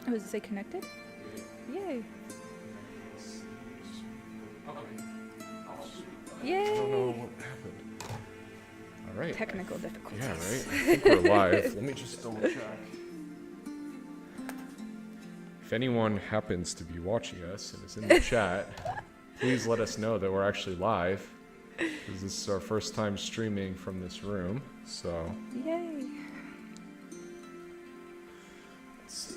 Oh, does it say connected? Yay. Yay. I don't know what happened. All right. Technical difficulties. Yeah, right. I think we're live. Let me just double check. If anyone happens to be watching us and is in the chat, please let us know that we're actually live, because this is our first time streaming from this room. So. Yay. Let's see.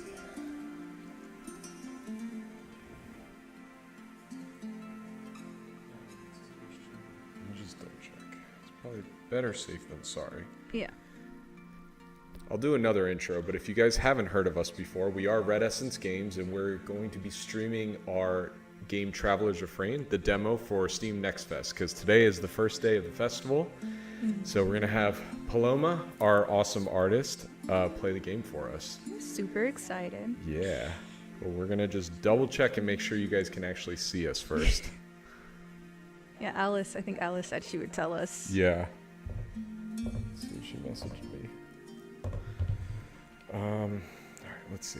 Let me just double check. It's probably better safe than sorry. Yeah. I'll do another intro, but if you guys haven't heard of us before, we are Red Essence Games, and we're going to be streaming our game Traveler's Refrain, the demo for Steam Next Fest, because today is the first day of the festival. So we're going to have Paloma, our awesome artist, play the game for us. Super excited. Yeah. Well, we're going to just double check and make sure you guys can actually see us first. Yeah, Alice, I think Alice said she would tell us. Yeah. Let's see if she messaged me. All right, let's see.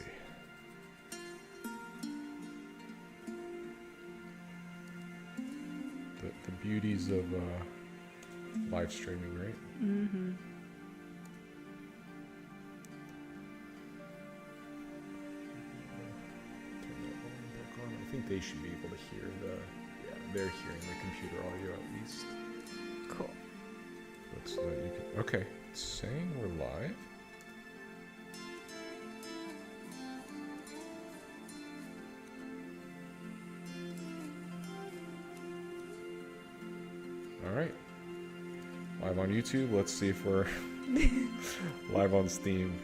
The beauties of live streaming, right? Mm-hmm. Turn that volume back on. I think they should be able to hear they're hearing the computer audio at least. Cool. But so that you can, okay, it's saying we're live. All right, live on YouTube. Let's see if we're live on Steam.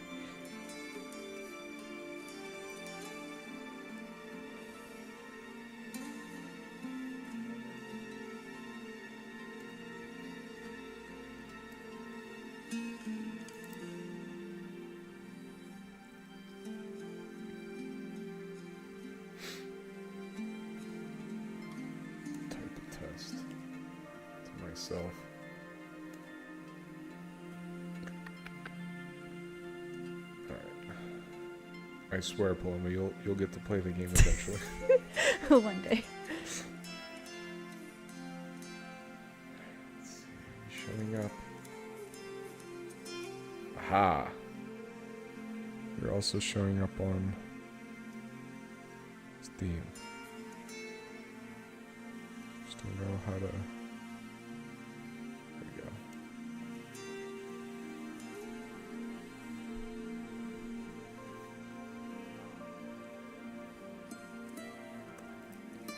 Type the test to myself. I swear, Paloma, you'll get to play the game eventually. One day. Let's see, showing up. Aha! You're also showing up on Steam. Just don't know how to. There we go.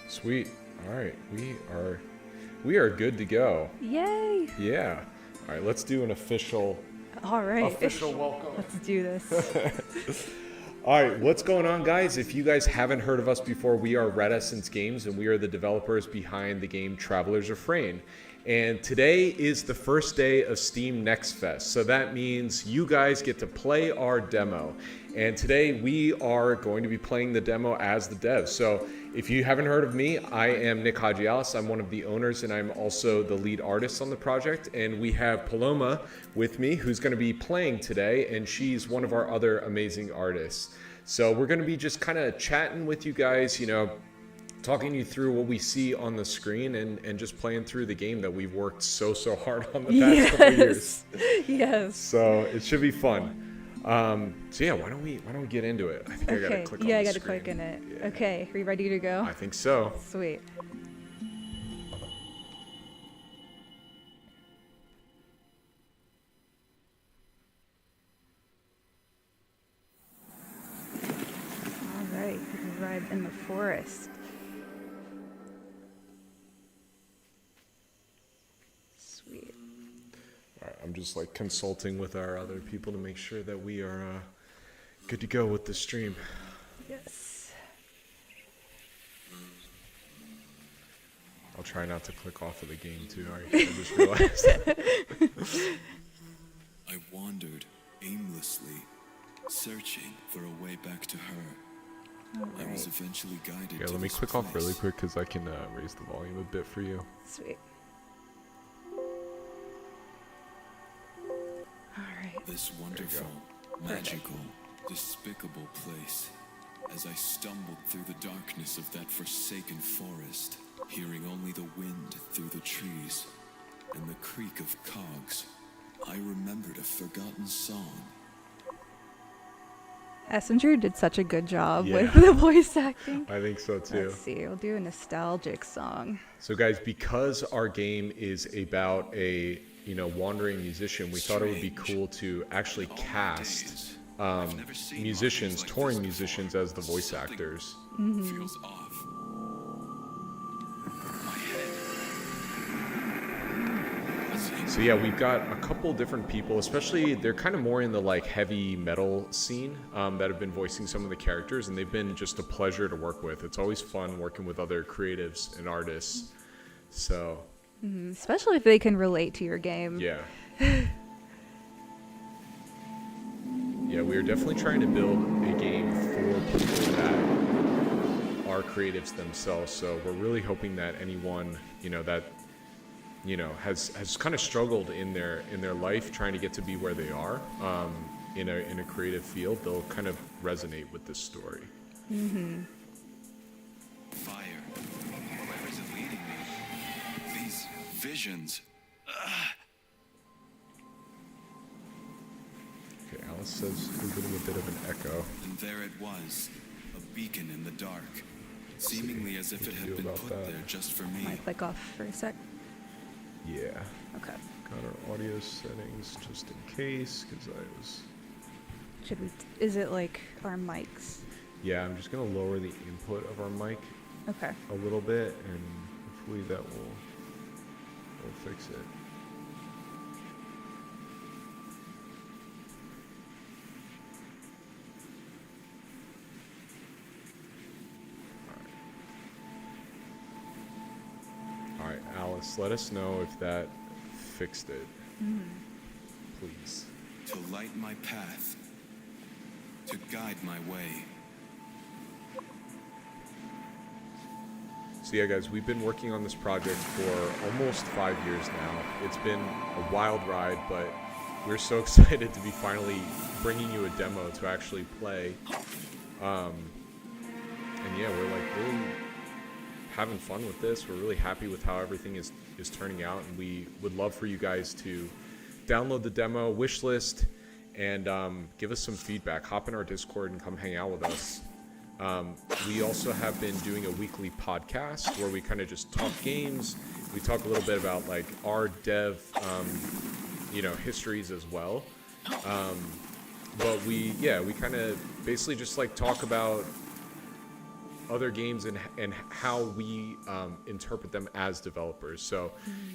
Sweet. All right, we are good to go. Yay. Yeah. All right, let's do an official All right. welcome. Let's do this. All right, what's going on, guys? If you guys haven't heard of us before, we are Red Essence Games, and we are the developers behind the game Traveler's Refrain. And today is the first day of Steam Next Fest, so that means you guys get to play our demo. And today we are going to be playing the demo as the devs. So if you haven't heard of me, I am Nik Hajialis. I'm one of the owners, and I'm also the lead artist on the project. And we have Paloma with me, who's going to be playing today, and she's one of our other amazing artists. So we're going to be just kind of chatting with you guys, you know, talking you through what we see on the screen, and just playing through the game that we've worked so hard on the past couple years. Yes. So it should be fun. So yeah, why don't we get into it? I think I gotta click on the I gotta screen. click in it. Yeah. Okay, are you ready to go? I think so. Sweet. All right, we arrived in the forest. Sweet. All right, I'm just like consulting with our other people to make sure that we are good to go with the stream. Yes. I'll try not to click off of the game too. I just realized. I wandered aimlessly, searching for a way back to her. I was eventually guided Okay, to let me this click off place. really quick because I can raise the volume a bit for you. Sweet. All right. This wonderful, magical, despicable place as I stumbled through the darkness of that forsaken forest, hearing only the wind through the trees and the creak of cogs, I remembered a forgotten song. Essinger did such a good job Yeah. with the voice acting. I think so too. Let's see, we'll do a nostalgic song. So guys, because our game is about a wandering musician, we thought it would be cool to actually cast musicians, touring musicians as the voice actors. Feels off. My head. So yeah, we've got a couple different people, especially they're kind of more in the like heavy metal scene that have been voicing some of the characters, and they've been just a pleasure to work with. It's always fun working with other creatives and artists. So Especially if they can relate to your game. yeah. Yeah, we are definitely trying to build a game for people that are creatives themselves. So we're really hoping that anyone, that has kind of struggled in their life trying to get to be where they are in a creative field, they'll kind of resonate with this story. Fire. Where is it leading me? These visions. Okay, Alice says we're getting a bit of an echo. And there it was, a beacon in the dark, seemingly as if it had been put there just for me. Might click off for a sec. Yeah. Okay. Got our audio settings just in case, because Should we? Is it like our mics? Yeah, I'm just gonna lower the input of our mic Okay. a little bit, and hopefully that will fix it. All right, Alice, let us know if that fixed it, please. To light my path, to guide my way. So yeah, guys, we've been working on this project for almost 5 years now. It's been a wild ride, but we're so excited to be finally bringing you a demo to actually play. And yeah, we're like really having fun with this. We're really happy with how everything is turning out, and we would love for you guys to download the demo, wishlist, and give us some feedback. Hop in our Discord and come hang out with us. We also have been doing a weekly podcast where we kind of just talk games. We talk a little bit about like our dev, histories as well. But we kind of basically just like talk about other games and how we interpret them as developers. So,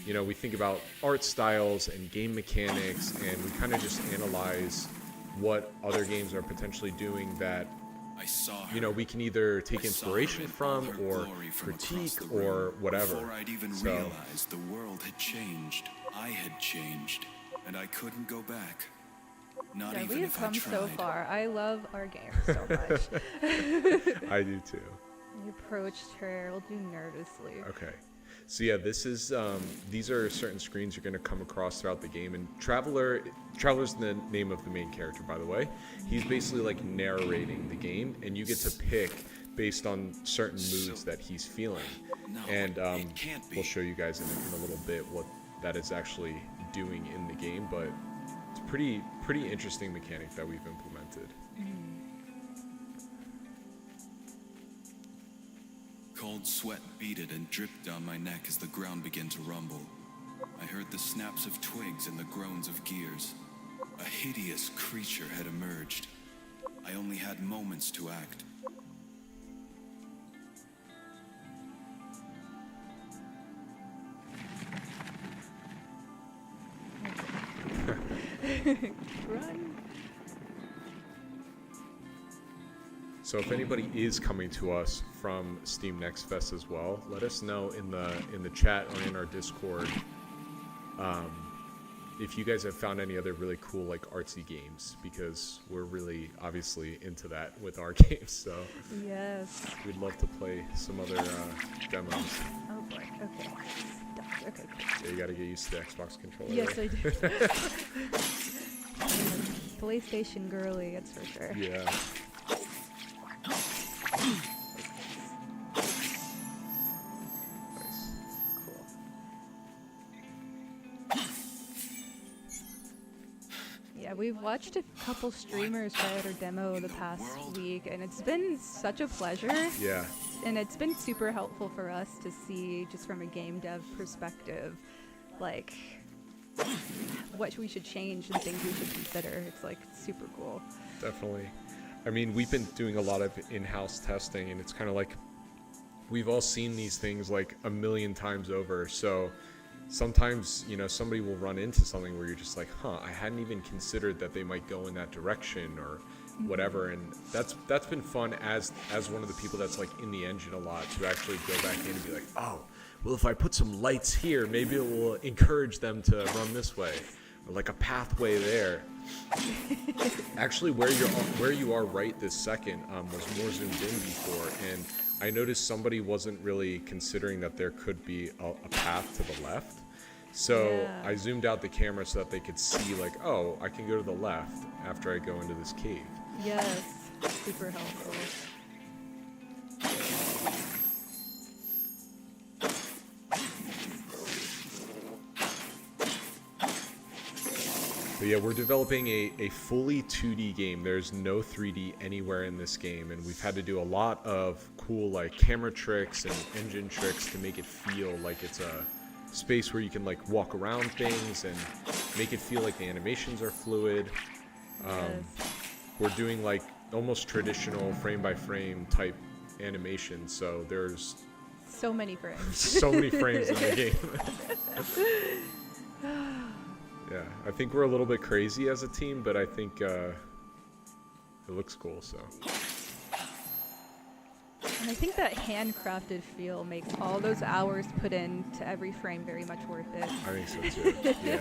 we think about art styles and game mechanics, and we kind of just analyze what other games are potentially doing that I saw her. we can either take I saw inspiration her in all from her or glory from across critique the room. or whatever. Before I'd even So- realized the world had changed, I had changed, and I couldn't go back. Not Yeah, even we have if I come tried. so far. I love our game so much. I do too. We approached her a little nervously. Okay. So yeah, this is these are certain screens you're going to come across throughout the game, and Traveler's the name of the main character, by the way. He's basically like narrating the game, and you get to pick based on certain moods that he's feeling. No, And it can't be. we'll show you guys in a little bit what that is actually doing in the game, but it's a pretty interesting mechanic that we've implemented. Cold sweat beaded and dripped down my neck as the ground began to rumble. I heard the snaps of twigs and the groans of gears. A hideous creature had emerged. I only had moments to act. Run. So if anybody is coming to us from Steam Next Fest as well, let us know in the chat or in our Discord if you guys have found any other really cool like artsy games, because we're really obviously into that with our games. So Yes. we'd love to play some other demos. Oh boy. Okay. Stuck. Okay. Cool. Yeah, you got to get used to the Xbox controller. Yes, right? I do. PlayStation girly, that's for sure. Yeah. Yeah, we've watched a couple streamers try out our demo the past week, and it's been such a pleasure. Yeah. And it's been super helpful for us to see, just from a game dev perspective, like what we should change and things we should consider. It's like super cool. Definitely. I mean, we've been doing a lot of in-house testing, and it's kind of like we've all seen these things like a million times over. So sometimes, you know, somebody will run into something where you're just like, I hadn't even considered that they might go in that direction or whatever. And that's been fun as one of the people that's like in the engine a lot, to actually go back in and be like, oh, well, if I put some lights here, maybe it will encourage them to run this way, or like a pathway there. Actually, where you are right this second was more zoomed in before, and I noticed somebody wasn't really considering that there could be a path to the left. So Yeah. I zoomed out the camera so that they could see, like, oh, I can go to the left after I go into this cave. Yes, super helpful. But yeah, we're developing a fully 2D game. There's no 3D anywhere in this game, and we've had to do a lot of cool like camera tricks and engine tricks to make it feel like it's a space where you can like walk around things and make it feel like the animations are fluid. Yes. We're doing like almost traditional frame by frame type animation, so there's So many frames. so many frames in the game. Yeah, I think we're a little bit crazy as a team, but I think it looks cool, so. And I think that handcrafted feel makes all those hours put into every frame very much worth it. I think so too, yeah.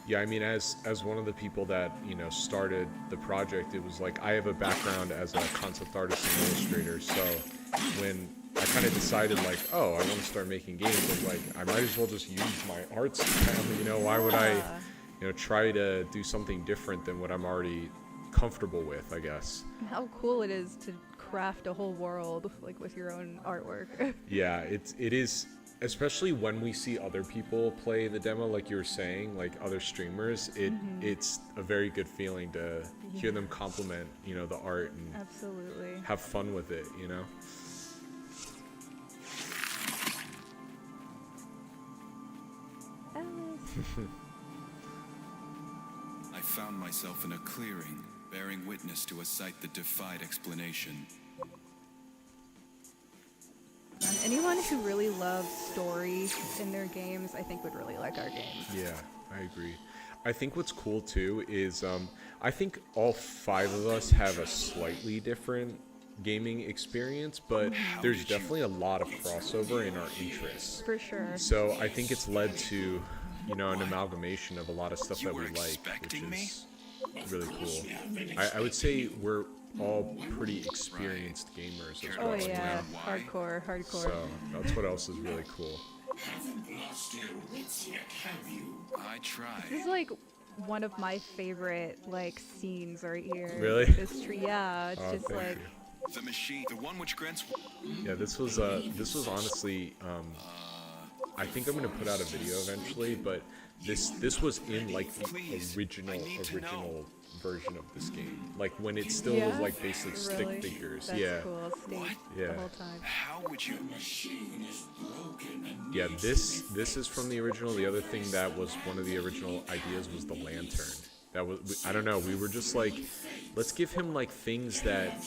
Yeah, I mean, as one of the people that, you know, started the project, it was like I have a background as a concept artist and illustrator, so when I kind of decided like, oh, I want to start making games, I was like, I might as well just use my art style, you know, why would I, you know, try to do something different than what I'm already comfortable with, I guess. How cool it is to craft a whole world like with your own artwork. Yeah, it is. Especially when we see other people play the demo, like you were saying, like other streamers, it's a very good feeling to hear them compliment, you know, the art and Absolutely. have fun with it, you know? Alice. I found myself in a clearing, bearing witness to a sight that defied explanation. Anyone who really loves story in their games, I think would really like our games. Yeah, I agree. I think what's cool too is I think all 5 of us have a slightly different gaming experience, but there's definitely a lot of crossover in our interests. For sure. So I think it's led to, you know, an amalgamation of a lot of stuff that we like, which is really cool. I would say we're all pretty experienced gamers as well. Oh yeah, You know? hardcore. So that's what else is really cool. I tried. This is like one of my favorite like scenes right here. Really? This tree, yeah. It's Oh, just thank like you. The machine, the one which grants. Yeah, this was honestly, I think I'm gonna put out a video eventually, but this was in like the original version of this game, like when it still was like basically really? stick figures. That's Yeah, cool. Stayed Yeah. the whole time. How would you? yeah. This is from the original. The other thing that was one of the original ideas was the lantern. That was, I don't know. We were just like, let's give him like things that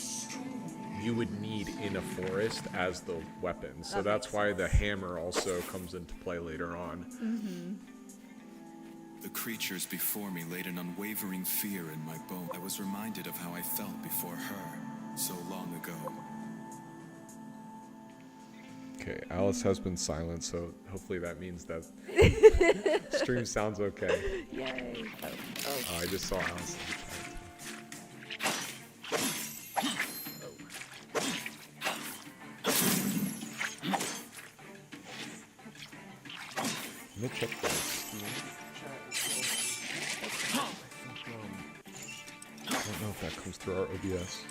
you would need in a forest as the weapon. So That that's makes why the hammer also comes into play later on. The creatures before me laid an unwavering fear in my bones. I was reminded of how I felt before her so long ago. Okay, Alice has been silent, so hopefully that means that stream sounds okay. Yay. I just saw Alice in the chat. Let me check this. I don't know if that comes through our OBS.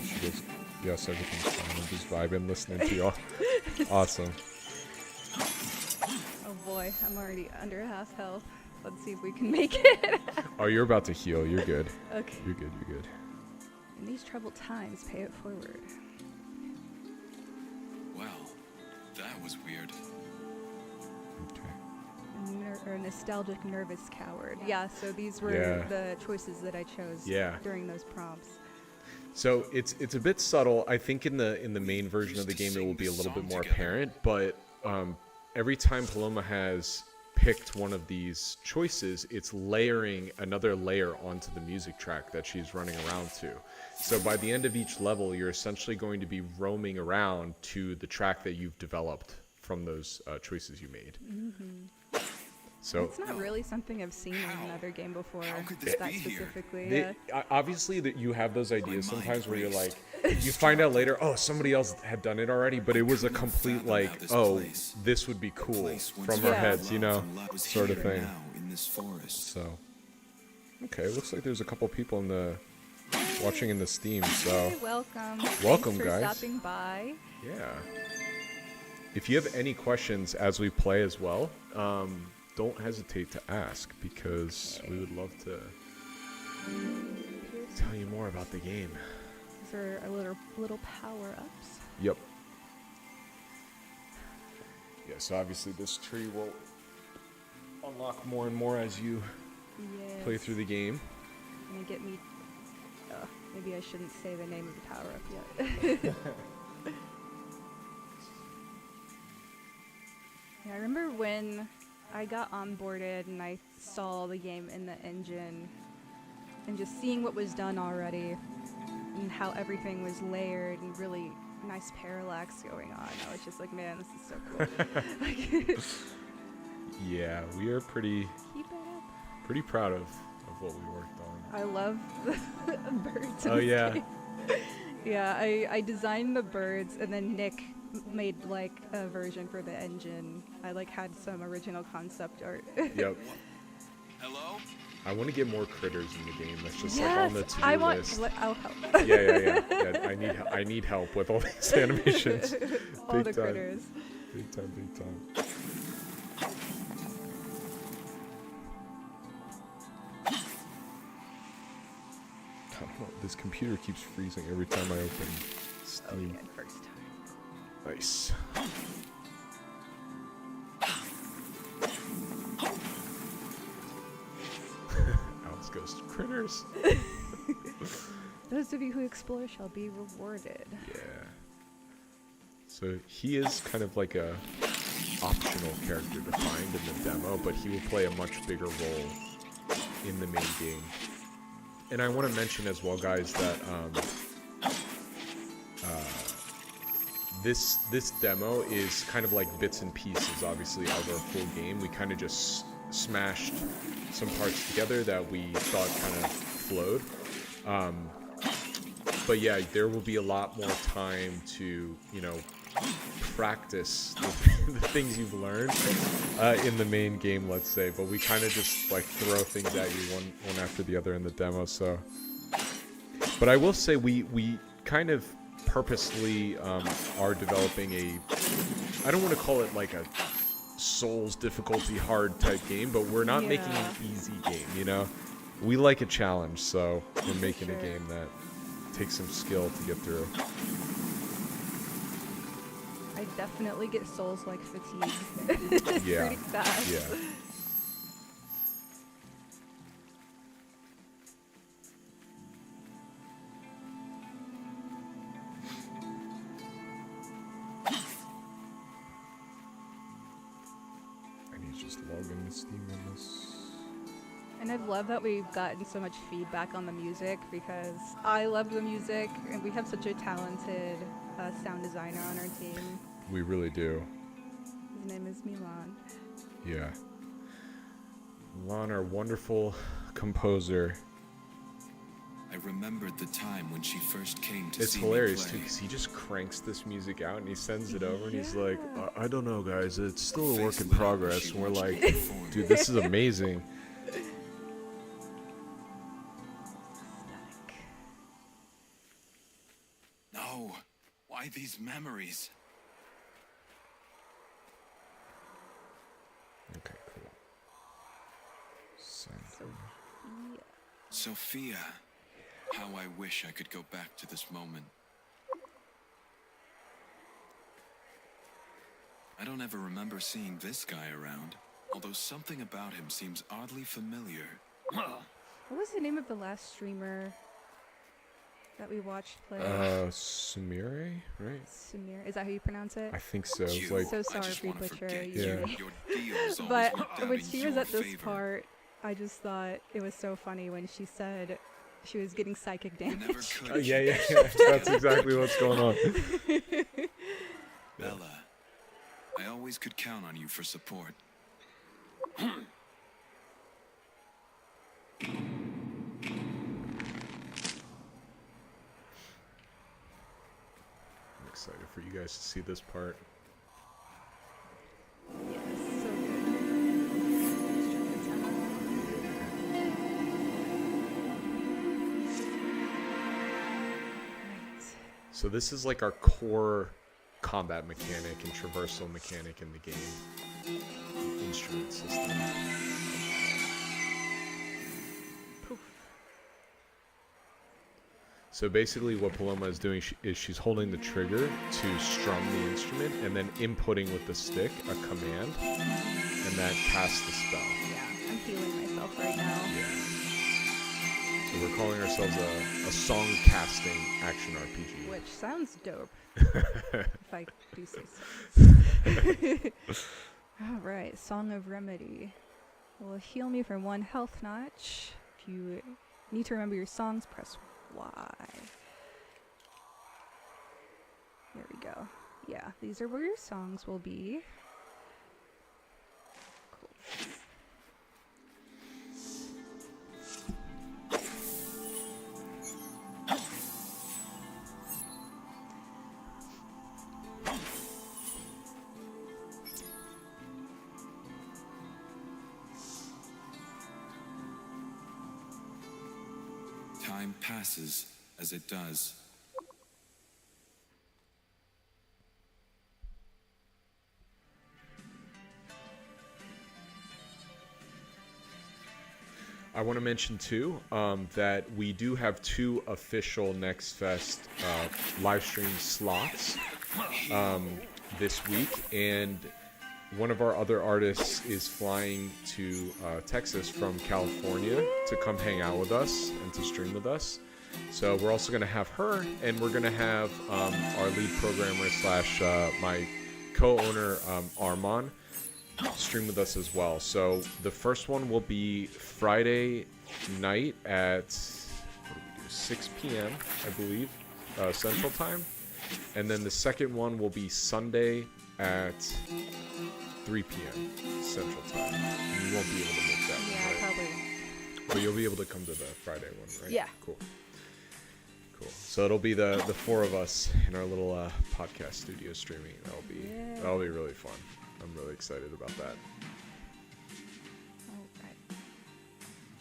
She goes Yes, everything's fine. I'm just vibing, listening to y'all. Awesome. Oh boy, I'm already under half health. Let's see if we can make it. Oh, you're about to heal. You're good. Okay. You're good. You're good. In these troubled times, pay it forward. Well, that was weird. Okay. Or nostalgic nervous coward. Yeah, so these were Yeah. the choices that I chose Yeah. during those prompts. So it's a bit subtle. I think in the main version of the game it will be a little bit more apparent, but every time Paloma has picked one of these choices, it's layering another layer onto the music track that she's running around to. So by the end of each level, you're essentially going to be roaming around to the track that you've developed from those choices you made. So It's not really something I've seen in another game before. How could this That be here? specifically. obviously that you have those ideas mind sometimes where you're like, raced. you find out later, oh, somebody else had done it already, but it was a complete like, oh, this would be cool from our Yeah. heads, you know, sort of thing. Now in this forest. So, okay, looks like there's a couple people in the watching in the Steam. So, Hey, welcome. Welcome, Thanks for guys. stopping by. yeah. If you have any questions as we play as well, don't hesitate to ask because we would love to tell you more about the game. These are our little power-ups. Yep. Yeah, so obviously this tree will unlock more and more as you Yes. play through the game. Gonna get me. Maybe I shouldn't say the name of the power-up yet. Yeah, I remember when I got onboarded and I saw the game in the engine and just seeing what was done already and how everything was layered and really nice parallax going on. I was just like, man, this is so cool. Like, Yeah, we are pretty keep it up. proud of what we worked on. I love the birds. in Oh this yeah. game. Yeah, I designed the birds and then Nick made like a version for the engine. I like had some original concept art. Yep. Hello? I want to get more critters in the game. That's just Yes, like on the to-do I want. list. I'll help. Yeah. I need help with all these animations. All Big the time. critters. Big time. I don't know. This computer keeps freezing every time I open Oh, Steam. yeah, first time. Nice. Alex goes, critters. Those of you who explore shall be rewarded. Yeah. So he is kind of like a optional character to find in the demo, but he will play a much bigger role in the main game. And I want to mention as well, guys, that this demo is kind of like bits and pieces, obviously, of our full game. We kind of just smashed some parts together that we thought kind of flowed. But yeah, there will be a lot more time to, you know, practice the things you've learned in the main game, let's say. But we kind of just like throw things at you one after the other in the demo. So, but I will say we kind of purposely are developing a, I don't want to call it like a Souls difficulty hard type game, but we're not making an easy game, you know. We like a challenge, so we're making a game that takes some skill to get through. I definitely get Souls-like fatigue. Yeah. Pretty fast. Yeah. I need to just log into Steam on this. And I love that we've gotten so much feedback on the music because I love the music and we have such a talented sound designer on our team. We really do. His name is Milan. Yeah. Lon, our wonderful composer. I remembered the time when she first came to It's see hilarious me too, play. because he just cranks this music out and he sends it over and he's like, I don't know, guys, it's still a work in Face lit up as progress. she And we're watched me like, perform. dude, this is amazing. Static. No, Why these memories? Okay, cool. Sophia. How I wish I could go back to this moment. I don't ever remember seeing this guy around, although something about him seems oddly familiar. What was the name of the last streamer that we watched play? Sumire, right? Samir. Is that how you pronounce it? I think so. It's You, like, So I sorry just if we wanna butcher forget your you. name. Your deals always But worked out when in she was your at this favor. part, I just thought it was so funny when she said she was getting psychic You never damage. could. yeah. That's exactly what's going on. Bella, I always could count on you for support. I'm excited for you guys to see this part. Yes, so good. Right. So this is like our core combat mechanic and traversal mechanic in the game. The instrument system. Poof. So basically what Paloma is doing is she's holding the trigger to strum the instrument and then inputting with the stick a command, and that casts the spell. Yeah, I'm healing myself right now. So we're calling ourselves a song casting action RPG. Which sounds dope. If I do say so. Alright, Song of Remedy. Will heal me for 1 health notch. If you need to remember your songs, press Y. There we go. Yeah, these are where your songs will be. Cool. Time passes as it does. I want to mention too that we do have 2 official Next Fest live stream slots this week, and one of our other artists is flying to Texas from California to come hang out with us and to stream with us. So we're also going to have her, and we're going to have our lead programmer slash my co-owner Armand stream with us as well. So the first one will be Friday night at 6 p.m. I believe Central Time, and then the second one will be Sunday at 3 p.m. Central Time. And you won't be able to make that Yeah, one, I right? probably won't. But you'll be able to come to the Friday one, right? Yeah. Cool. So it'll be the 4 of us in our little podcast studio streaming. That'll be really fun. I'm really excited about that. Alright.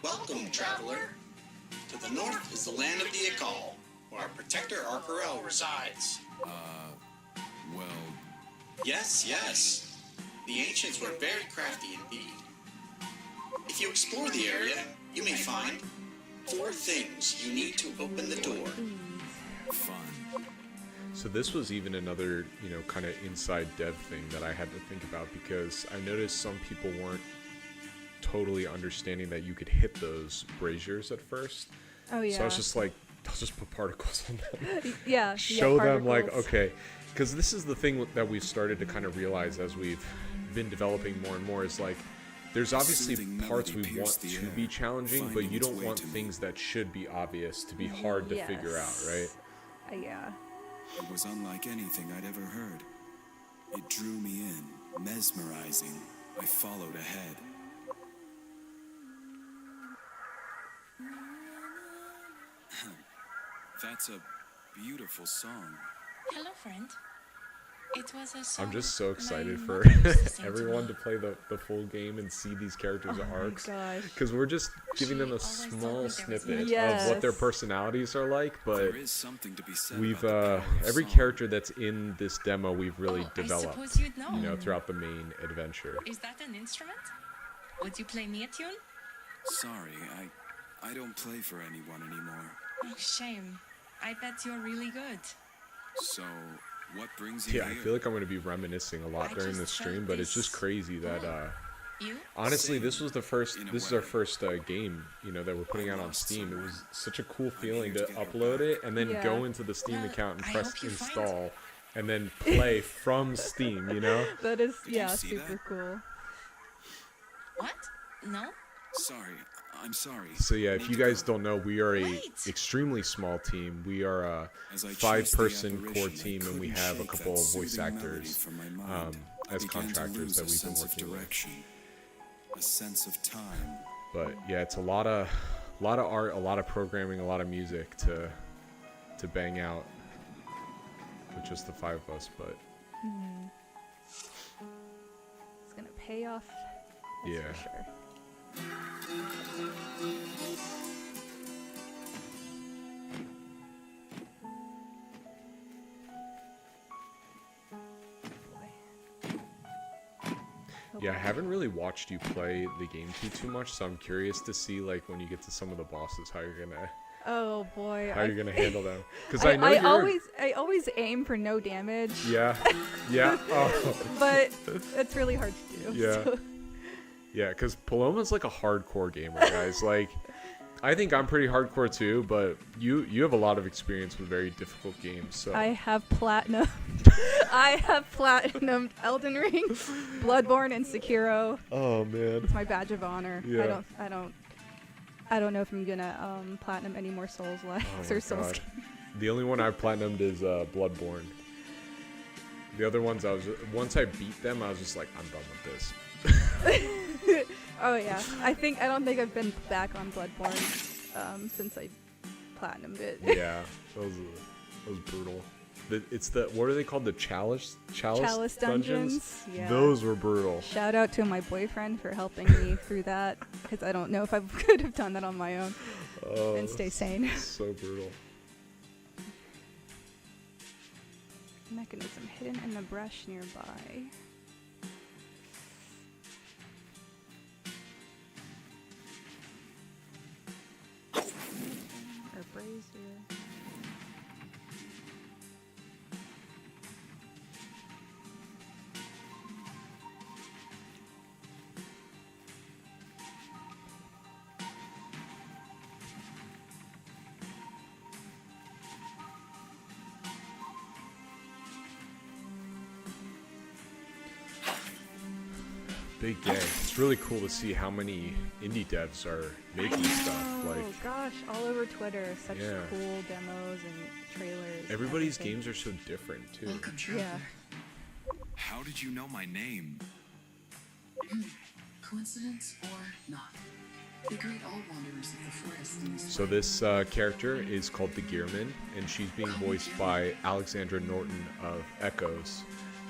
Welcome, traveler. To the north is the land of the Akal, where our protector Arkarel resides. Well, Yes. The ancients were very crafty indeed. If you explore the area, you may find 4 things you need to open the door. fun. So this was even another, kind of inside dev thing that I had to think about, because I noticed some people weren't totally understanding that you could hit those braziers at first. Oh yeah. So I was just like, I'll just put particles on them. yeah. Show them like, particles. okay, because this is the thing that we've started to kind of realize as we've been developing more and more, is like, there's obviously Soothing parts we melody want pierced to the be air, challenging, but finding you its don't way want to me. things that should be obvious to be hard to figure out, right? Yeah. It was unlike anything I'd ever heard. It drew me in, mesmerizing. I followed ahead. That's a beautiful song. Hello, friend. I'm just so excited for everyone to play the full game and see these characters' arcs. Gosh. Because we're just giving them a small snippet Yes. of what their personalities are like, but There is something to be said we've about the power of every song. character that's in this demo we've really I developed, suppose you'd know. you know, throughout the main adventure. Is that an instrument? Would you play me a tune? Sorry, I don't play for anyone anymore. Oh, shame. I bet you're really good. So, what brings you Yeah, I here? feel like I'm going to be reminiscing a lot I during just the stream, felt but it's just this crazy that You? honestly, Same, this was the first. in a This is way. our first game, you know, that we're putting I out on lost Steam. It someone. was such a cool feeling here to to get her upload back. it and then Yeah. go into the Steam Well, account and I press hope you find install, and then play from Steam. You know? That is, you yeah, see super that? cool. What? No? Sorry, I'm sorry. So yeah, if you guys don't know, we are a Wait. extremely small team. We are a As I chased the 5-person core apparition, I team, and we couldn't have a shake couple that of voice soothing melody actors from my mind. I as began to contractors lose that a we've been sense of working with. direction, a sense of time. But yeah, it's a lot of art, a lot of programming, a lot of music to bang out with just the 5 of us. But It's gonna pay off. That's yeah. For sure. Yeah, I haven't really watched you play the game too much, so I'm curious to see like when you get to some of the bosses how you're gonna Oh boy. handle them. Because I know I you're always aim for no damage, yeah. Oh. but it's really hard to do. Yeah. So. Yeah, because Paloma's like a hardcore gamer, guys. Like, I think I'm pretty hardcore too, but you have a lot of experience with very difficult games. So I have platinum. I have platinumed Elden Ring, Bloodborne, and Sekiro. oh man, It's my badge of honor. Yeah. I don't know if I'm gonna platinum any more Souls likes Oh or my Souls. God. The only one I've platinumed is Bloodborne. The other ones, once I beat them, I was just like, I'm done with this. Oh yeah. I don't think I've been back on Bloodborne since I platinumed it. Yeah, that was brutal. It's the, what are they called? The Chalice Dungeons. Yeah. Those were brutal. Shout out to my boyfriend for helping me through that, because I don't know if I could have done that on my own Oh, and stay sane. so brutal. Mechanism hidden in the brush nearby. Or brazier. Big day. It's really cool to see how many indie devs are making stuff. Oh Like, gosh, all over Twitter, such Yeah. cool demos and trailers. and everybody's everything. games are so different too. Welcome, traveler. Yeah. How did you know my name? Coincidence or not? The great all wanderers of the forest in this So this character is called the Gearman, and she's being voiced by Alexandra Norton of Echoes.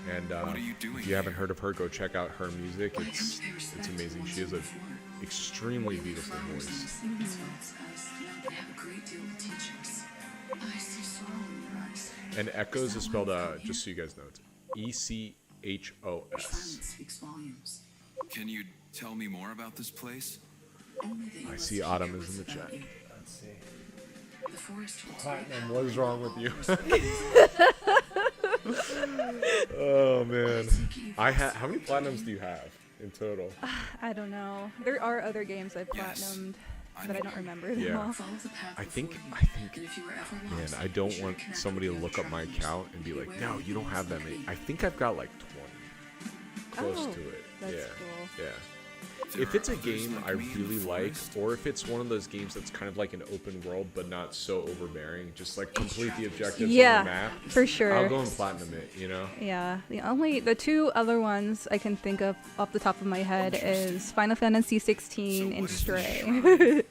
And What are you doing if you haven't here? heard of her, go check out her music. I come It's to pay respect it's amazing. to She has ones an before. extremely We are beautiful flowers in the voice. sacred spots, as now they have a great deal to teach us. I see sorrow in your eyes. And Echoes Is is that spelled why you come just so here? you guys know, it's Your ECHOS. silence speaks volumes. Can you tell me more about this place? Only that you I must see hear Autumn is what's in the about chat. you. Let's see. The forest holds Platinum, great what is power wrong for with all you? perspectives. Oh man, I seek you how many platinums do you have in total? I don't know. There are other games I've Yes. platinumed, I but I know. don't remember them Yeah. all. Follow the path I think, before you, and if you were ever man, lost, I don't be sure want to connect somebody to with the look other up my travelers. account and be like, Beware no, of you don't have that many. I think I've got like 20, close Oh, to it. that's Yeah, cool. yeah. There If it's are a others game like I me in the really like, forest? or if it's one of those games that's kind of like an open world but not so overbearing, just like complete the objectives Yeah, on the map, for sure. I'll go and platinum it, you know? Yeah, the two other ones I can think of off the top of my head is Final Fantasy 16 So and what is this Stray.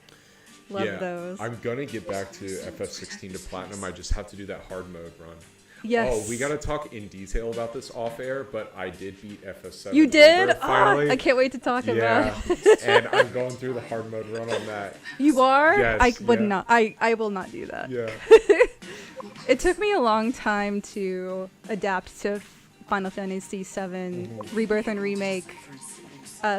Love yeah, those. I'm gonna get back to FF16 to platinum. I just have to do that hard mode run. Yes. Oh, we gotta talk in detail about this off air, but I did beat FS7. You did? Rebirth finally. I can't wait to talk about Yeah, it. and I'm going through the hard mode run on that. You are? Yes, I would yeah. not. I will not do that. Yeah. It took me a long time to adapt to Final Fantasy VII Rebirth and Remake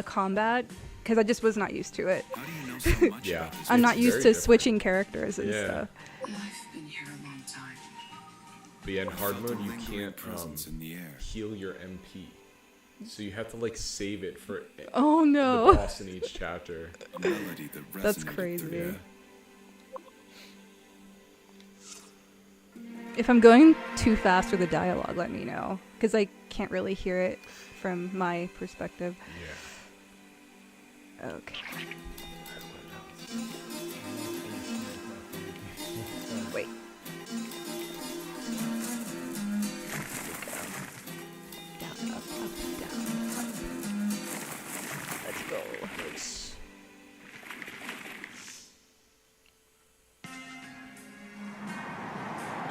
combat because I just was not used to it. How do you know so much Yeah. about this? I'm It's not used very to different. switching characters and Yeah. stuff. I've been here a long time. But yeah, in hard Felt a mode, you lingering can't presence in the air. heal your MP. So you have to like save it for Oh the no. boss in each chapter. A melody that That's resonated crazy. through Yeah. me. If I'm going too fast with the dialogue, let me know because I can't really hear it from my perspective. Yeah. Okay. Wait. Down, up, down, up. Let's go.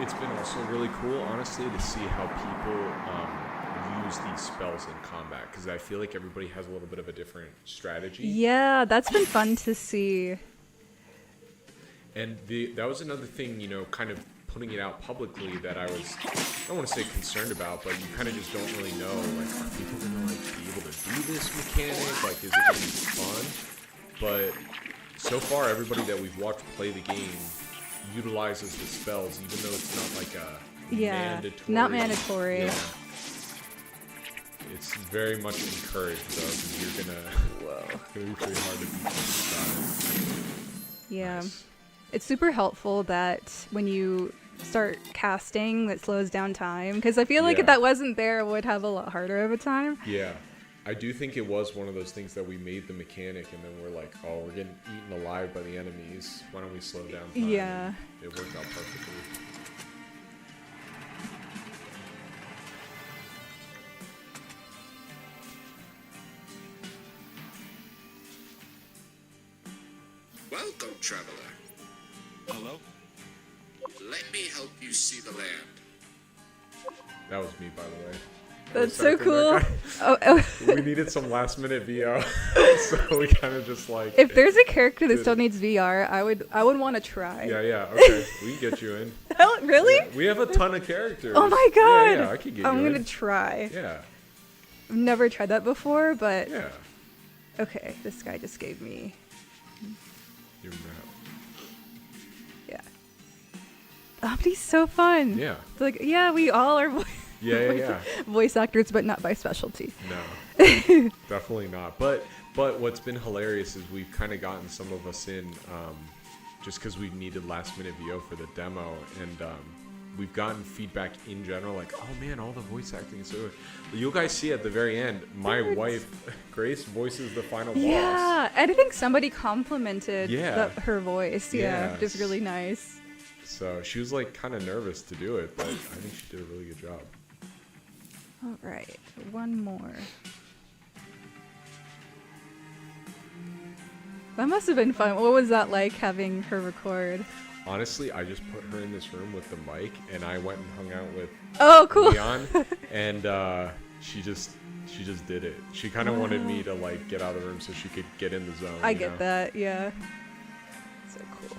It's been also really cool, honestly, to see how people use these spells in combat because I feel like everybody has a little bit of a different strategy. Yeah, that's been fun to see. And that was another thing, you know, kind of putting it out publicly that I don't want to say concerned about, but you kind of just don't really know, like, are people going to, like, be able to do this mechanic? Like, is it going to be fun? But so far, everybody that we've watched play the game utilizes the spells, even though it's not, like, a mandatory. Not mandatory. Yeah. It's very much encouraged, though, because you're going Whoa. to be pretty hard to beat this Yeah. Nice. It's super helpful that when you start casting, that slows down time. Because I feel like Yeah. if that wasn't there, it would have a lot harder of a time. Yeah, I do think it was one of those things that we made the mechanic and then we're like, oh, we're getting eaten alive by the enemies. Why don't we slow down time? Yeah. And it worked out perfectly. Welcome, traveler. Hello? Let me help you see the land. That was me, by the way. That's Sorry so for cool. that Oh, guy. We needed some last minute VO, so we kind of just like. if there's a character that still needs VR, I would want to try. Yeah, okay, we can get you in. Oh, really? Yeah, we have a ton of characters. Oh my god. Yeah, I could get I'm you gonna in. try. Yeah, I've never tried that before, but yeah. okay. This guy just gave me. Your map. Yeah. Oh, but he's so fun. Yeah. It's like, yeah, we all are Yeah. voice actors, but not by specialty. No, definitely not. But what's been hilarious is we've kind of gotten some of us in just because we've needed last minute VO for the demo, and we've gotten feedback in general like, oh man, all the voice acting is so good. You guys see at the very end, my wife Grace voices the final boss. Yeah, and I think somebody complimented Yeah. her voice. Yeah, Yes. just really nice. So she was like kind of nervous to do it, but I think she did a really good job. All right, one more. That must have been fun. What was that like having her record? Honestly, I just put her in this room with the mic, and I went and hung out with Oh, cool. Leon, and she just did it. She kind of wanted me to like get out of the room so she could get in the zone. I you get know? that. Yeah. So cool.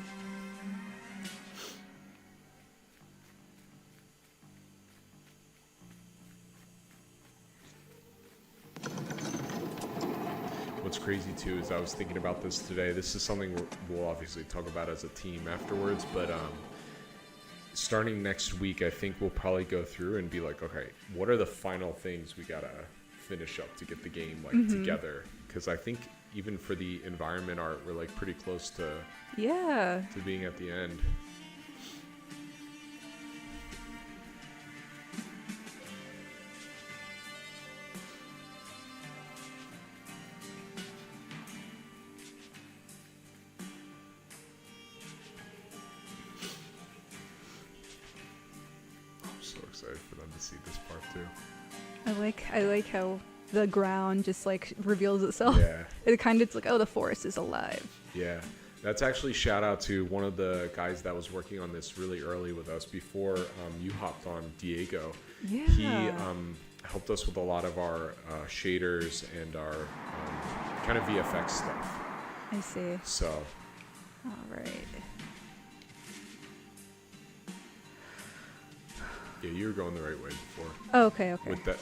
What's crazy too is I was thinking about this today. This is something we'll obviously talk about as a team afterwards, but starting next week, I think we'll probably go through and be like, okay, what are the final things we gotta finish up to get the game like together? Because I think even for the environment art, we're like pretty close to Yeah. being at the end. I'm so excited for them to see this part too. I like how the ground just like reveals itself. Yeah. It kind of it's like, oh, the forest is alive. Yeah, That's actually shout out to one of the guys that was working on this really early with us before you hopped on, Diego. Yeah. He helped us with a lot of our shaders and our kind of VFX stuff. I see. So, All right. yeah, you were going the right way before. Oh, okay. With the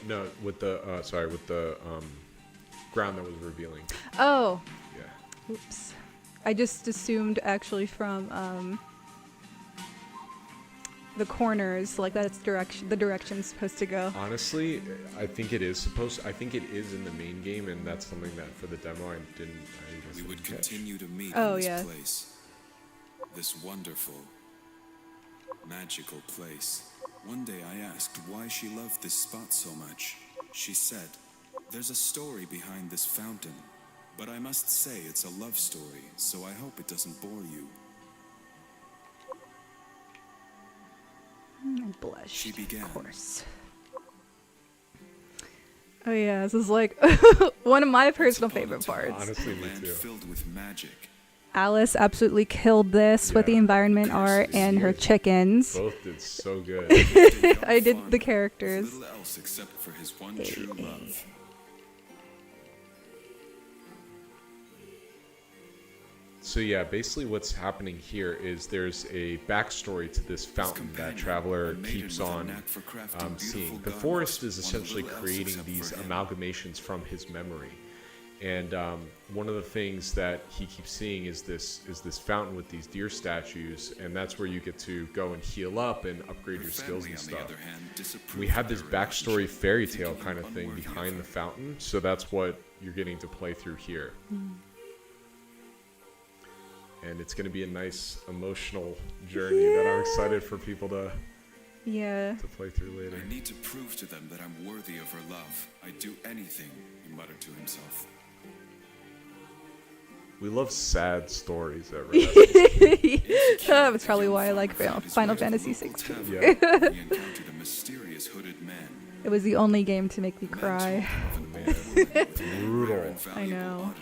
ground that was revealing. Oh. Yeah. Oops. I just assumed actually from the corners, like that's the direction's supposed to go. Honestly, I think it is in the main game, and that's something that for the demo I We would didn't catch. continue to meet Oh, in this yeah. place. This wonderful, magical place. One day I asked why she loved this spot so much. She said, "There's a story behind this fountain, but I must say it's a love story, so I hope it doesn't bore you." I blushed. She began. Of course. Oh yeah, this is like one of my personal favorite parts. Honestly, A me land too. filled with magic. Alice absolutely killed this with the Yeah. environment art and her chickens. Both did so good. I did the characters. Little else except for his one true love. So yeah, basically what's happening here is there's a backstory to this fountain that Traveler keeps on seeing. The forest is essentially creating these amalgamations from his memory. And one of the things that he keeps seeing is this fountain with these deer statues, and that's where you get to go and heal up and upgrade your skills and stuff. We have this backstory fairy tale kind of thing behind the fountain, so that's what you're getting to play through here. And it's going to be a nice emotional journey that I'm excited for people to play through later. I need to prove to them that I'm worthy of her love. I'd do anything, he muttered to himself. We love sad stories at Red. That's probably why I like Final Fantasy 16. He Yeah. encountered a mysterious hooded man. It was the only game to make me cry. Brutal. I know.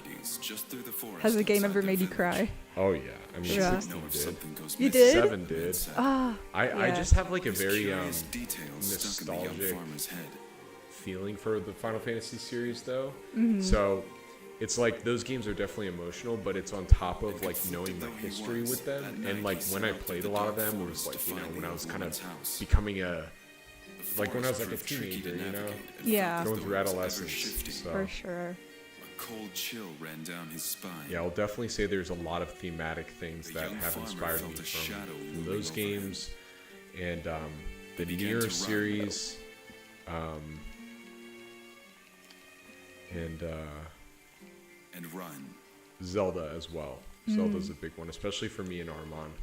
Just through the forest Has a game outside ever their made you village. cry? Oh yeah, I mean, Yeah. 16 Know if did. something goes You missing. did? 7 did. Ah, I yeah. just have like a His very curious details stuck in the young nostalgic farmer's head. feeling for the Final Fantasy series though. Mm-hmm. So it's like those games are definitely emotional, but it's on top of like knowing the history with them. And like when I played a lot of them, it was like, you know, when I was kind of becoming like when I was like a teenager, you know, Yeah. going through adolescence. So For sure. A cold chill ran down his spine. yeah, I'll definitely say there's a lot of thematic things The that young have farmer inspired felt me a shadow from looming those over him. games and the began Nier to run. series, and And run. Zelda as well. Zelda's a big one, especially for me and Armand.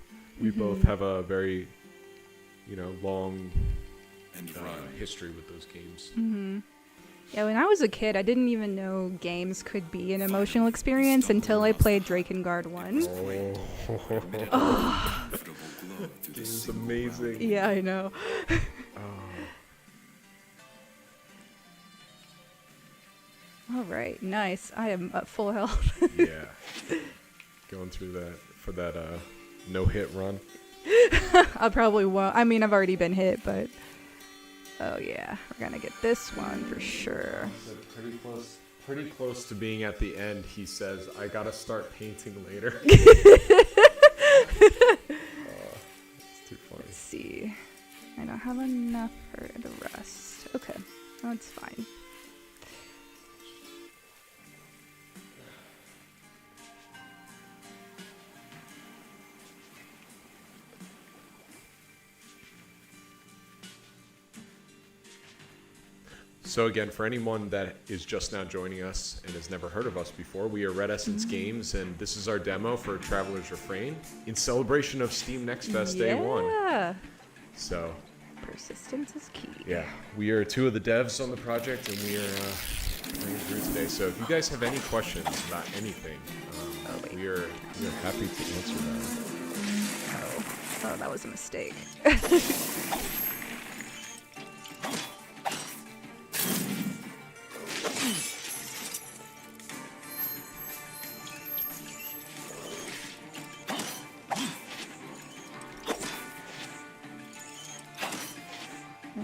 We Mm-hmm. both have a very, long And run. history with those games. Yeah, when I was a kid, I didn't even know games could be an emotional experience until I played Drakengard 1. Comfortable glow through the It's single amazing. Yeah, I know. All right, nice. I am at full health. Yeah. Going through that for that no-hit run. I probably won't. I mean, I've already been hit, but... Oh, yeah. We're gonna get this one for sure. So pretty close to being at the end. He says, "I gotta start painting later." It's too funny. Let's see. I don't have enough for the rest. Okay, that's fine. So again, for anyone that is just now joining us and has never heard of us before, we are Red Essence Games, and this is our demo for Traveler's Refrain in celebration of Steam Next Fest Day 1. Yeah. So, Persistence is key. yeah, we are 2 of the devs on the project, and we are playing through today. So if you guys have any questions about anything, we are happy to answer that. Oh, that was a mistake.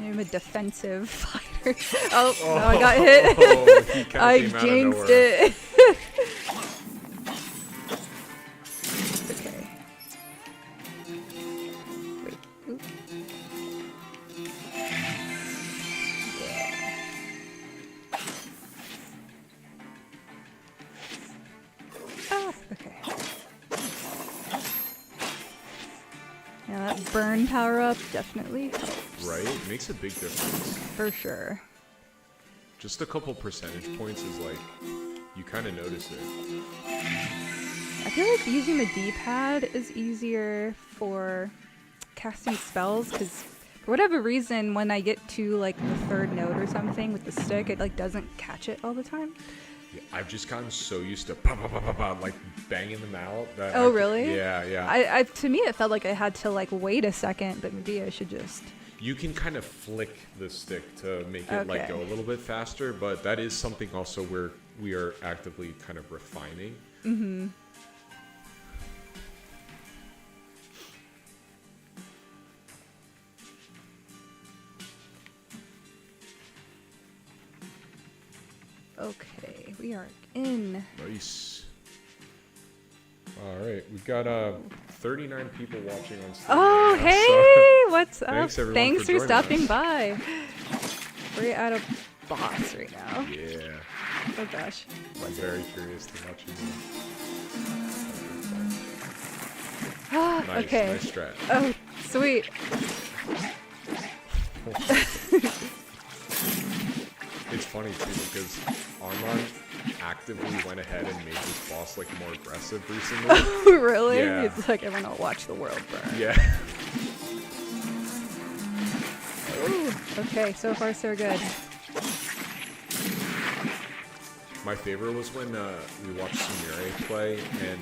I'm a defensive fighter. Oh, no, I got hit. He kinda I came out of jinxed nowhere. it. Okay. Wait. Oop. Yeah. Ah, okay. Yeah, that burn power up definitely helps. Right? It makes a big difference. For sure. Just a couple percentage points is like, you kind of notice it. I feel like using the D-pad is easier for casting spells because for whatever reason, when I get to like the third note or something with the stick, it like doesn't catch it all the time. Yeah, I've just gotten so used to pa, pa, pa, pa, pa, like banging them out. That Oh, really? Yeah, yeah. I to me, it felt like I had to like wait a second, but maybe I should just. You can kind of flick the stick to make it like Okay. go a little bit faster, but that is something also where we are actively kind of refining. Mm-hmm. Okay, we are in. Nice. All right, we've got 39 people watching on stream. Oh, right now, hey, what's up? thanks, everyone, Thanks for for joining stopping us. by. We're at a boss right now. So, yeah, Oh gosh. I'm very curious to watch you. Ah, Nice, okay. nice strat. Oh, sweet. It's funny too because Armand actively went ahead and made this boss like more aggressive recently. Really? Yeah. It's like everyone will watch the world burn. Yeah. Ooh, okay, so far so good. My favorite was when we watched Sumire play and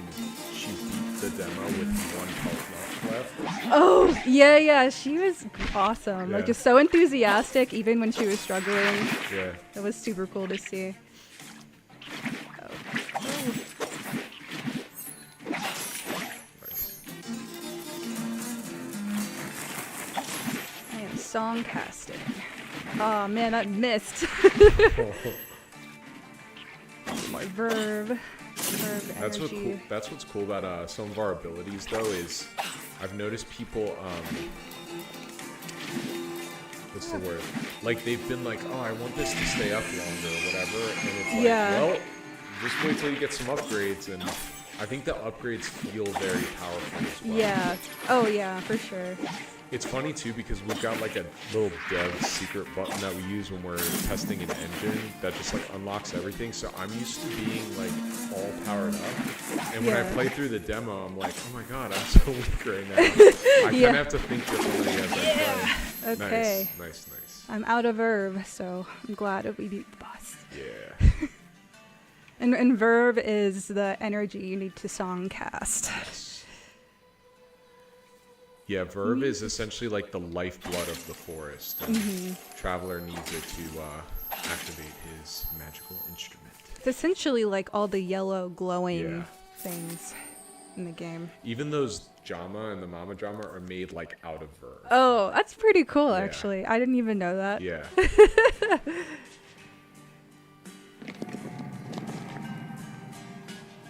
she beat the demo with one health left. Oh, yeah, she was awesome. Yeah. Like, just so enthusiastic, even when she was struggling. Yeah. That was super cool to see. Oh. Nice. I am song casting. Oh man, that missed. More verb. Verb That's what energy. cool, that's what's cool about some of our abilities though is I've noticed people what's the word? Like they've been like, oh, I want this to stay up longer or whatever, and it's like, Yeah. well, just wait till you get some upgrades, and I think the upgrades feel very powerful as well. Yeah. Oh yeah, for sure. It's funny too because we've got like a little dev secret button that we use when we're testing an engine that just like unlocks everything. So I'm used to being like all powered up, and when I Yeah. play through the demo, I'm like, oh my god, I'm so weak right now. I kind Yeah. of have to think differently as I play. Okay. Nice, nice. I'm out of verb, so I'm glad that we beat the boss. Yeah. And verb is the energy you need to song cast. Yeah, verb is essentially like the lifeblood of the forest. And Traveler needs it to activate his magical instrument. It's essentially like all the yellow glowing Yeah. things in the game. Even those Jama and the Mama Jama are made like out of verb. Oh, that's pretty cool, Yeah. actually. I didn't even know that. Yeah.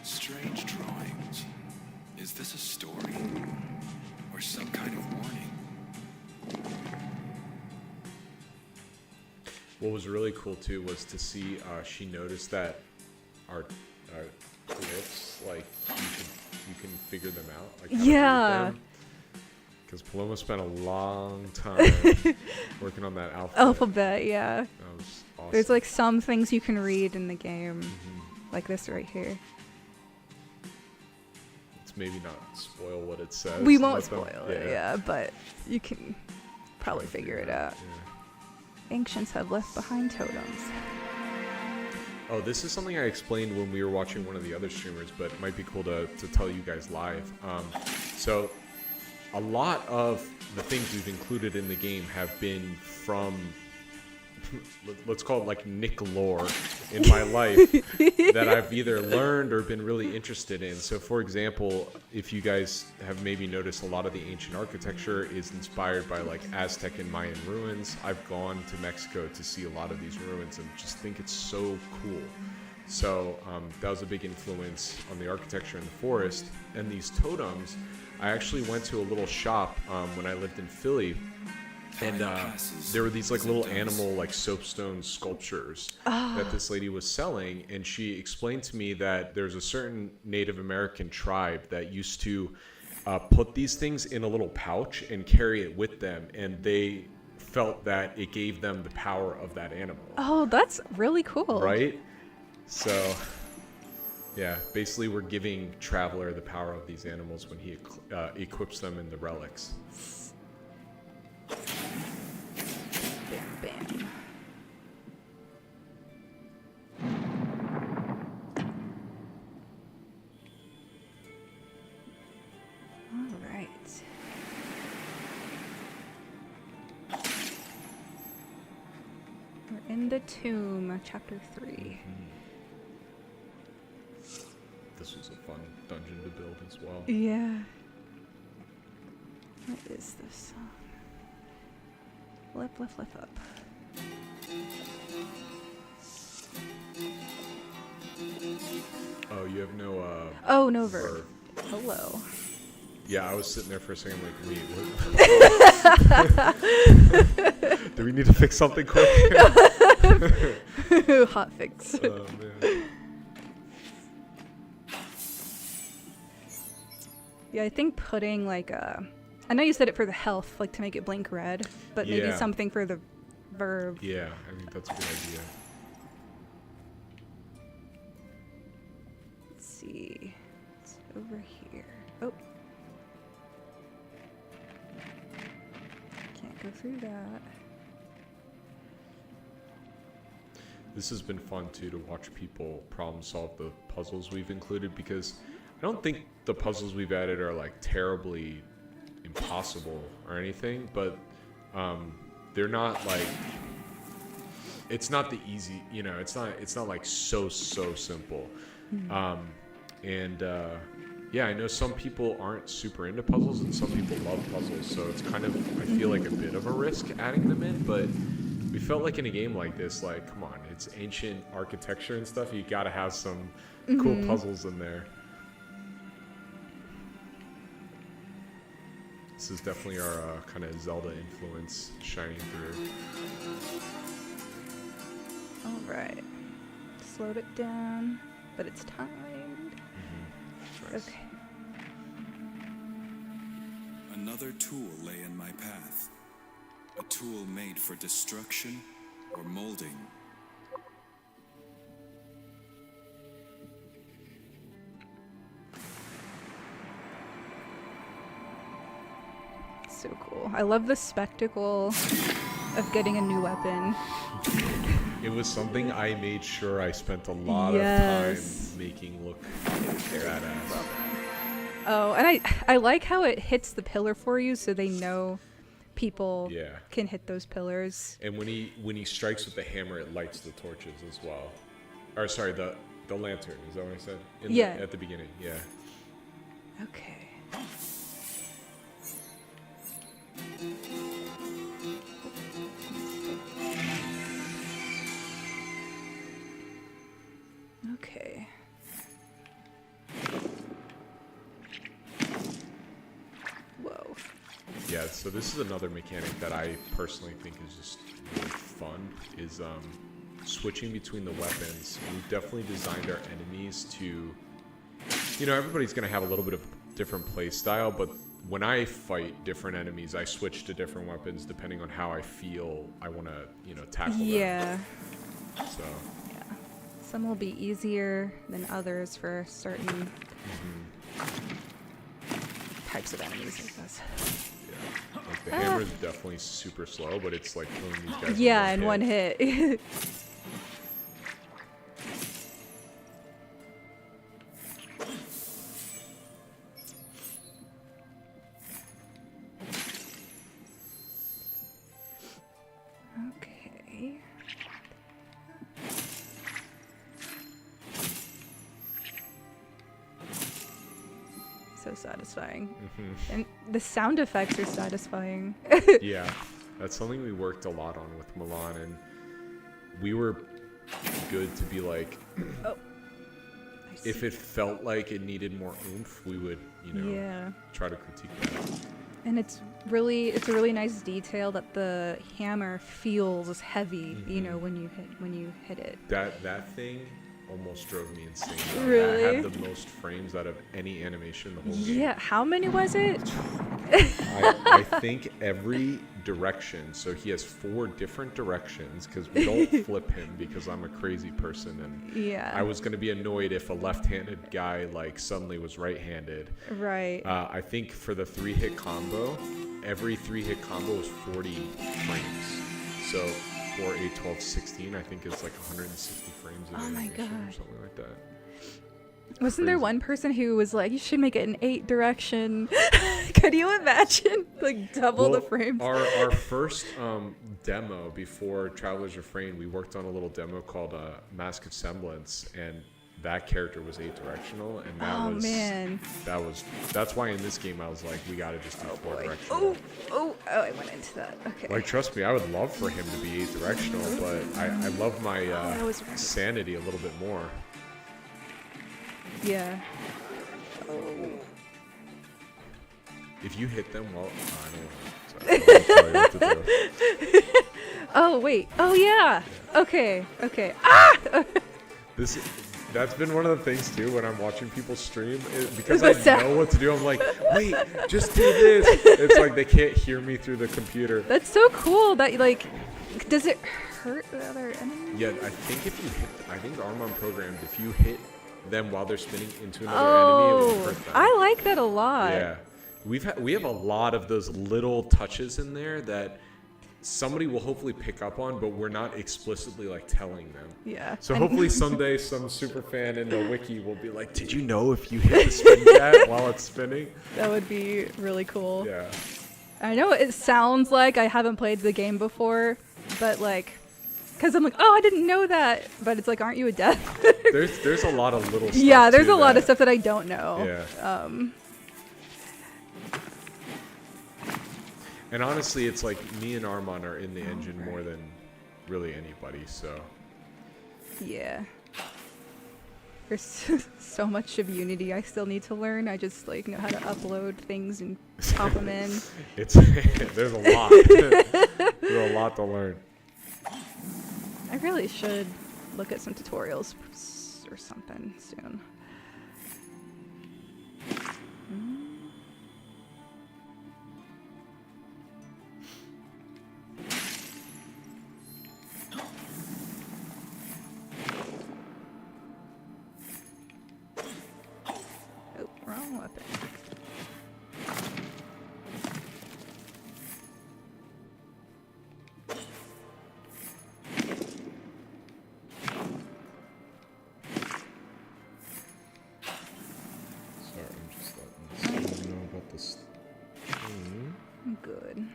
Strange drawings. Is this a story? Or some kind of warning? What was really cool too was to see she noticed that our glyphs, like you can figure them out. Like Yeah. Because Paloma spent a long time working on that alphabet. Alphabet, yeah. That was awesome. There's like some things you can read in the game, Mm-hmm. like this right here. Let's maybe not spoil what it says. We and won't let them- spoil it, yeah, but you can probably figure it out. Yeah. Ancients have left behind totems. Oh, this is something I explained when we were watching one of the other streamers, but it might be cool to tell you guys live. So a lot of the things we've included in the game have been from let's call it like Nick lore in my life that I've either learned or been really interested in. So for example, if you guys have maybe noticed, a lot of the ancient architecture is inspired by like Aztec and Mayan ruins. I've gone to Mexico to see a lot of these ruins and just think it's so cool. So that was a big influence on the architecture in the forest. And these totems, I actually went to a little shop when I lived in Philly, and there were these like little animal like soapstone sculptures that this lady was selling, and she explained to me that there's a certain Native American tribe that used to put these things in a little pouch and carry it with them, and they felt that it gave them the power of that animal. Oh, that's really cool. Right? So, yeah, basically we're giving Traveler the power of these animals when he equips them in the relics. Bam, bam. All right. We're in the tomb, chapter 3. This was a fun dungeon to build as well. Yeah. What is this? Flip, flip, flip up. Oh, you have no Oh, no verb. verb. Hello. Yeah, I was sitting there for a second like, wait, what? Do we need to fix something quick? Hot fix. Oh, man. Yeah, I think putting like I know you said it for the health, like to make it blink red, but maybe Yeah. something for the verb. Yeah, I think that's a good idea. Let's see. It's over here. Oh. Can't go through that. This has been fun too to watch people problem solve the puzzles we've included, because I don't think the puzzles we've added are like terribly impossible or anything, but they're not like, it's not the easy, you know, it's not like so simple. Yeah, I know some people aren't super into puzzles and some people love puzzles, so it's kind of, I feel like a bit of a risk adding them in, but we felt like in a game like this, like, come on, it's ancient architecture and stuff, you gotta have some cool puzzles in there. This is definitely our kind of Zelda influence shining through. All right. Slowed it down, but it's timed. Nice. Okay. Another tool lay in my path. A tool made for destruction or molding. So cool. I love the spectacle of getting a new weapon. It was something I made sure I spent a lot of Yes. time making look badass. Oh, and I like how it hits the pillar for you so they know people Yeah. can hit those pillars. And when he strikes with the hammer, it lights the torches as well. Or sorry, the lantern. Is that what I said? Yeah. At the beginning, yeah. Okay. Okay. Whoa. Yeah, so this is another mechanic that I personally think is just really fun, is switching between the weapons. We've definitely designed our enemies to, you know, everybody's going to have a little bit of different play style, but when I fight different enemies, I switch to different weapons depending on how I feel I want to, you know, tackle Yeah. them. So, Yeah. Some will be easier than others for certain types of enemies, I guess. yeah. Like the hammer is definitely super slow, but it's like killing these guys Yeah, in in one hit. Okay. so satisfying. And the sound effects are satisfying. Yeah, that's something we worked a lot on with Milan, and we were good to be like, Oh. if it felt like it needed more oomph, we would, Yeah. try to critique that. And it's a really nice detail that the hammer feels heavy, when you hit it. That thing almost drove me insane. Really? That had the most frames out of any animation in the whole game. Yeah, how many was it? I think every direction, so he has 4 different directions, because we don't flip him because I'm a crazy person, and Yeah. I was going to be annoyed if a left-handed guy like suddenly was right-handed. Right. I think for the 3-hit combo, every 3-hit combo is 40 frames. So for a 12-16, I think it's like 160 frames of Oh my animation or God. something like that. Wasn't there crazy. one person who was like, you should make it an 8 direction? Could you imagine? Like double the Well, frames. Our first demo before Traveler's Refrain, we worked on a little demo called Mask of Semblance, and that character was 8-directional, and that was man. that's why in this game I was like, we gotta just do 4-directional. Oh, I went into that. Okay. Like, trust me, I would love for him to be 8-directional, but I love my that was right. sanity a little bit more. Yeah. If you hit them, well, I don't know. Sorry, I'll tell you what to do. Oh, wait. Oh, yeah. Okay. Ah! That's been one of the things too when I'm watching people stream, because The I sound. know what to do. I'm like, wait, just do this. It's like they can't hear me through the computer. That's so cool that, like, does it hurt the other enemy? Yeah, I think if you hit, I think Armon programmed if you hit them while they're spinning into another enemy, it will Oh, hurt them. I like that a lot. Yeah, we have a lot of those little touches in there that somebody will hopefully pick up on, but we're not explicitly like telling them. Yeah. So And- hopefully someday some super fan in the wiki will be like, did you know if you hit the spin cat while it's spinning? that would be really cool. Yeah. I know it sounds like I haven't played the game before, but like, because I'm like, oh, I didn't know that. But it's like, aren't you a dev? There's a lot of little stuff. Yeah, there's too a lot that- of stuff that I don't know. Yeah. And honestly, it's like me and Armon are in the engine more than really anybody, so. Yeah. There's so much of Unity I still need to learn. I just like know how to upload things and pop them in. It's there's a lot. There's a lot to learn. I really should look at some tutorials or something soon. Oh, wrong weapon. Sorry, I'm just letting this know about this. Good.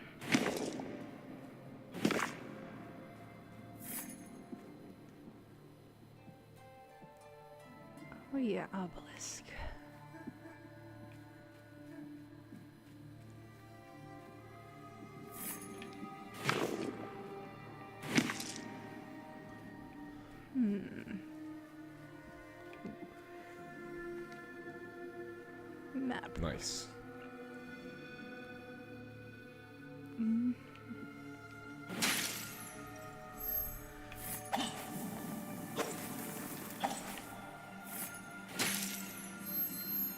Oh yeah, obelisk. Map. Nice.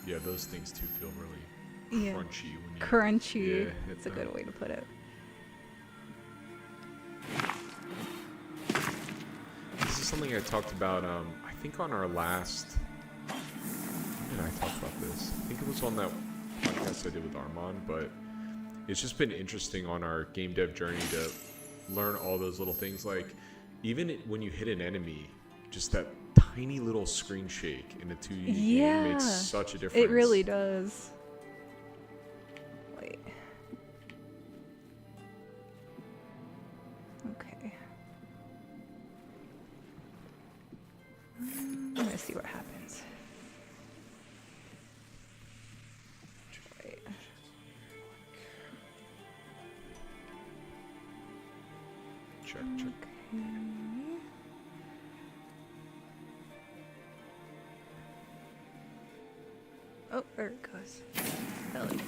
Yeah, those things too feel really Yeah. crunchy when you Crunchy. Yeah, hit That's a them. good way to put it. This is something I talked about, I think on our last. When did I talk about this? I think it was on that podcast I did with Armand, but it's just been interesting on our game dev journey to learn all those little things. Like, even when you hit an enemy, just that tiny little screen shake in a 2D game makes such a difference. It really does. Wait. Okay. I'm gonna see what happens. Check. Oh, there it goes. Belly.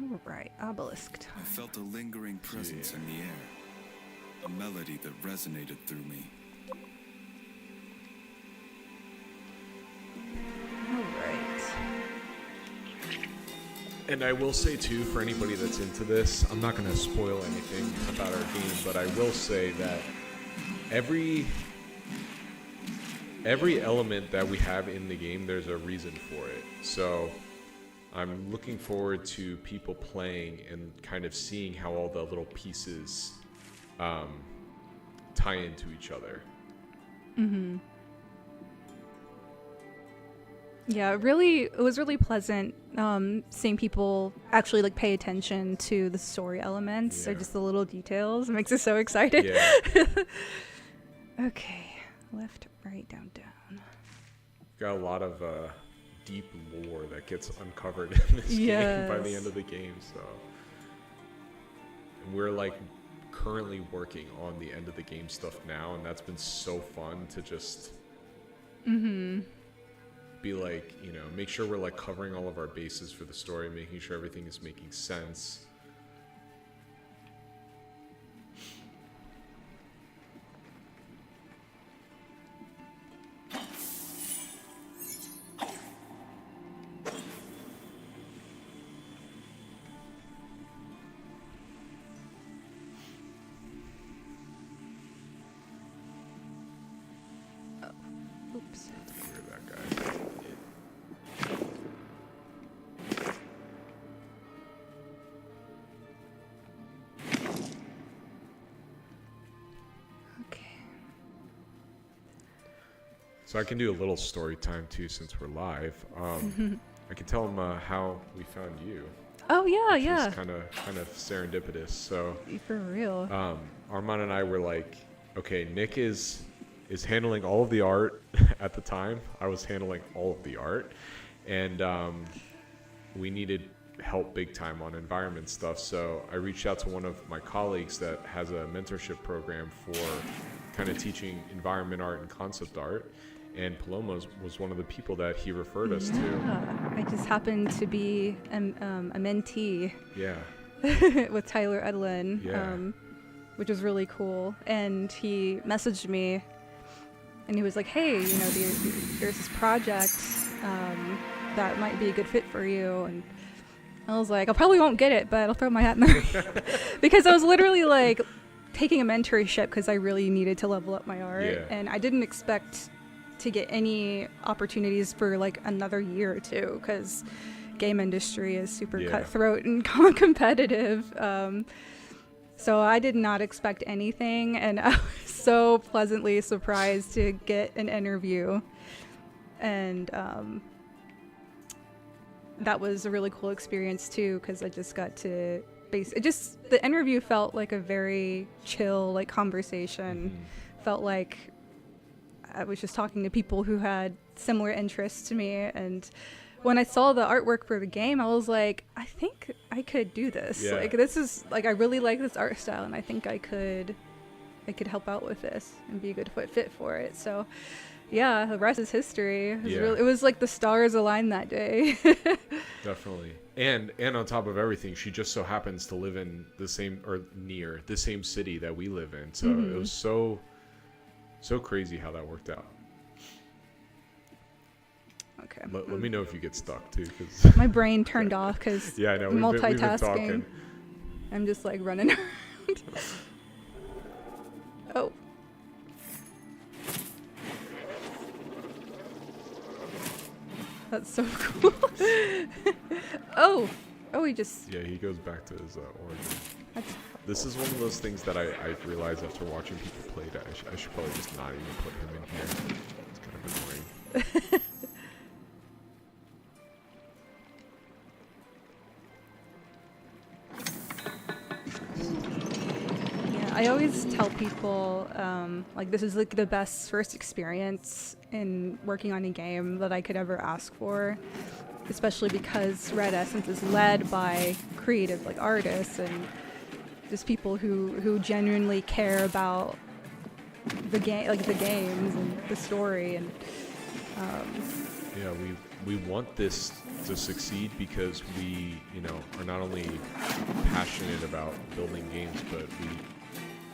All right, obelisk time. I felt a lingering presence in the air, a melody that resonated through me. All right. And I will say too, for anybody that's into this, I'm not going to spoil anything about our game, but I will say that every element that we have in the game, there's a reason for it. So I'm looking forward to people playing and kind of seeing how all the little pieces tie into each other. Mm-hmm. Yeah, it was really pleasant seeing people actually like pay attention to the story elements or just the little details. It makes us so excited. Yeah. Okay, left, right, down. Got a lot of deep lore that gets uncovered in this game by the end of the game. So, and we're like currently working on the end of the game stuff now, and that's been so fun to just be like, you know, make sure we're like covering all of our bases for the story, making sure everything is making sense. Oops. Clear that guy. Okay. So I can do a little story time too, since we're live. I can tell them how we found you. Oh yeah, which yeah. is kind of serendipitous. So For real. Armand and I were like, okay, Nick is handling all of the art at the time. I was handling all of the art, and we needed help big time on environment stuff. So I reached out to one of my colleagues that has a mentorship program for kind of teaching environment art and concept art. And Paloma was one of the people that he referred us to. I just happened to be a mentee Yeah. with Tyler Edlin, Yeah. which was really cool. And he messaged me, and he was like, "Hey, you know, there's this project that might be a good fit for you." And I was like, "I probably won't get it, but I'll throw my hat in the ring," because I was literally like taking a mentorship because I really needed to level up my art, and I didn't expect to get any opportunities for like another year or two because game industry is super cutthroat and competitive. So I did not expect anything, and I was so pleasantly surprised to get an interview, and that was a really cool experience too because I just got to the interview felt like a very chill like conversation. Felt like I was just talking to people who had similar interests to me, and when I saw the artwork for the game, I was like, I think I could do this. Yeah. Like this is like I really like this art style, and I think I could help out with this and be a good fit for it. So, yeah, the rest is history. It was like the stars aligned that day. Definitely. And on top of everything, she just so happens to live in the same or near the same city that we live in. So it was so crazy how that worked out. Okay. Let me know if you get stuck too, because my brain turned off because yeah, I know. multitasking. We've been talking. I'm just like running around. Oh. That's so cool. Oh, he just. Yeah, he goes back to his origin. That's This is one of those things that I realized after watching people play that I should probably just not even put him in here. It's kind of annoying. Yeah, I always tell people like this is like the best first experience in working on a game that I could ever ask for, especially because Red Essence is led by creative like artists and just people who genuinely care about the game, like the games and the story. And Yeah, we want this to succeed because we, are not only passionate about building games, but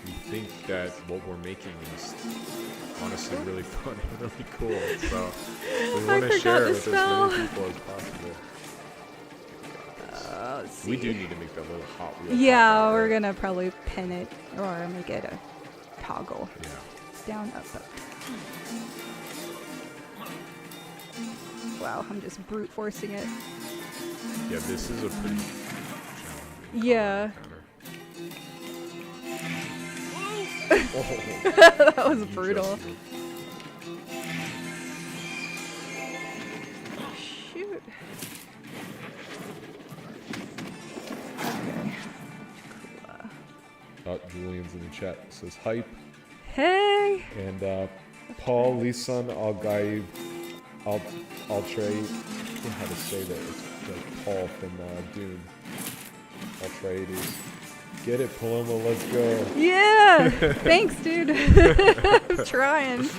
we think that what we're making is honestly really fun and really cool. So we want to share it with as many people as possible. let's see. We do need to make that little Hot Wheel. Yeah, we're gonna probably pin it or make it a toggle. Yeah. Down, up, up. Wow, I'm just brute forcing it. Yeah, this is a pretty challenging Yeah. Oh, That was brutal. Shoot. Okay. Cool. Julian's in the chat. Says hype. Hey. And Paul Lisan Al-Gaib Al-Trade. I don't know how to say that. It's like Paul from Dune. Al-Trades. Get it, Paloma, let's go. Yeah. Thanks, dude. I'm trying.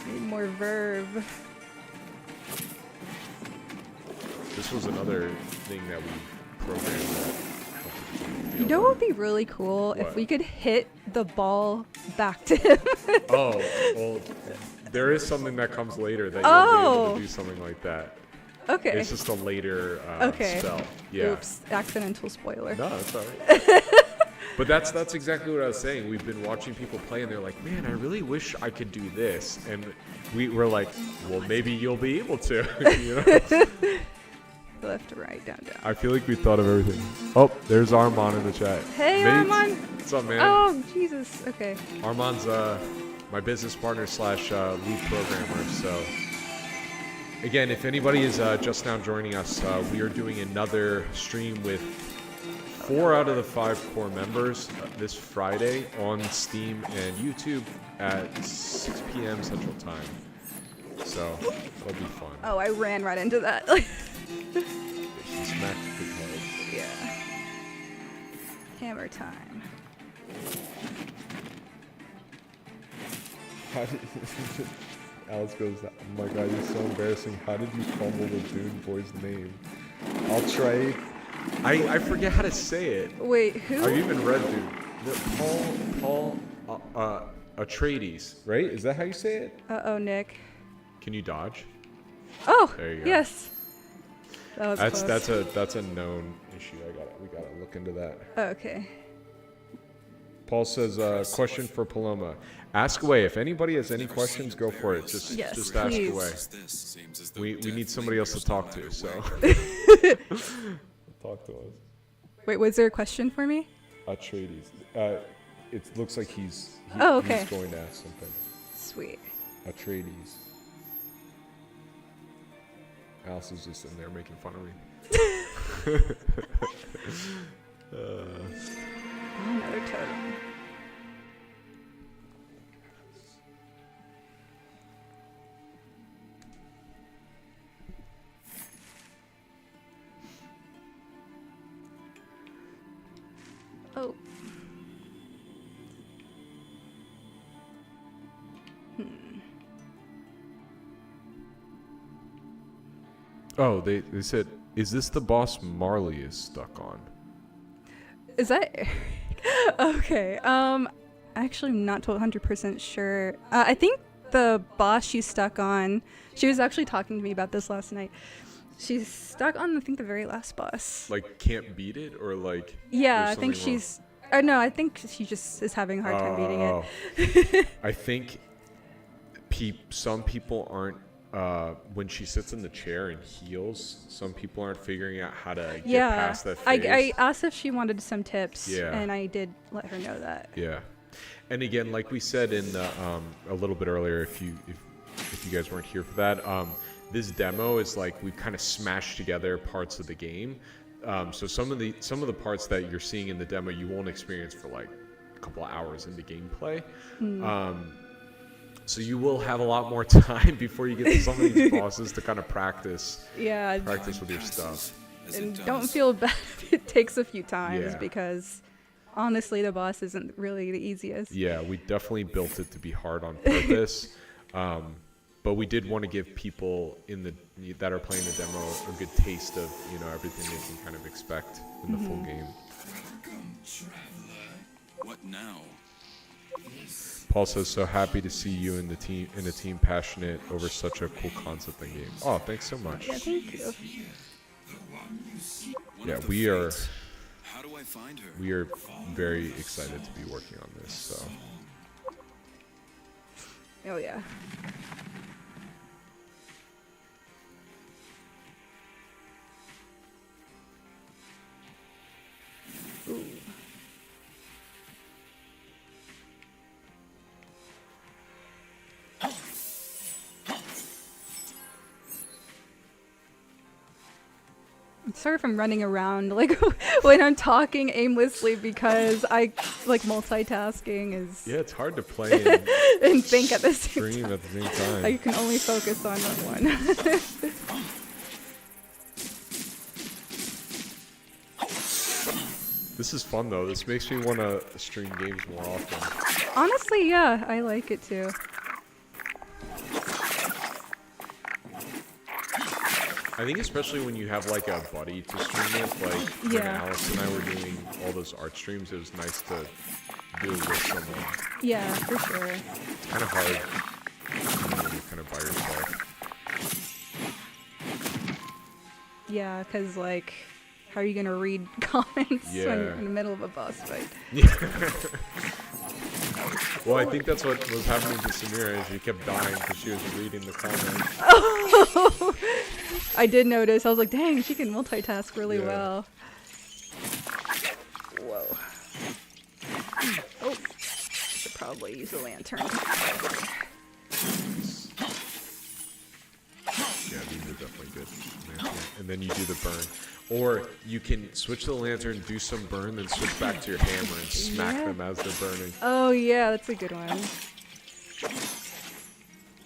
Need more verve. This was another thing that we programmed that. You know what would be really cool if What? we could hit the ball back to him? Oh, well, there is something that comes later that you'll be able Oh. to do something like that. Okay. It's just a later Okay. spell. Yeah. Oops. Accidental spoiler. No, that's all right. But that's exactly what I was saying. We've been watching people play, and they're like, "Man, I really wish I could do this." And we were like, "Well, maybe you'll be able to." You know? Left to right, down, down. I feel like we thought of everything. Oh, there's Armand in the chat. Hey, Mate, Armand. What's up, man? Oh, Jesus. Okay. Armand's my business partner / lead programmer. So, again, if anybody is just now joining us, we are doing another stream with 4 out of the 5 core members this Friday on Steam and YouTube at 6 p.m. Central Time. So, it'll be fun. Oh, I ran right into that. He smacked the head. Yeah. Hammer time. How did Alex goes, oh my god, you're so embarrassing. How did you fumble the Dune boy's name? I'll try. I forget how to say it. Wait, who? I even read Dune. Paul Atreides, right? Is that how you say it? Uh-oh, Nick. Can you dodge? Oh, There you go. yes. That was close. That's a known issue. We gotta look into that. Okay. Paul says, question for Paloma. Ask away. If anybody has any questions, go for it. Just Yes, ask please. away. Seems as though We death need somebody else to lingers talk in my to, so way. talk to us. Wait, was there a question for me? Atreides. It looks like he's Oh, okay. he's going to ask something. Sweet. Atreides. Alice is just in there making fun of me. Another totem. Oh. Oh, they said, is this the boss Marley is stuck on? Is that okay? Actually, I'm not 100% sure. I think the boss she's stuck on. She was actually talking to me about this last night. She's stuck on, I think, the very last boss. Like, can't beat it, or like? Yeah, I there's think something wrong? she's. No, I think she just is having a hard time beating it. I think some people aren't. When she sits in the chair and heals, some people aren't figuring out how to get past that phase. I asked if she wanted some tips, Yeah. and I did let her know that. Yeah, and again, like we said in a little bit earlier, if you guys weren't here for that, this demo is like we've kind of smashed together parts of the game. So some of the parts that you're seeing in the demo you won't experience for like a couple of hours into gameplay. So you will have a lot more time before you get to some of these bosses to kind of practice Yeah, with your stuff. and don't feel bad if it takes a few times Yeah. because honestly, the boss isn't really the easiest. Yeah, we definitely built it to be hard on purpose. But we did want to give people that are playing the demo a good taste of, everything they can kind of expect in the full game. What now? Paul says, so happy to see you and the team passionate over such a cool concept and game. Oh, thanks so much. Yeah, thank you. One Yeah, of the we are fates. How do I find her? very excited to be working on this. So Oh yeah. Ooh. Sorry if I'm running around like when I'm talking aimlessly because I like multitasking is yeah, it's hard to play and and think at the same stream time. at the same time. I can only focus on one. This is fun though. This makes me want to stream games more often. Honestly, yeah, I like it too. I think especially when you have like a buddy to stream with, like when Yeah. Alice and I were doing all those art streams, it was nice to do it with someone. Yeah, for sure. It's kind of hard when you're kind of by yourself. Yeah, because like, how are you gonna read comments when you're Yeah. in the middle of a boss fight? Well, I think that's what was happening to Samira. She kept dying because she was reading the comments. I did notice. I was like, dang, she can multitask really Yeah. well. Whoa. Oh, should probably use the lantern. Yeah, these are definitely good. And then you do the burn. Or you can switch to the lantern, do some burn, then switch back to your hammer and smack Yeah. them as they're burning. Oh yeah, that's a good one. I'm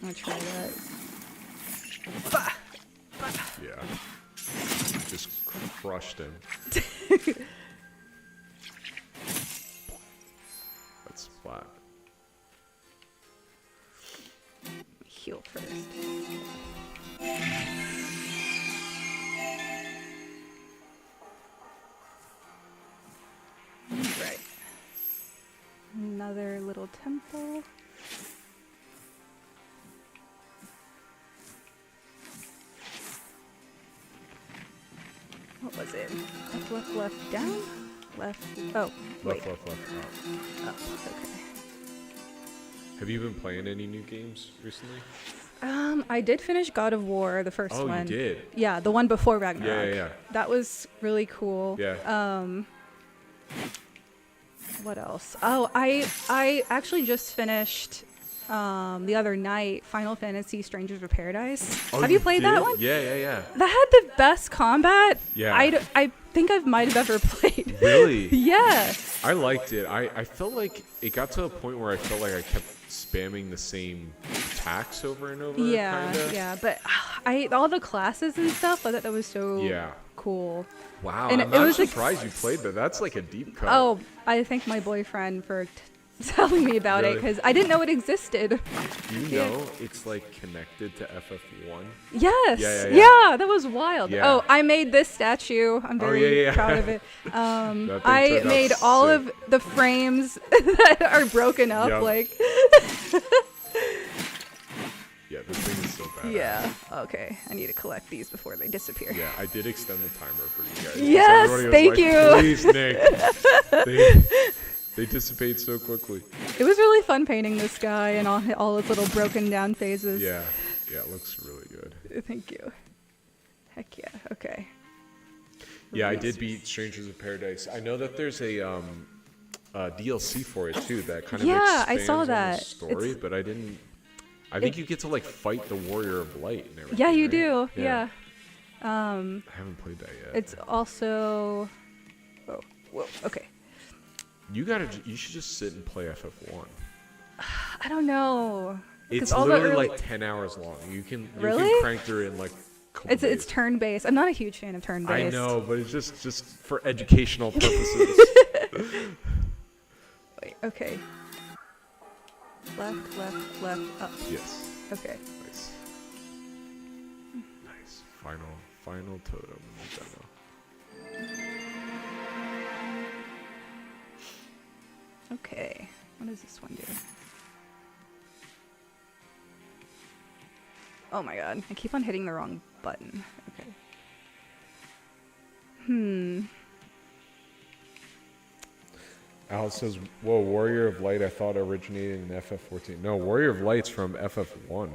gonna try that. Bah! Yeah. Just crushed him. That's flat. Heal first. Right. Another little temple. What was it? Left, down? Left, oh, wait. Left. Oh. Up, okay. Have you been playing any new games recently? I did finish God of War, the first Oh, one. you did? Yeah, the one before Ragnarok. Yeah. That was really cool. Yeah. What else? Oh, I actually just finished the other night Final Fantasy Strangers of Paradise. Oh, Have you played that did? one? Yeah. That had the best combat Yeah. I think I might have ever played. Really? Yeah. I liked it. I felt like it got to a point where I felt like I kept spamming the same attacks over and over. Yeah, kinda. yeah, but all the classes and stuff, I thought that was so Yeah. cool. Wow. And I'm it not was like- surprised you played that. That's like a deep cut. Oh, I thank my boyfriend for telling me about it Really? because I didn't know it existed. Do you yeah. know it's like connected to FF1? Yes. Yeah. That was wild. Yeah. Oh, I made this statue. I'm very yeah. proud of it. That thing I turned out made all sick. of the frames that are broken up. Yep. Like, Yeah, this thing is so bad. yeah. Okay, I need to collect these before they disappear. Yeah, I did extend the timer for you guys. Yes, Everybody was thank like, you. Please, Nick. They dissipate so quickly. It was really fun painting this guy and all his little broken down phases. Yeah, it looks really good. Thank you. Heck yeah. Okay. Yeah, I did beat Strangers of Paradise. I know that there's a DLC for it too that kind of Yeah, I expands saw on that. the story, but I didn't. I think you get to like fight the Warrior of Light and everything. Yeah, you right? do. Yeah. I haven't played that yet. It's also. Oh, whoa. Okay. You should just sit and play FF1. I don't know. It's all the literally early- like 10 hours long. You can Really? crank through it in like a couple It's days. turn-based. I'm not a huge fan of I turn-based. know, but it's just for educational purposes. Wait, okay. Left, left, left, up. Yes. Okay. Nice. Nice. Final totem. Okay. What does this one do? Oh my god. I keep on hitting the wrong button. Okay. Alice says, whoa, Warrior of Light, I thought originated in FF14. No, Warrior of Light's from FF1.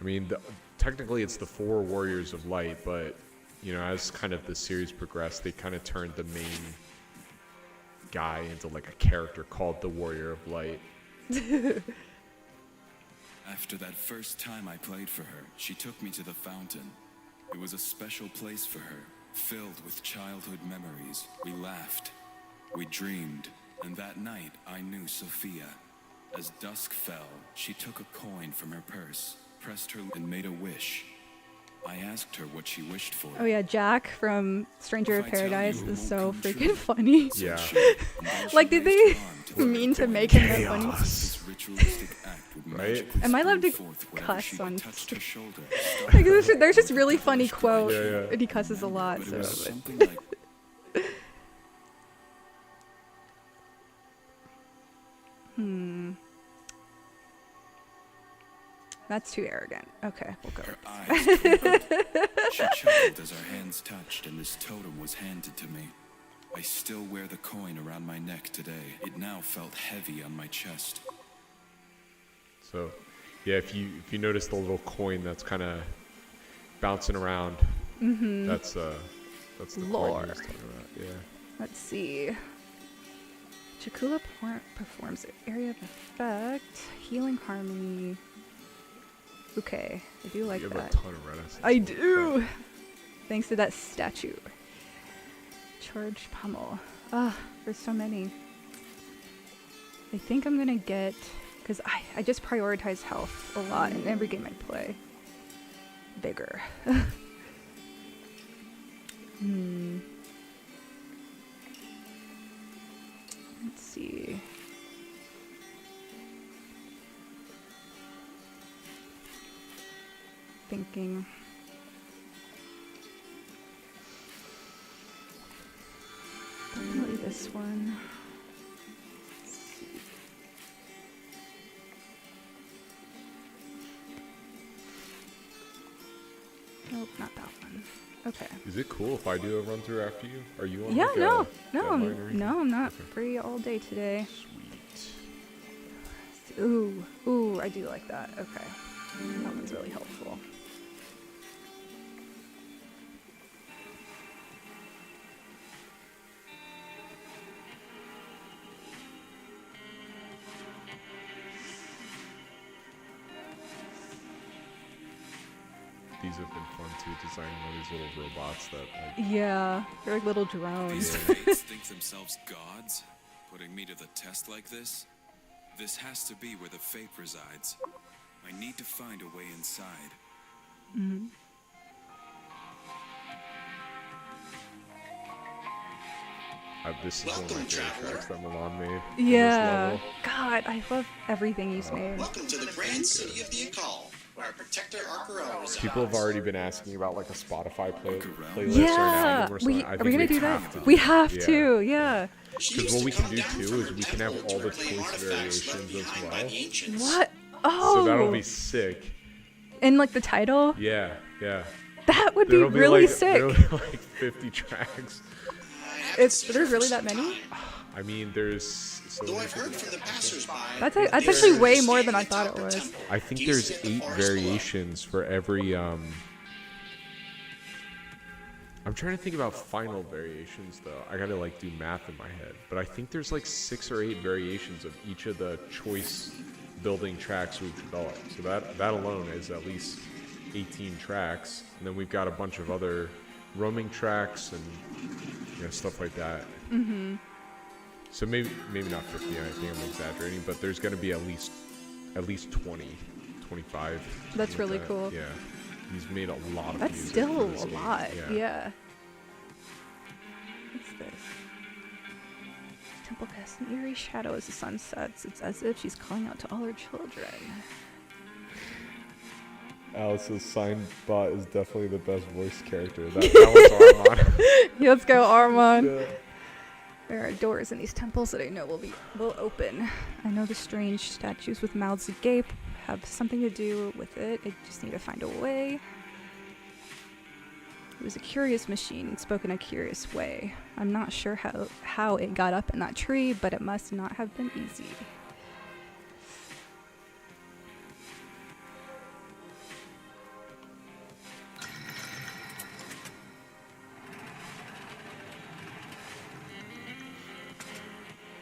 I mean, technically it's the 4 Warriors of Light, but, you know, as kind of the series progressed, they kind of turned the main guy into like a character called the Warrior of Light. After that first time I played for her, she took me to the fountain. It was a special place for her, filled with childhood memories. We laughed, we dreamed, and that night I knew Sophia. As dusk fell, she took a coin from her purse, pressed her and made a wish. I asked her what she wished for. Oh yeah, Jack from Stranger If of I tell Paradise you, it is won't so come true. freaking funny. Yeah. Like, did they mean to make him that funny? This ritualistic act would Right? magically Am I allowed to spring forth whenever cuss she on touched her shoulder, Like, there's just really funny quote, Yeah, yeah. and he cusses a lot. but it So, was but- something like that's too arrogant. Okay, we'll go. her eyes twinkled. She chuckled as our hands touched and this totem was handed to me. I still wear the coin around my neck today. It now felt heavy on my chest. So, yeah, if you notice the little coin that's kind of bouncing around, that's the coin Lore. he was talking about. Yeah. Let's see. Chakula performs area of effect, healing harmony. Okay, I do like You have that. a ton of Renaissance. I do. Thanks to that statue. Charged pummel. Ah, there's so many. I think I'm gonna get, because I just prioritize health a lot in every game I play. Bigger. Let's see. Thinking. Definitely this one. Let's see. Nope, not that one. Okay. Is it cool if I do a run through after you? Are you on? Yeah, like no, a deadline or anything? I'm not Okay. free all day today. Sweet. Ooh, I do like that. Okay, that one's really helpful. These have been fun too, designing all these little robots that like. Yeah, they're like little drones. These fates think themselves gods? Putting me to the test like this? This has to be where the fate resides. I need to find a way inside. This is one of my Welcome, favorite traveler. tracks that Milan made. in this Yeah. level. God, I love everything you've made. Welcome to the grand city of the Akal, where our protector Arkarel resides. People have already been asking about like a Spotify playlist or an Yeah, album or something. I are think we gonna do have that? to. We have Yeah. to, yeah. She Because used what to we can come do down too from is her we can have temple all to the reclaim choice artifacts left variations as behind by well. the ancients. What? Oh, So that'll be sick. in like the title. Yeah, yeah. That would be There'll really like, sick. There'll be like 50 tracks. I haven't seen There's her really for that some many? time. I mean, there's. So Though I've heard from the passersby. That's that actually they're way more than I standing thought atop it her was. temple, I think gazing there's at the 8 forest below. variations for every. I'm trying to think about final variations though. I gotta like do math in my head, but I think there's like 6 or 8 variations of each of the choice building tracks we've developed. So that alone is at least 18 tracks, and then we've got a bunch of other roaming tracks and stuff like that. Mm-hmm. So maybe not 50. I think I'm exaggerating, but there's gonna be at least 20 25. That's something really like cool. Yeah. He's made a lot of That's music still for this a game. lot. Yeah. What's this? Temple casts an eerie shadow as the sun sets. It's as if she's calling out to all her children. Alice's sign bot is definitely the best voice character. That was Armand. Yeah, let's go, Armand. Yeah. There are doors in these temples that I know will open. I know the strange statues with mouths agape have something to do with it. I just need to find a way. It was a curious machine and spoke in a curious way. I'm not sure how it got up in that tree, but it must not have been easy.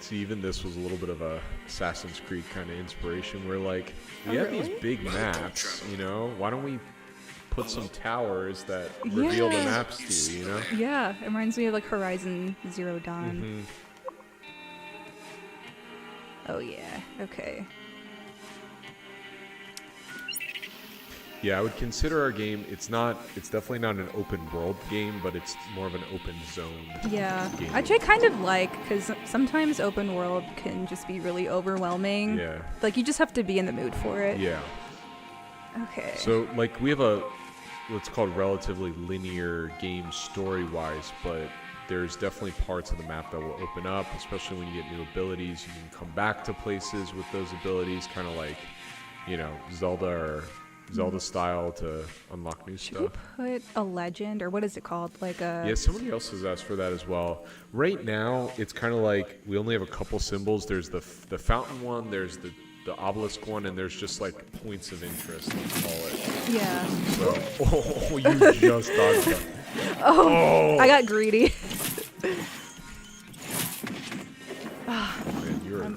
See, even this was a little bit of a Assassin's Creed kind of inspiration where, like, we have these big maps, you know? Why don't we put some towers that reveal the Yeah. maps to you, you know? Yeah, it reminds me of like Horizon Zero Dawn. Oh yeah, okay. Yeah, I would consider our game, it's definitely not an open world game, but it's more of an open zone Yeah, game. which I kind of like, because sometimes open world can just be really overwhelming. Yeah. Like, you just have to be in the mood for it. Yeah. Okay. So, like, we have what's called relatively linear game story-wise, but there's definitely parts of the map that will open up, especially when you get new abilities. You can come back to places with those abilities, kind of like, you know, Zelda style to unlock new Should we stuff. put a legend, or what is it called? Like a... Yeah, somebody else has asked for that as well. Right now, it's kind of like we only have a couple symbols. There's the fountain one, there's the obelisk one, and there's just like points of interest, let's call it. Yeah. So, you just dodged that. Oh, I got greedy. Man, you're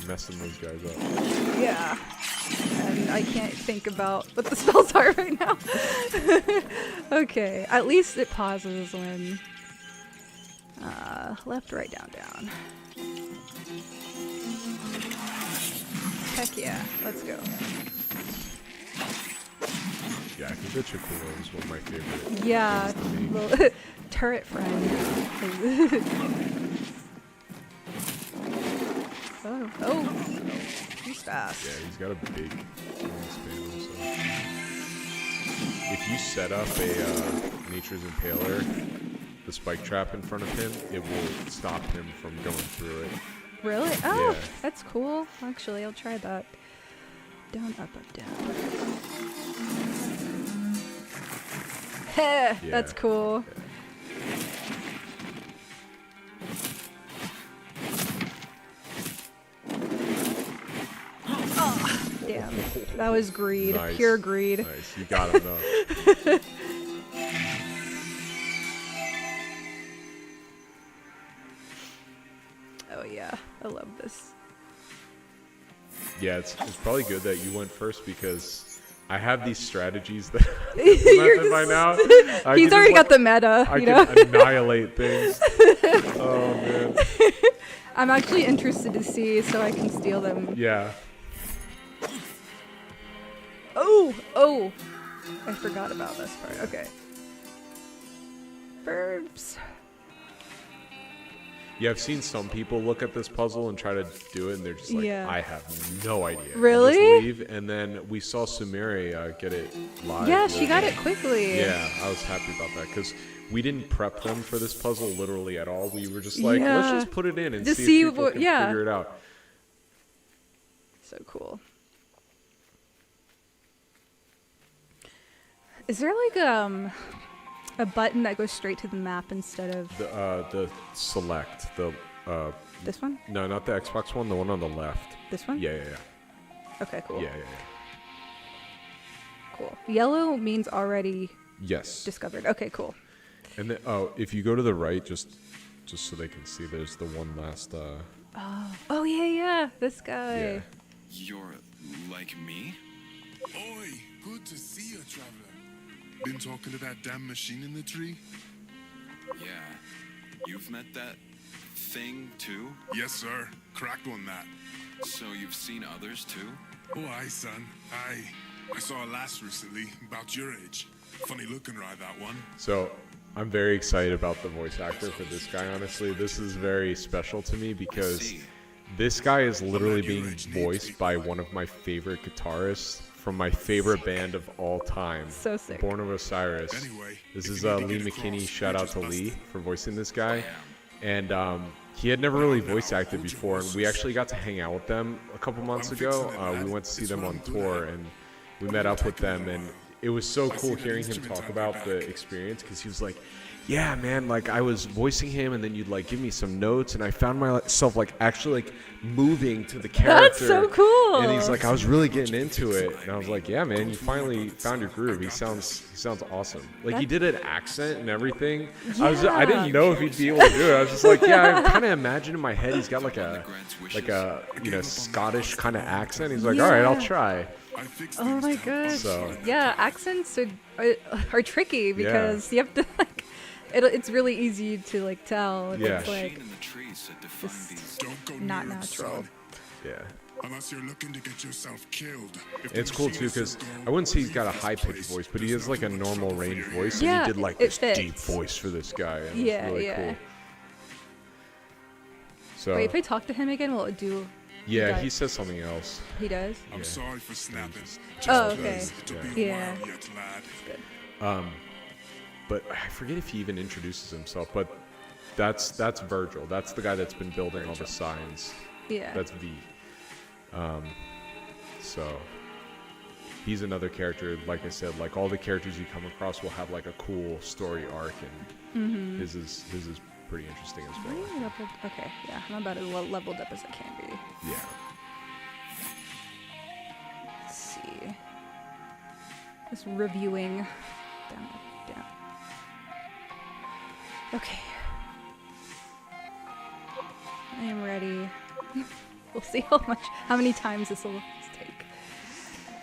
messing those guys up. Yeah. And I can't think about what the spells are right now. Okay, at least it pauses when... left, right, down, down. Heck yeah, let's go. Yeah, I think the Chikuro is one of my favorite. Yeah, things to make. little turret friend. Oh, he's fast. Yeah, he's got a big wingspan also. If you set up a Nature's Impaler, the spike trap in front of him, it will stop him from going through it. Really? Oh, Yeah. that's cool. Actually, I'll try that. Down, up, down. Heh, that's cool. Oh, damn. That was greed. Nice. Pure greed. Nice, you got him though. Oh yeah, I love this. Yeah, it's probably good that you went first because I have these strategies that You're implemented by now. I He's can already just, got the meta, I you know? can annihilate things. Oh man. I'm actually interested to see so I can steal them. Yeah. Oh! I forgot about this part. Okay. Verbs. Yeah, I've seen some people look at this puzzle and try to do it, and they're just like, Yeah. I have no idea. And Really? just leave, and then we saw Sumire get it live. Yeah, she got it quickly. Yeah, I was happy about that because we didn't prep them for this puzzle literally at all. We were just like, let's Yeah. just put it in and Just see see if people what- can yeah. figure it out. So cool. Is there like a button that goes straight to the map instead of The select, this one? no, not the Xbox one, the one on the left. This one? Yeah. Okay, cool. Yeah. Cool. Yellow means already Yes. discovered. Okay, cool. And then, if you go to the right, just so they can see, there's the one last. Oh yeah, this guy. Yeah. You're like me? Oi, good to see you, traveler. Been talking to that damn machine in the tree? Yeah. You've met that thing too? Yes, sir. Cracked one that. So you've seen others too? Oh, aye, son. Aye. I saw a lass recently, about your age. Funny looking ride, that one. So I'm very excited about the voice actor for this guy, honestly. This is very special to me because this guy is literally being voiced by one of my favorite guitarists from my favorite band of all time. So sick. Born of Osiris. This is Lee McKinney. Shout out to Lee for voicing this guy. And he had never really voice acted before, and we actually got to hang out with them a couple months ago. We went to see them on tour, and we met up with them, and it was so cool hearing him talk about the experience, because he was like, yeah, man, like I was voicing him, and then you'd like give me some notes, and I found myself like actually like moving to the character. That's so cool. And he's like, I was really getting into it, and I was like, yeah, man, you finally found your groove. He sounds awesome. Like he did an accent and everything. Yeah. I didn't know if he'd be able to do it. I was just like, yeah, I kind of imagine in my head he's got like a Scottish kind of accent. He's like, all right, I'll try. Oh my gosh. So Yeah, accents are tricky because you have to like. It's really easy to like tell if it's like just not natural. Yeah. Unless you're looking to get yourself killed. It's cool too because I wouldn't say he's got a high-pitched voice, but he has like a normal range voice, Yeah, and he did like it this fits. deep voice for this guy. And Yeah, it was really yeah. cool. So Wait, if I talk to him again, will it do? yeah, guy- he says something else. He does. I'm sorry for snapping. Just Oh, okay. because it'll be a Yeah. while yet, lad. Good. But I forget if he even introduces himself. But that's Virgil. That's the guy that's been building all the signs. Yeah. That's V. So he's another character. Like I said, like all the characters you come across will have like a cool story arc, and his is pretty interesting as well. Okay, yeah, I'm about as leveled up as I can be. Yeah. Let's see. Just reviewing. Down. Okay. I am ready. We'll see how many times this will take.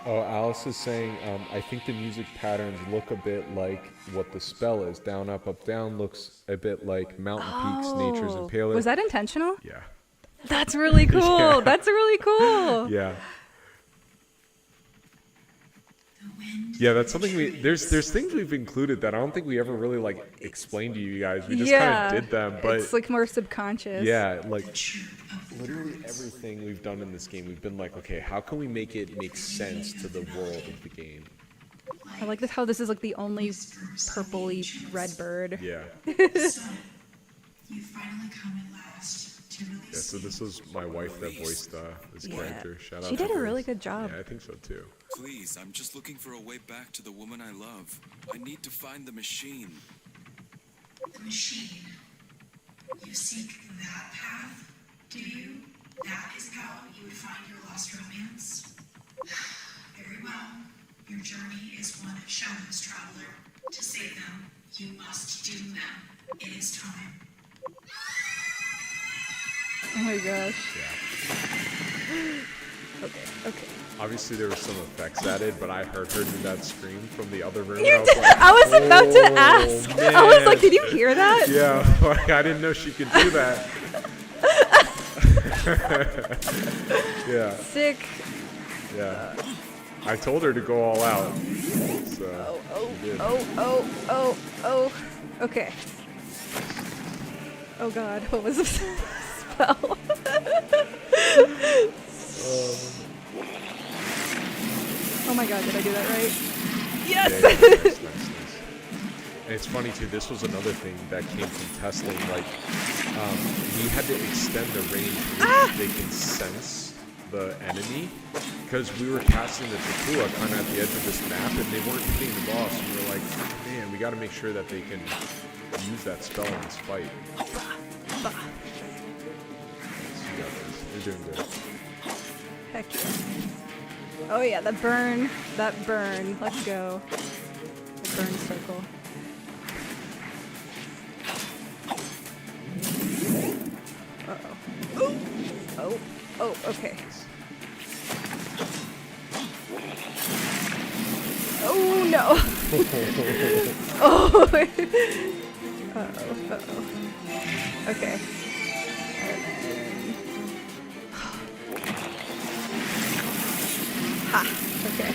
Oh, Alice is saying, I think the music patterns look a bit like what the spell is. Down, up, down looks a bit like Mountain Peaks, Nature's Impaler. Was that intentional? Yeah. That's really cool. Yeah. That's really cool. Yeah. Yeah, that's something there's things we've included that I don't think we ever really like explained to you guys. We just kind of did them, but it's like more subconscious. yeah, like literally everything we've done in this game, we've been like, okay, how can we make it make sense to the world of the game? I like this how this is like the only purpley red bird. Yeah. You finally come at last to release. Yeah, so this was my wife that voiced this character. Shout out She to did a her. really good job. Yeah, I think so too. Please, I'm just looking for a way back to the woman I love. I need to find the machine. The machine. You seek that path, do you? That is how you would find your lost romance? Very well. Your journey is one of shadows, traveler. To save them, you must doom them. It is time. Oh my gosh. Yeah. Okay. Obviously there were some effects added, but I heard her do that scream from the other room. You and I was did. like, I was about to "Oh, ask. I was like, man." did you hear that? Yeah, like, I didn't know she could do that. Yeah, Sick. yeah. I told her to go all out. So she did. Oh. Okay. Oh god, what was this spell? Oh my god, did I do that right? Yes! Yeah, nice. And it's funny too, this was another thing that came from testing, like, we had to extend the range in which they can sense the enemy, because we were casting the Tapua kind of at the edge of this map, and they weren't hitting the boss, and we were like, man, we gotta make sure that they can use that spell in this fight. So you got this. You're doing good. Heck yeah. Oh yeah, that burn. Let's go. The burn circle. Uh-oh. Oh, okay. Oh no! Oh! Uh-oh. Okay. Ha! Okay.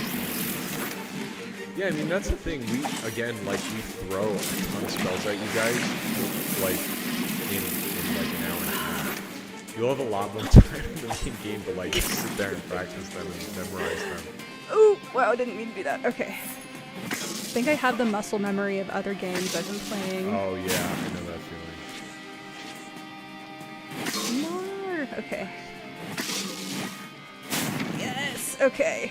Yeah, I mean, that's the thing. We throw a ton of spells at you guys, like, in like an hour and a half. You'll have a lot more time in the main game to, like, sit there and practice them and memorize them. Oh, wow, didn't mean to do that. Okay. I think I have the muscle memory of other games I've been playing. Oh, yeah, I know that feeling. More. Okay. Yes. Okay.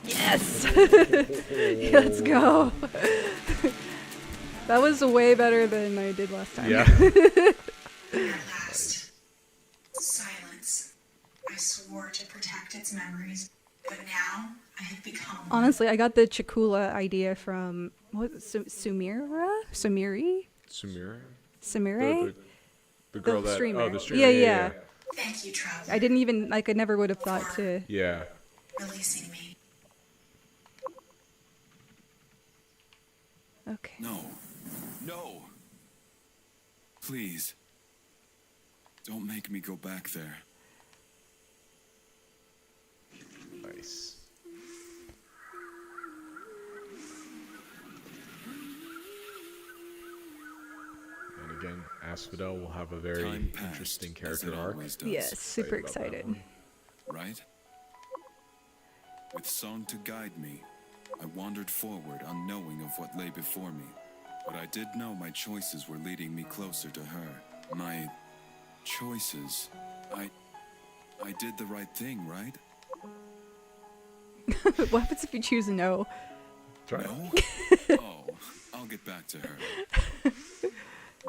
Yes! Let's go. That was way better than I did last time. Yeah. At last. Silence. I swore to protect its memories, but now I have become one. Honestly, I got the Chikula idea from Sumira? Sumiri? Samira? Samire? The girl that... streamer. Oh, the streamer. Yeah. Thank you, Traveler. I didn't even, like, I never would have thought to... Yeah. Releasing me. Okay. No. No. Please. Don't make me go back there. Nice. And again, Asphodel will have a very Time passed, interesting as character it arc. always does, Yes, super Excited about that excited. one. right? With song to guide me, I wandered forward unknowing of what lay before me. But I did know my choices were leading me closer to her. My choices. I did the right thing, right? What happens if you choose no? Try it. No? Oh, I'll get back to her.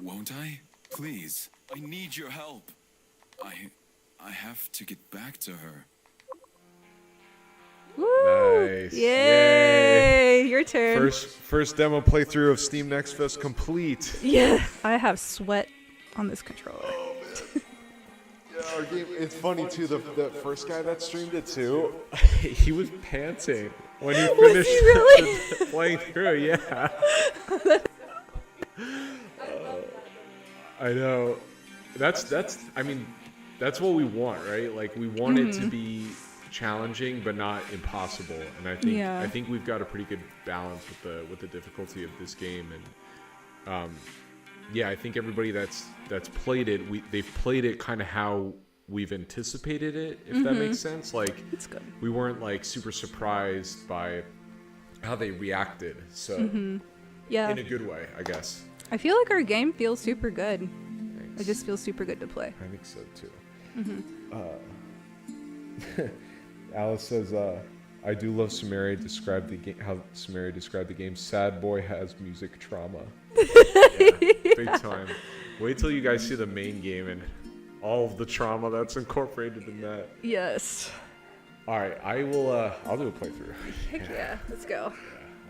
Won't I? Please, I need your help. I have to get back to her. Woo! Nice. Yay! Your turn. First demo playthrough of Steam Next Fest complete. Yeah, I have sweat on this controller. Yeah, our game. It's funny too. The first guy that streamed it too, he was panting when he finished he really? playing through. Yeah. I know. That's. I mean, that's what we want, right? Like we want it to be challenging but not impossible, and I think we've got a pretty good balance with the difficulty of this game, and I think everybody that's played it, they've played it kind of how we've anticipated it, if that makes sense. Like It's good. we weren't like super surprised by how they reacted, so Yeah. in a good way, I guess. I feel like our game feels super good. Thanks. It just feels super good to play. I think so too. Alice says, "I do love Samaria described the game. How Samaria described the game. Sad boy has music trauma. Yeah, big time. Wait till you guys see the main game and all of the trauma that's incorporated in that. Yes. All right, I'll do a playthrough. Heck yeah. Let's go.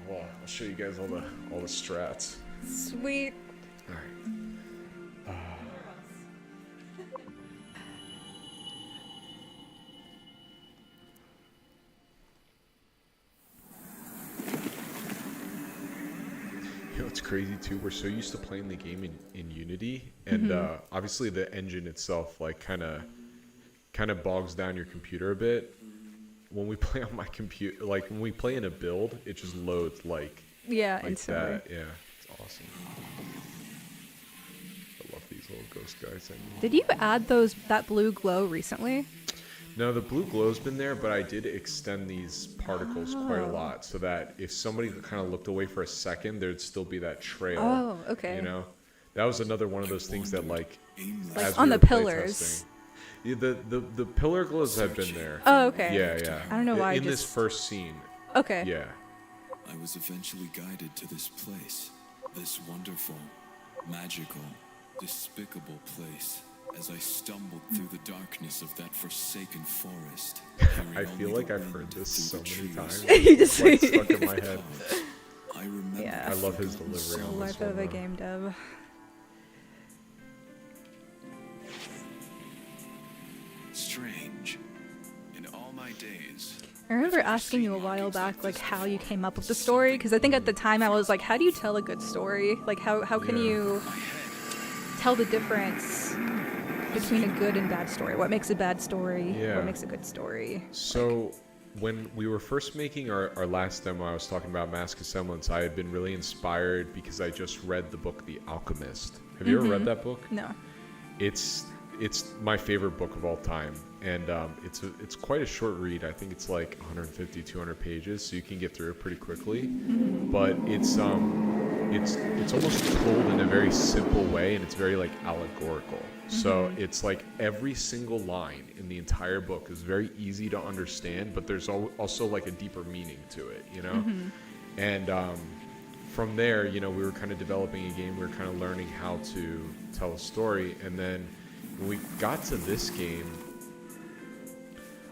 Well, I'll show you guys all the strats. Sweet. All right. You know, it's crazy too. We're so used to playing the game in Unity, and obviously the engine itself, like, kind of bogs down your computer a bit. When we play on my computer, like when we play in a build, it just loads like Yeah, instantly. that. Yeah, it's awesome. I love these little ghost guys. Did you add that blue glow recently? No, the blue glow's been there, but I did extend these particles quite a lot so that if somebody kind of looked away for a second, there'd still be that trail. Oh, okay. You know, that was another one of those things that, like Like as on we the were pillars. playtesting- Yeah, the pillar glows have been there. Oh, okay. Yeah. I don't know why I in this just- first scene. Okay. Yeah. I was eventually guided to this place, this wonderful, magical, despicable place as I stumbled through the darkness of that forsaken forest. I feel like I've heard this so many times. You just It's like stuck in my head. I remember. Yeah. I love his delivery on this Life one. of a though. game dev. Strange. In all my days, I remember asking you a while back, like, how you came up with the story, because I think at the time I was like, how do you tell a good story? Like, how can Yeah. you tell the difference between a good and bad story? What makes a bad story? Yeah. What makes a good story? So when we were first making our last demo, I was talking about Mask of Semblance. I had been really inspired because I just read the book The Alchemist. Have you ever read that book? No. It's my favorite book of all time, and it's quite a short read. I think it's like 150, 200 pages, so you can get through it pretty quickly. But it's almost told in a very simple way, and it's very like allegorical. So it's like every single line in the entire book is very easy to understand, but there's also like a deeper meaning to it, you know. And from there, you know, we were kind of developing a game. We were kind of learning how to tell a story, and then when we got to this game,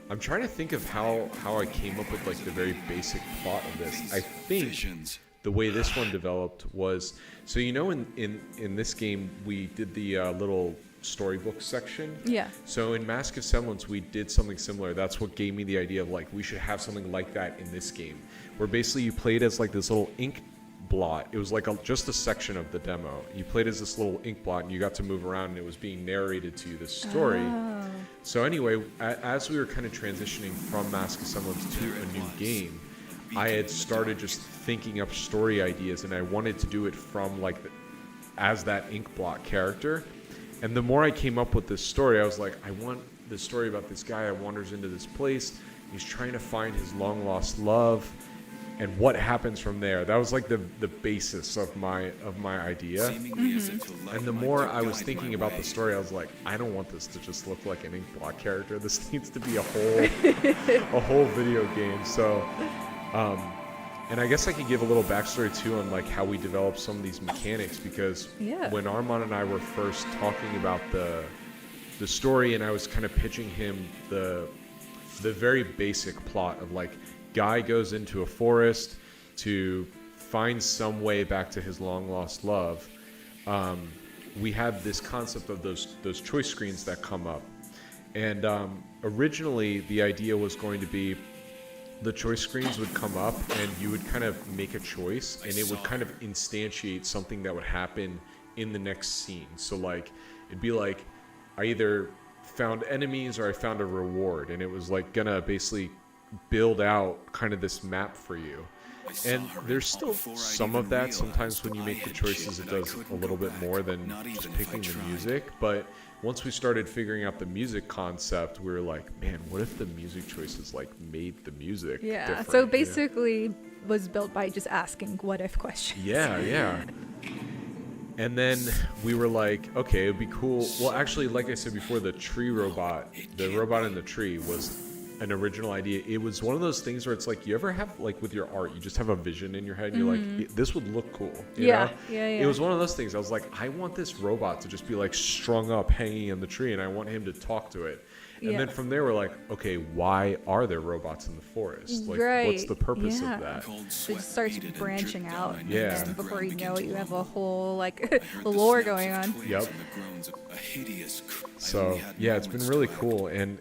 I'm trying to think of how I came up with like the very basic plot of this. I think visions. the way this one developed was, so you know, in this game we did the little storybook section. Yeah. So in Mask of Semblance we did something similar. That's what gave me the idea of like we should have something like that in this game, where basically you played as like this little ink blot. It was like just a section of the demo. You played as this little ink blot and you got to move around, and it was being narrated to you, this story. So anyway, as we were kind of transitioning from Mask of Semblance to a new game, I had started just thinking up story ideas, and I wanted to do it from like as that ink blot character. And the more I came up with this story, I was like, I want this story about this guy who wanders into this place. He's trying to find his long lost love, and what happens from there. That was like the basis of my idea. Seemingly as if the light And the might more I guide was my thinking about way. the story, I was like, I don't want this to just look like an ink blot character. This needs to be a whole video game. So, and I guess I could give a little backstory too on like how we developed some of these mechanics, because Yeah. when Armand and I were first talking about the story, and I was kind of pitching him the very basic plot of like, guy goes into a forest to find some way back to his long lost love. We had this concept of those choice screens that come up, and originally the idea was going to be the choice screens would come up and you would kind of make a choice, and it would kind of instantiate something that would happen in the next scene. So like it'd be like I either found enemies or I found a reward, and it was like gonna basically build out kind of this map for you. And there's still some of that. Sometimes when you make the choices, it does a little bit more than just picking the music. But once we started figuring out the music concept, we were like, man, what if the music choices like made the music Yeah. different? So basically was built by just asking what if questions. Yeah. And then we were like, okay, it'd be cool. Well, actually, like I said before, the robot in the tree was an original idea. It was one of those things where it's like, you ever have like with your art, you just have a vision in your head and you're like, this would look cool. You know? Yeah. It was one of those things. I was like, I want this robot to just be like strung up, hanging in the tree, and I want him to talk to it. And Yeah. then from there, we're like, okay, why are there robots in the forest? Like, Right, what's the purpose yeah. of that? Cold It sweat just starts beaded and branching dripped down out. my neck Yeah. as the And before ground you began know it, to you have a rumble. whole like I heard a the lore snaps going of on. twigs Yep. and the groans of a hideous I So only had yeah, it's been moments really to act. cool, and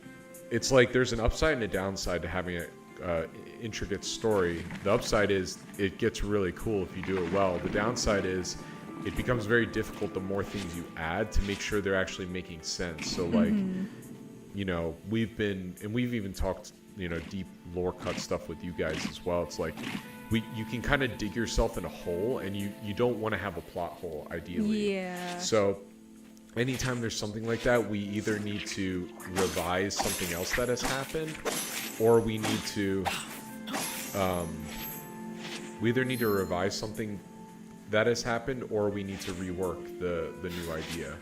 it's like there's an upside and a downside to having a intricate story. The upside is it gets really cool if you do it well. The downside is it becomes very difficult the more things you add to make sure they're actually making sense. So like, you know, we've even talked, you know, deep lore cut stuff with you guys as well. It's like you can kind of dig yourself in a hole, and you don't want to have a plot hole ideally. Yeah. So anytime there's something like that, we either need to revise something else that has happened, or we need to revise something that has happened, or we need to rework the new idea.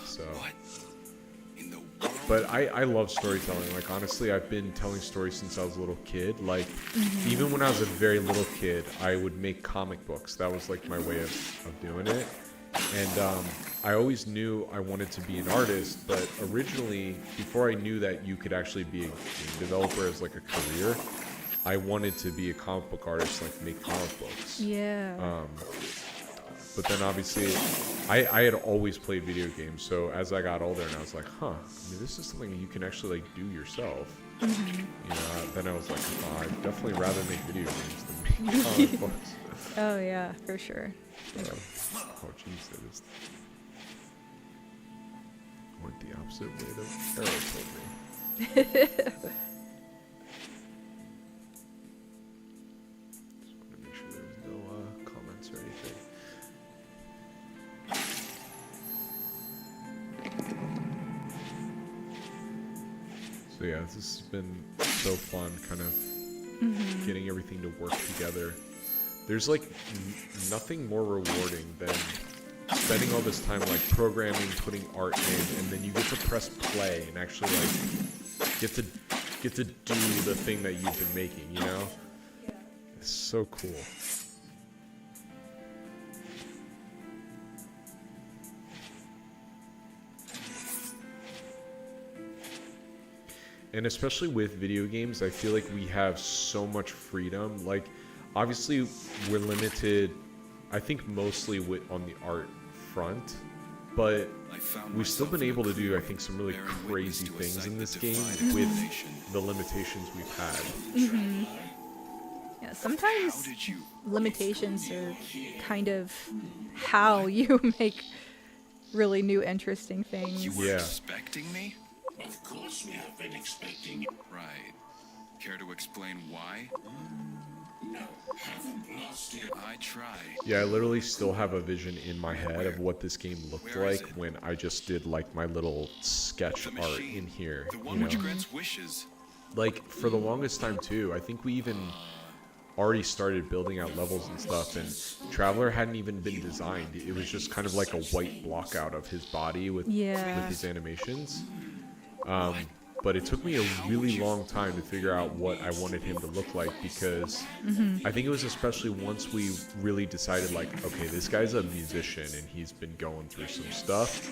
So, What in the world? but I love storytelling. Like, honestly, I've been telling stories since I was a little kid. Like, even when I was a very little kid, I would make comic books. That was like my way of doing it. And I always knew I wanted to be an artist, but originally, before I knew that you could actually be a game developer as like a career, I wanted to be a comic book artist, like make comic books. Yeah. But then obviously, I had always played video games, so as I got older and I was like, I mean, this is something you can actually like do yourself. Mm-hmm. You know, then I was like, I'd definitely rather make video games than make comic books. Oh yeah, for sure. Oh jeez, that is... went the opposite way that Arrow told me. Just want to make sure there's no comments or anything. So yeah, this has been so fun, kind of getting everything to work together. There's like nothing more rewarding than spending all this time like programming, putting art in, and then you get to press play and actually like get to do the thing that you've been making, you know? It's so cool. And especially with video games, I feel like we have so much freedom. Like, obviously, we're limited, I think, mostly on the art front, but we've still been able to do, I think, some really crazy things in this game with the limitations we've had. Mm-hmm. Yeah, sometimes limitations are kind of how you make really new, interesting things. You were expecting me? Of course we have been expecting you. Right. Care to explain why? No, haven't lost it. I try. Yeah, I literally still have a vision in my head of what this game looked like when I just did like my little sketch art in here. The one which grants wishes. Like for the longest time too, I think we even already started building out levels and stuff, and Traveler hadn't even been designed. It was just kind of like a white block out of his body with his animations. But it took me a really long time to figure out what I wanted him to look like, because I think it was especially once we really decided like, okay, this guy's a musician and he's been going through some stuff.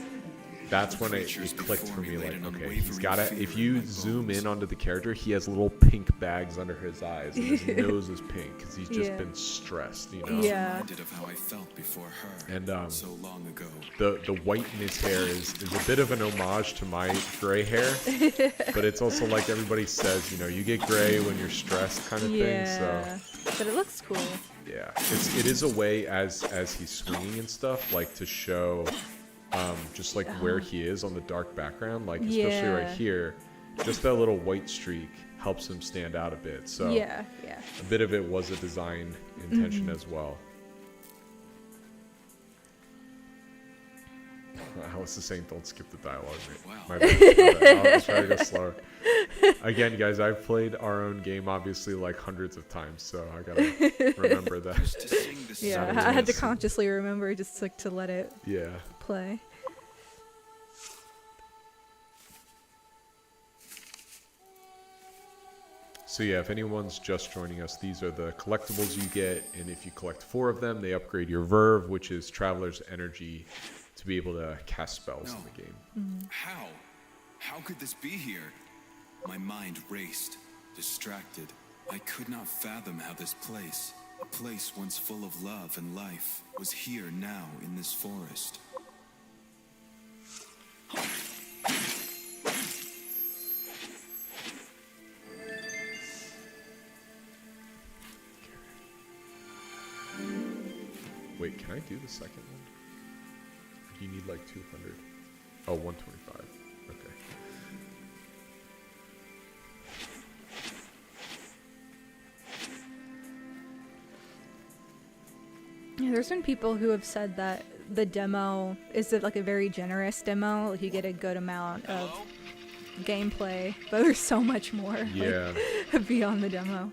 That's when it clicked for me, like, okay, he's gotta, if you zoom in onto the character, he has little pink bags under his eyes, and his nose is pink, because he's just been stressed, you know? Yeah. Of how I felt before her. And so long ago. The white in his hair is a bit of an homage to my gray hair, but it's also like everybody says, you know, you get gray when you're stressed kind of thing, so. But it looks cool. Yeah, it is a way as he's swinging and stuff, like to show just like where he is on the dark background, like especially right here, just that little white streak helps him stand out a bit. So a bit of it was a design intention as well. Alice is saying don't skip the dialogue, mate. Wow. My bad. I'll try to go slower. Again, guys, I've played our own game obviously like hundreds of times, so I gotta remember that. Yeah, I had to consciously remember just like to let it play. So yeah, if anyone's just joining us, these are the collectibles you get, and if you collect 4 of them, they upgrade your verve, which is Traveler's energy, to be able to cast spells in the game. How? How could this be here? My mind raced, distracted. I could not fathom how this place, a place once full of love and life, was here now in this forest. Wait, can I do the second one? Or do you need like 200? Oh, 125. Okay. Yeah, there's been people who have said that the demo is like a very generous demo. Like you get a good amount of gameplay, but there's so much more like, beyond the demo.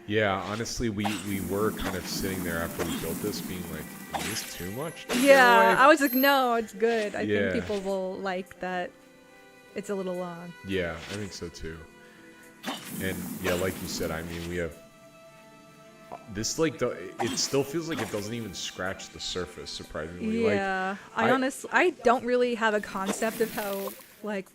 Yeah, honestly, we were kind of sitting there after we built this being like, is this too much? Yeah, I was like, no, it's good. I think people will like that it's a little long. Yeah, I think so too. And yeah, like you said, I mean, we have this like it still feels like it doesn't even scratch the surface. Surprisingly, Yeah, like, I don't really have a concept of how like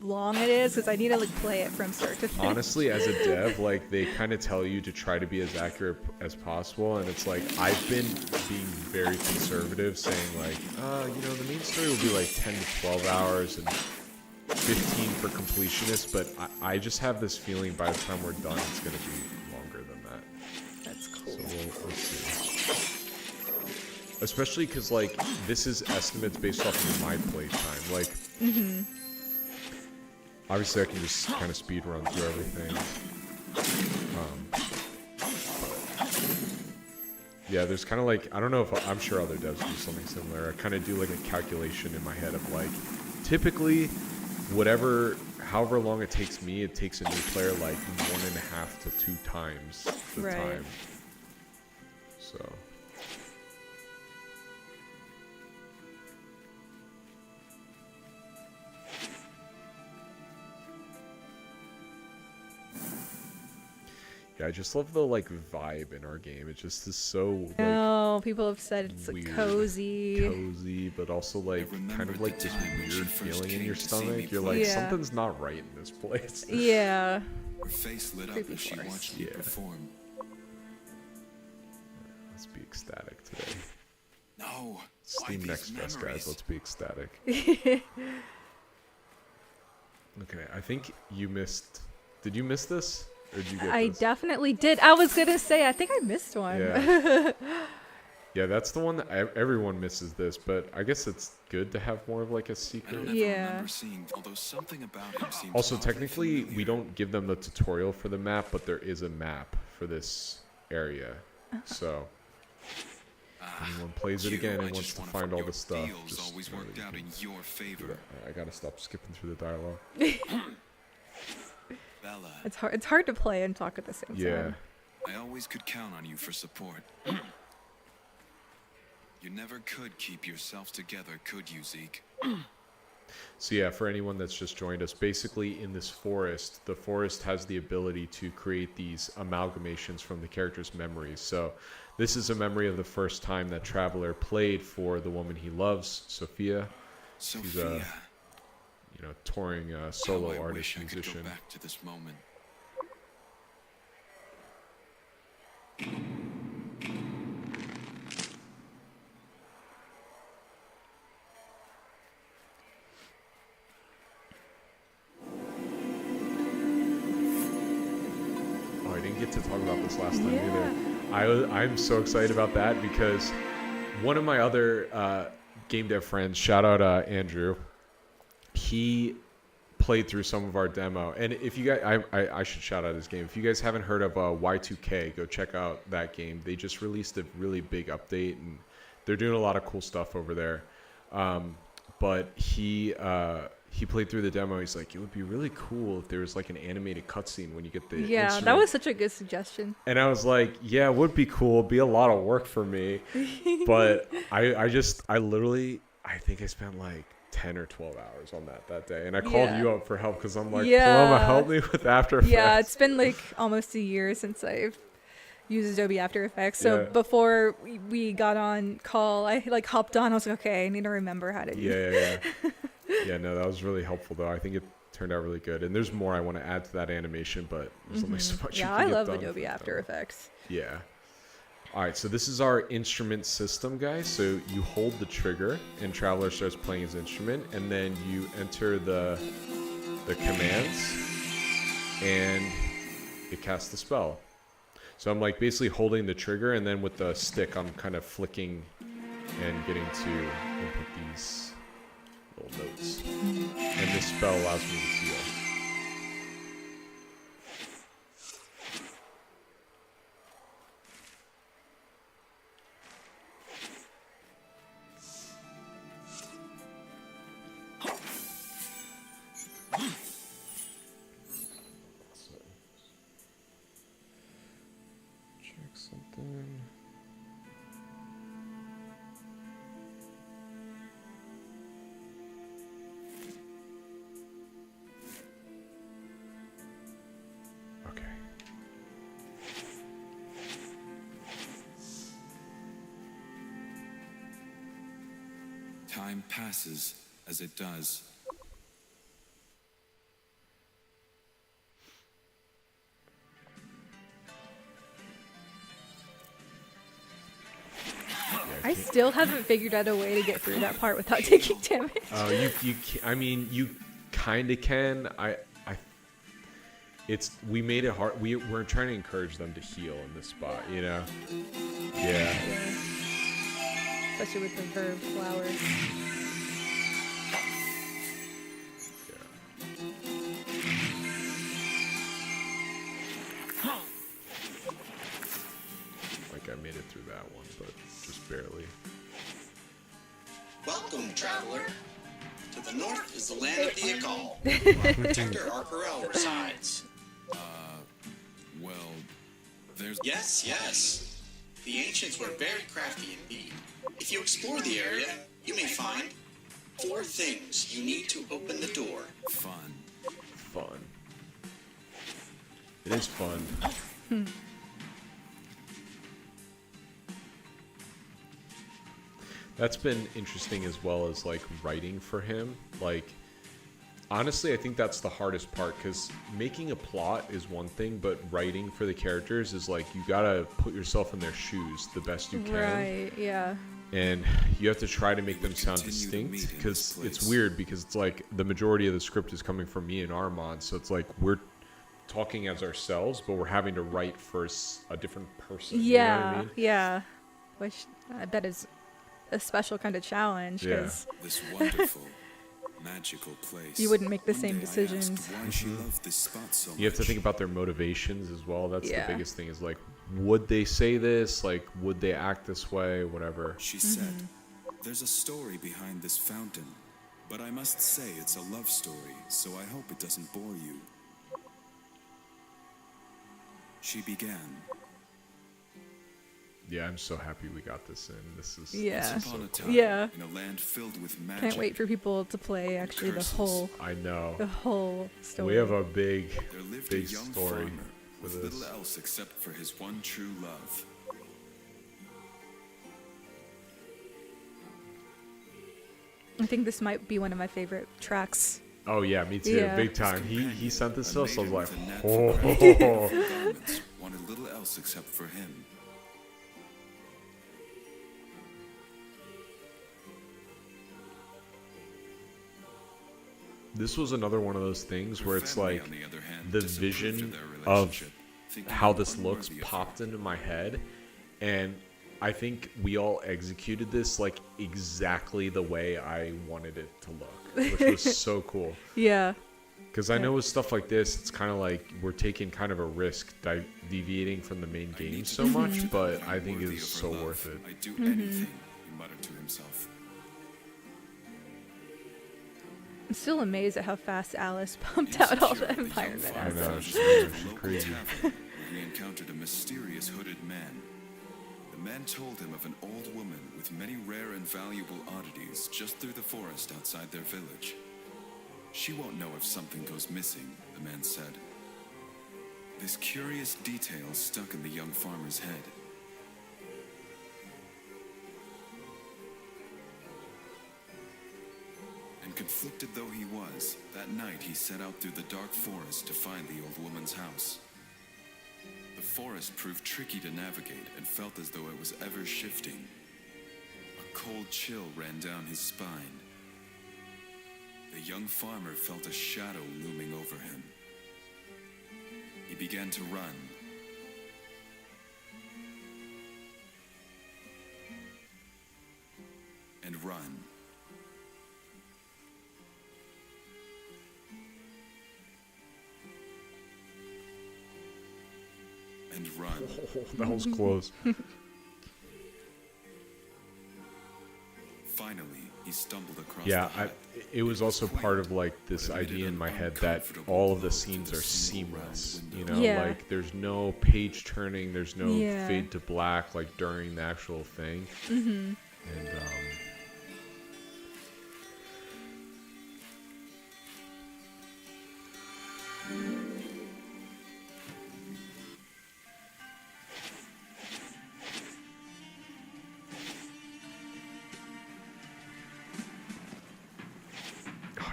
long it is because I need to like play it from start to finish. honestly, as a dev, like they kind of tell you to try to be as accurate as possible, and it's like I've been being very conservative, saying like, the main story will be like 10 to 12 hours and 15 for completionists, but I just have this feeling by the time we're done, it's gonna be longer than that. That's cool. So we'll see. Especially because like this is estimates based off of my playtime. Like, obviously I can just kind of speed run through everything. Yeah, there's kind of like, I don't know if I'm sure other devs do something similar. I kind of do like a calculation in my head of like, typically, however long it takes me, it takes a new player like 1.5 to 2 times the Right. time. So. Yeah, I just love the like vibe in our game. It just is so like No, people have said it's like weird, cozy. but also like kind of like this time when she weird first feeling in came your to see me stomach. You're play. like, Yeah. something's not right in this place. Yeah. Her face lit up Creepy as she force. watched me Yeah. perform. Let's be ecstatic today. No, why Steam these Next Fest, guys. memories? Let's be ecstatic. Okay, I think you missed. Did you miss this? Or did you get I this? definitely did. I was gonna say I think I missed one. Yeah. Yeah, that's the one that everyone misses this, but I guess it's good to have more of like a I secret. don't ever Yeah. remember seeing, although something about him seems Also, oddly technically, we familiar. don't give them the tutorial for the map, but there is a map for this area. So, if anyone plays it You, again I and wants just to wanna find all your the stuff, deals just always know that worked you out can in your do favor. that. Alright, I gotta stop skipping through the dialogue. Bella, It's hard to play and talk at the same Yeah. time. I always could count on you for support. You never could keep yourself together, could you, Zeke? So yeah, for anyone that's just joined us, basically in this forest, the forest has the ability to create these amalgamations from the character's memories. So this is a memory of the first time that Traveler played for the woman he loves, Sophia. Sophia. Touring How solo I artist, wish I could musician. go back to this moment. Oh, I didn't get to talk about this last time Yeah. either. I'm so excited about that because one of my other game dev friends, shout out Andrew, he played through some of our demo. And if you guys, I should shout out his game. If you guys haven't heard of Y2K, go check out that game. They just released a really big update and they're doing a lot of cool stuff over there. But he played through the demo. He's like, it would be really cool if there was like an animated cutscene when you get the Yeah, that instrument. was such a good suggestion. And I was like, yeah, it would be cool. It'd be a lot of work for me. But I think I spent like 10 or 12 hours on that day. And I called Yeah. you up for help because I'm like, Yeah. Paloma, help me with After Effects. Yeah, it's been like almost a year since I've used Adobe After Effects. So Yeah. before we got on call, I like hopped on. I was like, okay, I need to remember how to do Yeah. Yeah, no, that was really helpful though. I think it turned out really good. And there's more I want to add to that animation, but there's only so much you Yeah, can I get love done Adobe from After that. Effects. Yeah. All right, so this is our instrument system, guys. So you hold the trigger, and Traveler starts playing his instrument, and then you enter the commands, and it casts the spell. So I'm like basically holding the trigger, and then with the stick, I'm kind of flicking and getting to input these little notes. And this spell allows me to heal. Check something. Time passes as it does. I still haven't figured out a way to get through that part without taking damage. Oh, I mean, you kind of can. We made it hard. We're trying to encourage them to heal in this spot, you know? Yeah. Especially with the verb flower. Like I made it through that one, but just barely. Welcome, traveler. To the north is the land of the Akal, where our protector Arkarel resides. Well, there's... Yes. The ancients were very crafty indeed. If you explore the area, you may find 4 things you need to open the door. Fun. Fun. It is fun. That's been interesting as well as like writing for him. Like, honestly, I think that's the hardest part because making a plot is one thing, but writing for the characters is like you gotta put yourself in their shoes the best you can. Right, yeah. And you have to try to make them sound distinct because it's weird because it's like the majority of the script is coming from me and Armand, so it's like we're talking as ourselves, but we're having to write for a different person. Yeah, you know what I mean? yeah. Which I bet is a special kind of challenge because This wonderful, magical place. you wouldn't make the One same day I asked decisions. why she loved this spot so You have to much. think about their motivations as well. That's Yeah. the biggest thing is like, would they say this? Like, would they act this way? Whatever. She said, "There's a story behind this fountain, but I must say it's a love story, so I hope it doesn't bore you." She began. Yeah, I'm so happy we got this in. This is Yeah. Once upon a time, Yeah. in a land filled with magic. Can't wait for people to play actually the Curses. whole I know. story. We have a big There lived big a young story farmer for with this. little else except for his one true love. I think this might be one of my favorite tracks. Oh yeah, me too. Yeah. Big time. He sent this to A us. I was maiden like, with a knack for crafting oh. beautiful garments wanted little else except for him. This was another one of those things where Her it's family, like on the other hand, the disapproved vision their of relationship, thinking how them this looks unworthy of her. popped into my head, and I think we all executed this like exactly the way I wanted it to look, which was so cool. Yeah. Because I know with stuff like this, it's kind of like we're taking kind of a risk deviating from the main I game need to so prove much, to them but that I I'm think worthy it's of her so love. worth it. I'd do anything, he muttered to himself. I'm still amazed at how fast Alice pumped out all the environment I know, assets. she's crazy. Where he encountered a mysterious hooded man. The man told him of an old woman with many rare and valuable oddities just through the forest outside their village. She won't know if something goes missing, the man said. This curious detail stuck in the young farmer's head. And conflicted though he was, that night he set out through the dark forest to find the old woman's house. The forest proved tricky to navigate and felt as though it was ever shifting. A cold chill ran down his spine. The young farmer felt a shadow looming over him. He began to run. And run. And run. That was close. Finally, he stumbled across Yeah, the hut. it was also quaint, part of like but this it made it idea in an my head that uncomfortable all of the blow to scenes the are single round seamless. You window. know, Yeah. like there's no page turning, there's no Yeah. fade to black like during the actual thing. Mm-hmm. And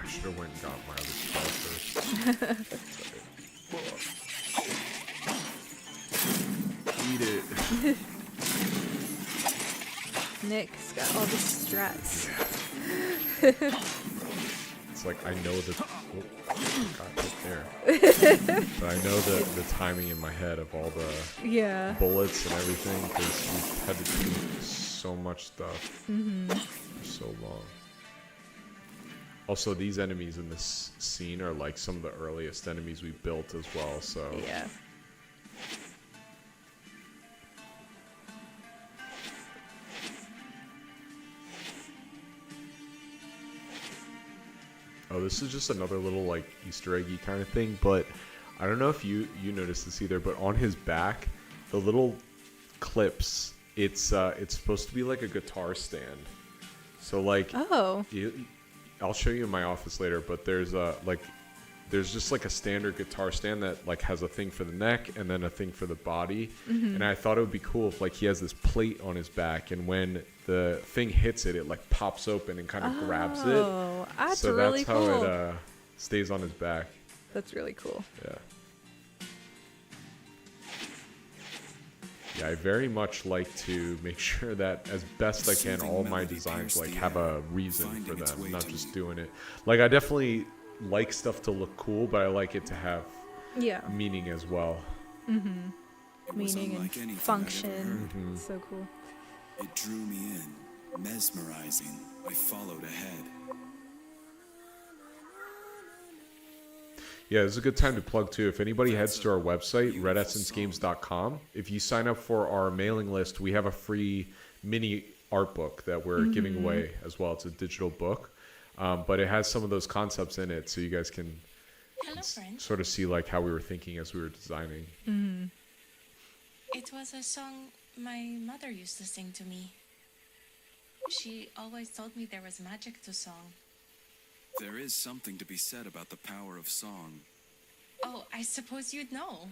I should have went and got my other spell first. Eat it. Nick's got all the strats. It's like I know the got hit there, but I know the timing in my head of all the Yeah. bullets and everything because we've had to do so much stuff for so long. Also, these enemies in this scene are like some of the earliest enemies we built as well. So Yeah. oh, this is just another little like Easter eggy kind of thing, but I don't know if you noticed this either, but on his back, the little clips, it's supposed to be like a guitar stand. So like, Oh. I'll show you in my office later, but there's just like a standard guitar stand that like has a thing for the neck and then a thing for the body. And I thought it would be cool if like he has this plate on his back, and when the thing hits it, it like pops open and kind of grabs it. Oh, that's So really that's cool. how it stays on his back. That's really cool. Yeah. Yeah, I very much like to make sure that as best I can, all my designs like have a reason for them, not just doing it. Like I definitely like stuff to look cool, but I like it to have Yeah. meaning as well. It was Meaning and unlike anything I'd ever function. heard. So cool. It drew me in, mesmerizing. I followed ahead. Yeah, this is a good time to plug too. If anybody heads to our website, redessencegames.com, if you sign up for our mailing list, we have a free mini art book that we're giving away as well. It's a digital book, but it has some of those concepts in it, so you guys can Hello, friend. sort of see like how we were thinking as we were designing. It was a song my mother used to sing to me. She always told me there was magic to song. There is something to be said about the power of song. Oh, I suppose you'd know.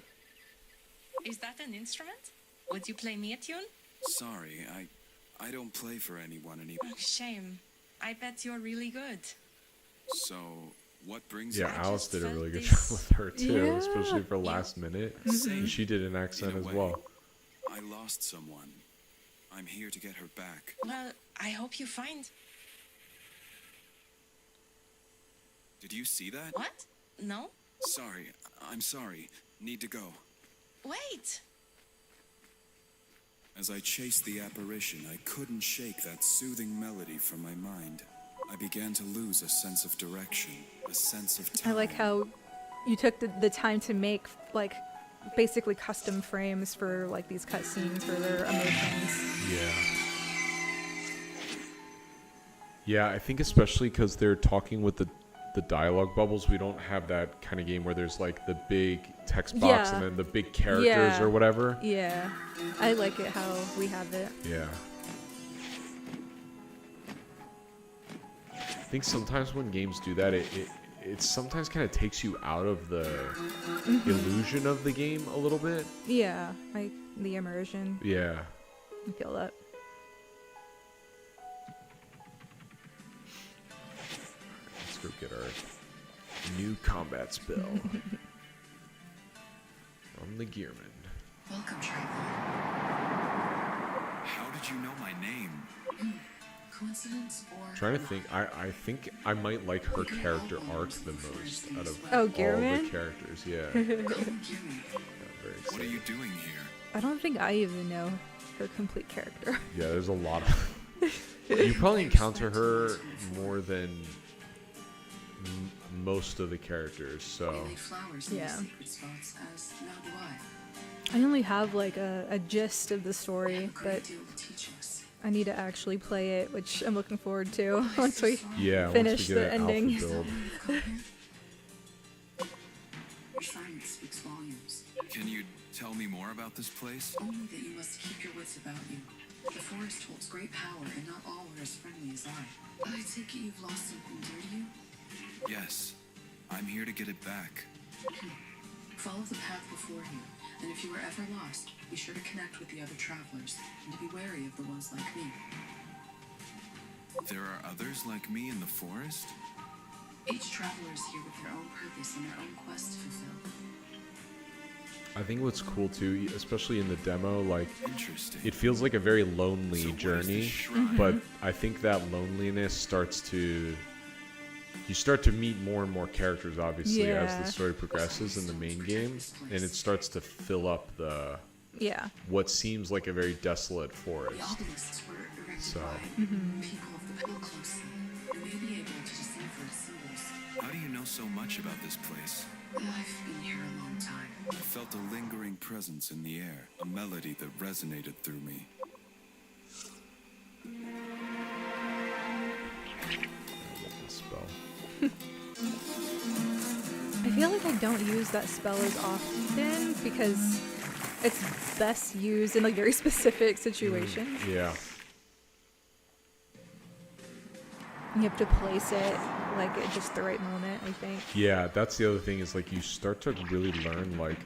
Is that an instrument? Would you play me a tune? Sorry, I don't play for anyone anymore. Oh, shame. I bet you're really good. So, what brings Yeah, you? Alice just did a felt really good this- job with her too, Yeah. especially for last minute. And she did an accent In a as way. well. I lost someone. I'm here to get her back. Well, I hope you find... Did you see that? What? No? Sorry, I'm sorry. Need to go. Wait! As I chased the apparition, I couldn't shake that soothing melody from my mind. I began to lose a sense of direction, a sense of time. I like how you took the time to make like basically custom frames for like these cutscenes for their emotions. Yeah, I think especially because they're talking with the dialogue bubbles, we don't have that kind of game where there's like the big text box Yeah. and then the big characters Yeah. or whatever. Yeah. I like it how we have it. Yeah. I think sometimes when games do that, it sometimes kind of takes you out of the illusion of the game a little bit. Yeah. Like the immersion. Yeah. I feel that. Let's go get our new combat spell from the Gearman. Welcome, traveler. How did you know my name? Coincidence or Trying to think, I think I might like her character arc the most out of Oh, all Gearman? the characters. Yeah. Call me Gearman. Very What are excited. you doing here? I don't think I even know her complete character. Yeah, there's a lot of. You probably encounter her more than most of the characters, so. They leave flowers in Yeah. the secret spots, as now do I. I only have like a gist of the They story, have a great but deal to teach us. I need to actually play it, which I'm looking forward to once we. Yeah, Finish once we the get an ending. alpha build. Come here. Your silence speaks volumes. Can you tell me more about this place? Only that you must keep your wits about you. The forest holds great power, and not all are as friendly as I. I take it you've lost something dear to you? Yes. I'm here to get it back. Follow the path before you, and if you are ever lost, be sure to connect with the other travelers, and to be wary of the ones like me. There are others like me in the forest? Each traveler is here with their own purpose and their own quest to fulfill. I think what's cool too, especially in the demo, like Interesting. it feels like a very lonely So what is journey, this shrine? but I think that loneliness starts to, you start to meet more and more characters obviously as Yeah. the story progresses in the main game, and it starts to fill up the Yeah. what seems like a very desolate The forest. obelisks were erected So- by people of the people closely. You may be able to decipher symbols. How do you know so much about this place? I've been here a long time. I felt a lingering presence in the air, a melody that resonated through me. This spell. I feel like I don't use that spell as often because it's best used in like very specific situations. Yeah. You have to place it like at just the right moment, I think. Yeah, that's the other thing is like you start to really learn like,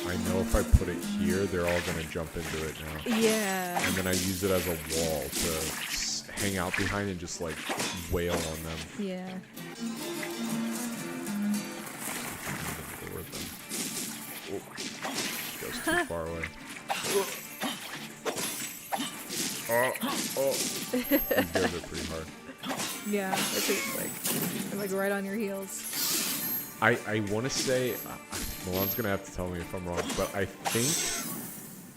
I know if I put it here, they're all gonna jump into it now. Yeah. And then I use it as a wall to hang out behind and just like wail on them. Yeah. Lure them. Oh, she goes too far away. Oh, these guys are pretty hard. Yeah. It's like they're, like right on your heels. I want to say, Milan's gonna have to tell me if I'm wrong, but I think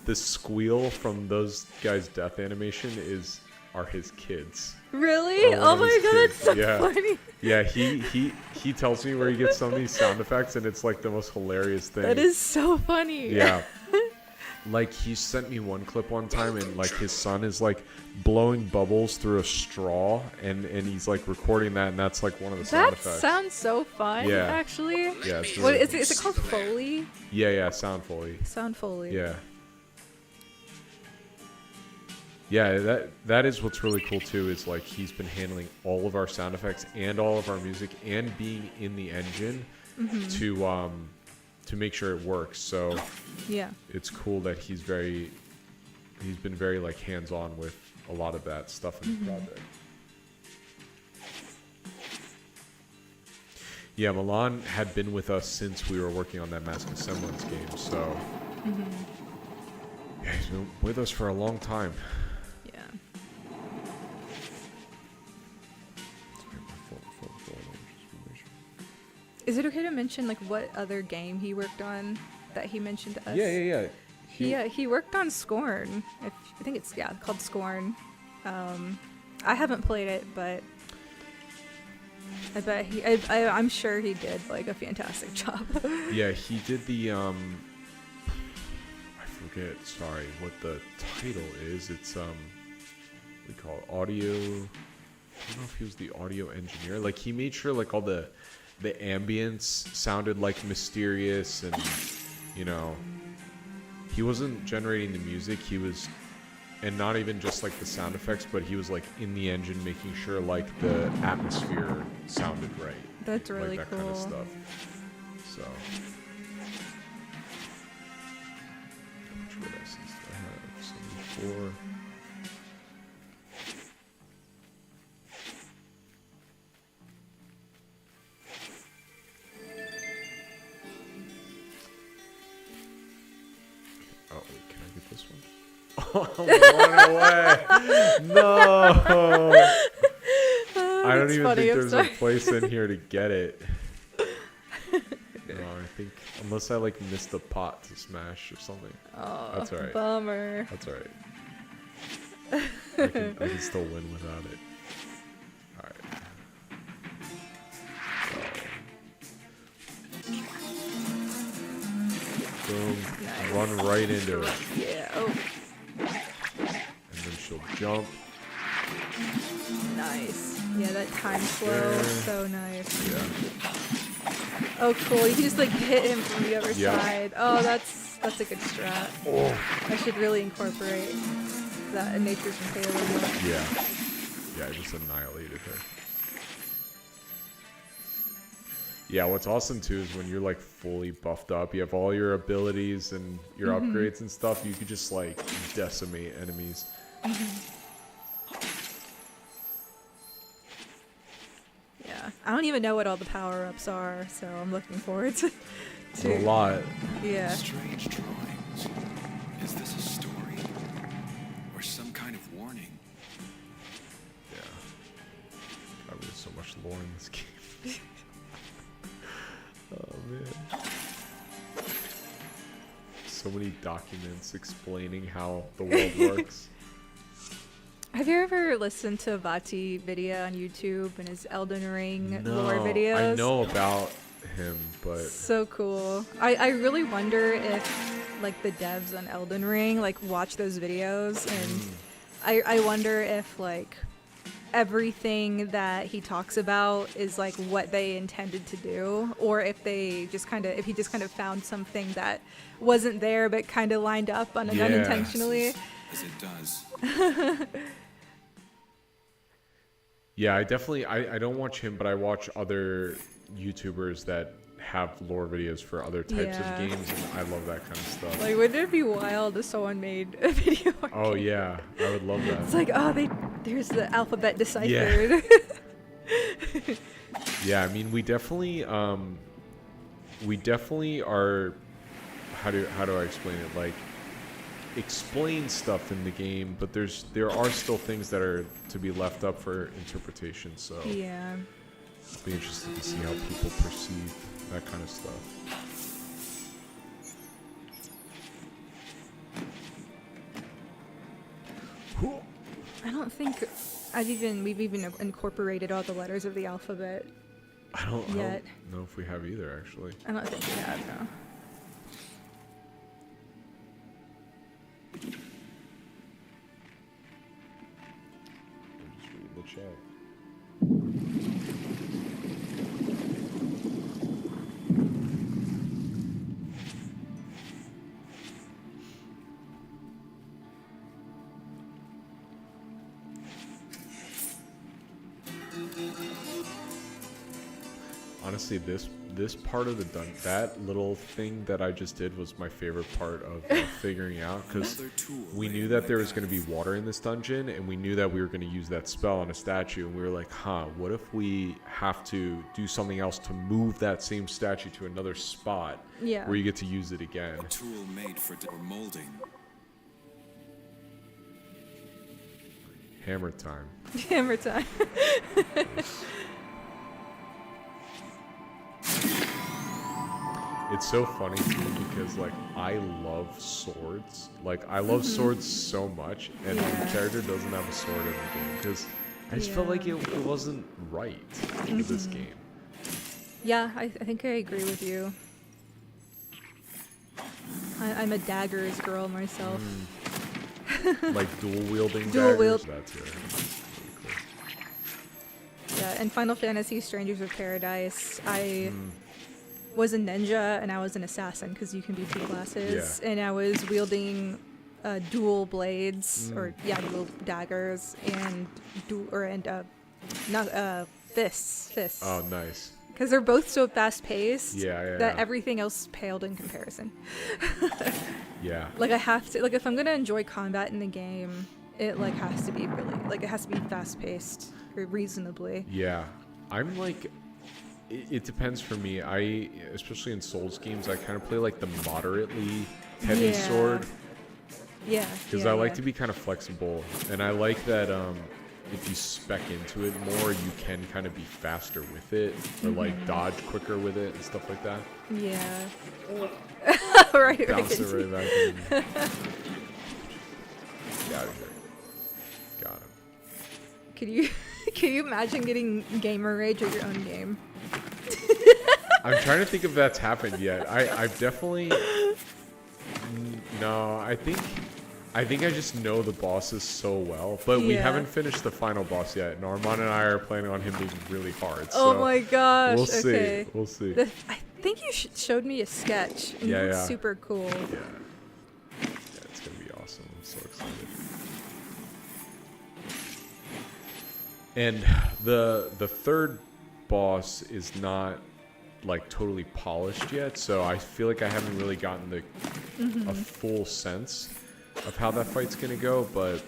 the squeal from those guys' death animation are his kids. Really? Or one Oh of my his god, kids. that's so Yeah. funny. Yeah, he tells me where he gets some of these sound effects, and it's like the most hilarious thing. That is so funny. Yeah. Like he sent me one clip one time, and like his son is like blowing bubbles through a straw, and he's like recording that, and that's like one of the sound That effects. sounds so fun, Yeah. actually. Yeah, it's What really is it? Is it called Foley? Yeah, sound Foley. Sound Foley. Yeah. Yeah, that is what's really cool too, is like he's been handling all of our sound effects and all of our music and being in the engine to make sure it works. So Yeah. it's cool that he's been very like hands-on with a lot of that stuff in the project. Yeah, Milan had been with us since we were working on that Mask of Semblance game, so yeah, he's been with us for a long time. Yeah. Is it okay to mention like what other game he worked on that he mentioned to us? Yeah. He worked on Scorn. I think it's called Scorn. I haven't played it, but I bet I'm sure he did like a fantastic job. Yeah, he did the I forget, sorry, what the title is. It's we call it audio. I don't know if he was the audio engineer. Like he made sure like all the ambience sounded like mysterious, and you know, he wasn't generating the music, he was, and not even just like the sound effects, but he was like in the engine making sure like the atmosphere sounded right. That's really like that cool. kind of stuff. So how much red essence do I have? 74. Oh, wait, can I get this one? Oh, I'm one away. No. I don't That's even funny, think I'm there's a sorry. place in here to get it. No, I think unless I like missed a pot to smash or something. Oh, That's alright. bummer. That's alright. I can still win without it. Alright. Boom. Nice. Run right into it. Yeah. Oh, And then she'll jump. nice. Yeah, that time slow, There. so nice. Yeah. Oh, cool. You can just like hit him from the other Yeah. side. Oh, that's a good strat. Oh. I should really incorporate that in Nature's Impaling. Yeah. Yeah, I just annihilated her. Yeah, what's awesome too is when you're like fully buffed up, you have all your abilities and your upgrades and stuff, you could just like decimate enemies. Yeah. I don't even know what all the power-ups are, so I'm looking forward to A lot. Yeah. Strange drawings. Is this a story? Or some kind of warning? Yeah. God, there's so much lore in this game. Oh man. So many documents explaining how the world works. Have you ever listened to Vati video on YouTube and his Elden Ring lore No, videos? I know about him, but So cool. I really wonder if like the devs on Elden Ring like watch those videos, and I wonder if like everything that he talks about is like what they intended to do, or if they just kind of, if he just kind of found something that wasn't there but kind of lined up on Yeah. unintentionally. As it does. yeah, I definitely I don't watch him, but I watch other YouTubers that have lore videos for other types Yeah. of games, and I love that kind of stuff. Like, wouldn't it be wild if someone made a video? Oh yeah, I would love that. It's like, oh, there's the alphabet deciphered. Yeah, I mean, we definitely are. How do I explain it? Like, explain stuff in the game, but there are still things that are to be left up for interpretation. So Yeah. it'll be interesting to see how people perceive that kind of stuff. I don't think we've even incorporated all the letters of the alphabet. I don't Yet. know if we have either, actually. I don't think we have, no. I'm just reading the chat. Honestly, this part of the that little thing that I just did was my favorite part of figuring out, because Another tool we laid knew in that my there was path. going to be water in this dungeon, and we knew that we were going to use that spell on a statue, and we were like, what if we have to do something else to move that same statue to another spot Yeah. where you get to use it again? A tool made for molding. Hammer time. Hammer time. It's so funny too, because like I love swords. Like I love swords so much, and Yeah. the character doesn't have a sword in the game because I just felt like Yeah. it wasn't right for this game. Yeah, I think I agree with you. I'm a daggers girl myself. Like dual wielding Dual daggers. wield- That's really cool. Yeah, in Final Fantasy Strangers of Paradise, I was a ninja and I was an assassin because you can be two classes. Yeah. And I was wielding dual blades, or dual daggers, and fists. Oh, nice. Because they're both so fast paced Yeah. that everything else paled in comparison. Yeah. Like I have to, like if I'm gonna enjoy combat in the game, it like has to be really, like it has to be fast paced or reasonably. Yeah. I'm like, it depends for me. Especially in Souls games, I kind of play like the moderately heavy Yeah. sword. Yeah. Because I like to be kind of flexible, and I like that if you spec into it more, you can kind of be faster with it, or like dodge quicker with it and stuff like that. Yeah. right. Bounce it right back in. Get out of here. Got him. Can you imagine getting gamer rage at your own game? I'm trying to think if that's happened yet. I've definitely... No, I think I just know the bosses so well, but we Yeah. haven't finished the final boss yet. And Armand and I are planning on him being really hard. Oh so my gosh. We'll see. Okay. We'll see. I think you showed me a sketch. And Yeah, it looks yeah. super cool. Yeah, it's gonna be awesome. I'm so excited. And the third boss is not like totally polished yet, so I feel like I haven't really gotten a full sense of how that fight's gonna go, but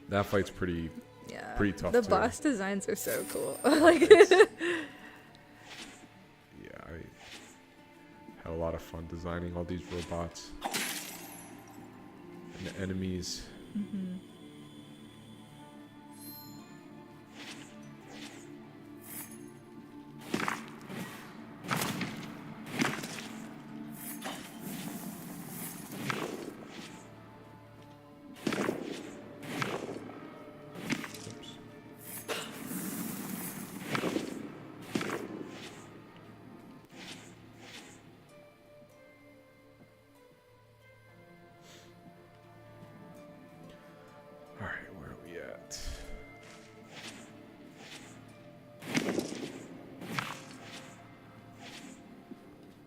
that fight's pretty Yeah. pretty tough The too. boss designs are so cool. Like, Yeah, I had a lot of fun designing all these robots and the enemies. Oops. All right, where are we at?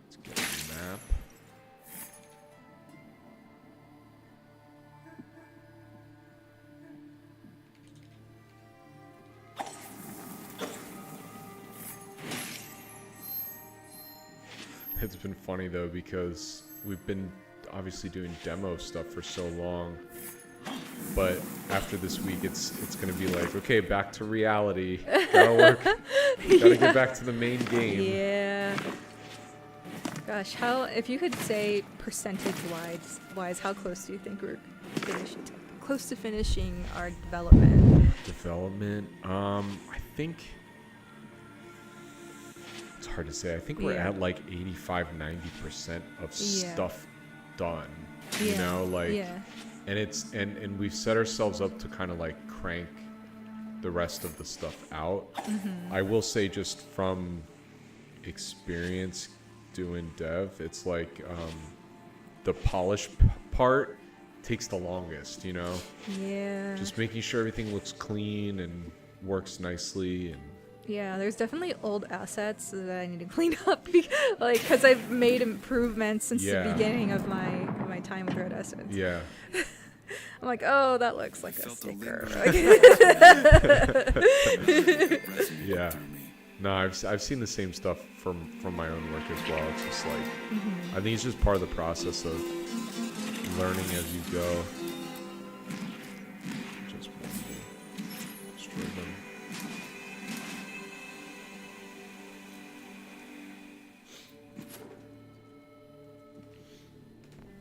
Let's get a map. It's been funny though because we've been obviously doing demo stuff for so long, but after this week it's gonna be like, okay, back to reality. Gotta work. Gotta get back to the main game. yeah. Gosh, if you could say percentage-wise, how close do you think we're close to finishing our development? I think it's hard to say. I think we're Yeah. at like 85-90% of Yeah. stuff done. You Yeah. know, like, Yeah. and it's and we've set ourselves up to kind of like crank the rest of the stuff out. I will say, just from experience doing dev, it's like the polish part takes the longest, you know, Yeah. just making sure everything looks clean and works nicely. And Yeah, there's definitely old assets that I need to clean up, because I've made improvements since Yeah. the beginning of my time with Red Essence. yeah, I'm like, oh, that looks like a Felt a sticker. lingering It resonated Yeah. through me. no, I've seen the same stuff from my own work as well. It's just like, I think it's just part of the process of learning as you go. Just want to destroy them.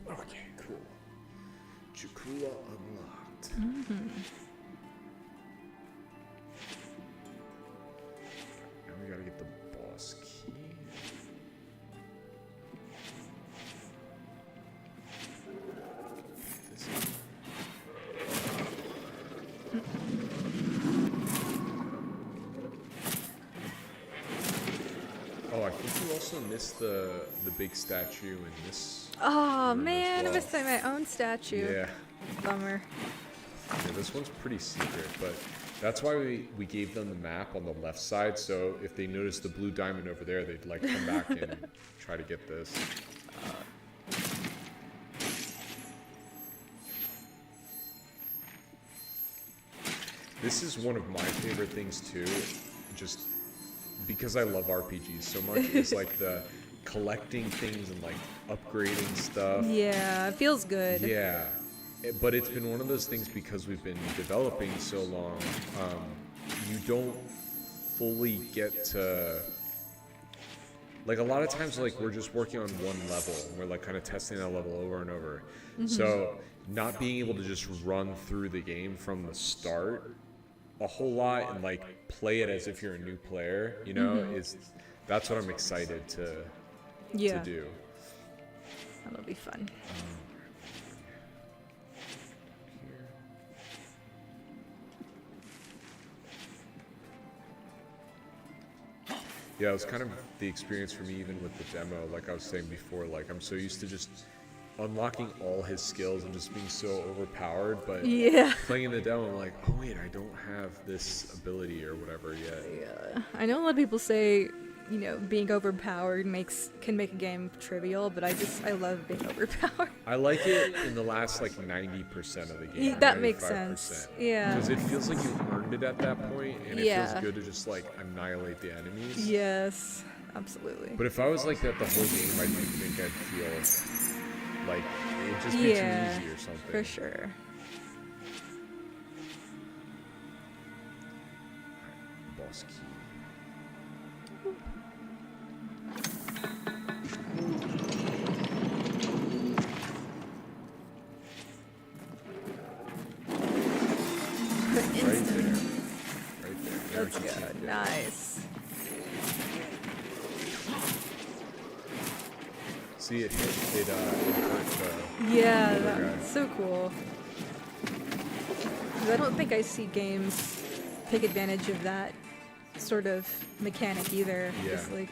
Okay, cool. Chukula unlocked. Now we gotta get the boss key. This is- Oh, I think you also missed the big statue in this. Oh room as man, I well. missed my own statue. Yeah. Bummer. Yeah, this one's pretty secret, but that's why we gave them the map on the left side, so if they notice the blue diamond over there, they'd like come back and try to get this. This is one of my favorite things too, just because I love RPGs so much, is like the collecting things and like upgrading stuff. Yeah, it feels good. Yeah, but it's been one of those things because we've been developing so long. You don't fully get to, like, a lot of times, like, we're just working on one level and we're like kind of testing that level over and over. So not being able to just run through the game from the start a whole lot and like play it as if you're a new player, you know, that's what I'm excited to Yeah, do. that'll be fun. Yeah, it was kind of the experience for me even with the demo, like I was saying before, like I'm so used to just unlocking all his skills and just being so overpowered, but Yeah. playing in the demo, I'm like, oh wait, I don't have this ability or whatever yet. Yeah. I know a lot of people say, you know, being overpowered can make a game trivial, but I love being overpowered. I like it in the last like 90% of the game. That makes sense. Yeah. Because it feels like you earned it at that point, and it Yeah. feels good to just like annihilate the enemies. Yes, absolutely. But if I was like that the whole game, I do think I'd feel like it'd just be Yeah, too easy or something. for sure. mouse key. Right there. Right there. Let's go. Nice. See, it hurt the Yeah, other guy. that's so cool. 'Cause I don't think I see games take advantage of that sort of mechanic either. Yeah. Just like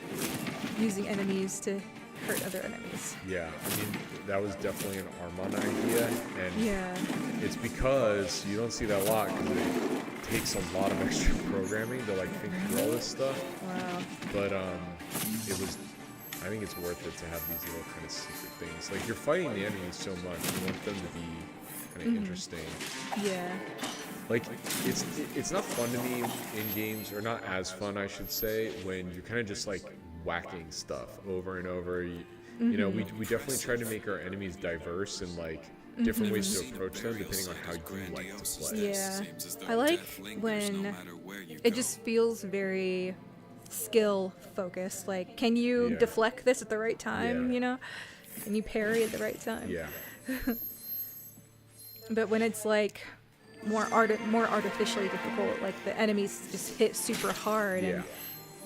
using enemies to hurt other enemies. Yeah, I mean, that was definitely an Armon idea, and Yeah. it's because you don't see that a lot because it takes a lot of extra programming to like think through all this stuff. Wow. But it was. I think it's worth it to have these little kind of secret things. Like you're fighting the enemies so much, you want them to be kind of interesting. Yeah. Like it's not fun to me in games, or not as fun, I should say, when you're kind of just like whacking stuff over and over. You know, we definitely try to make our enemies diverse and like different ways to approach them depending on how you like to play. Yeah. I like when it just feels very skill focused. Like, can you deflect this at the right time? Yeah. You know, can you parry at the right time? Yeah. But when it's like more artificially difficult, like the enemies just hit super hard, and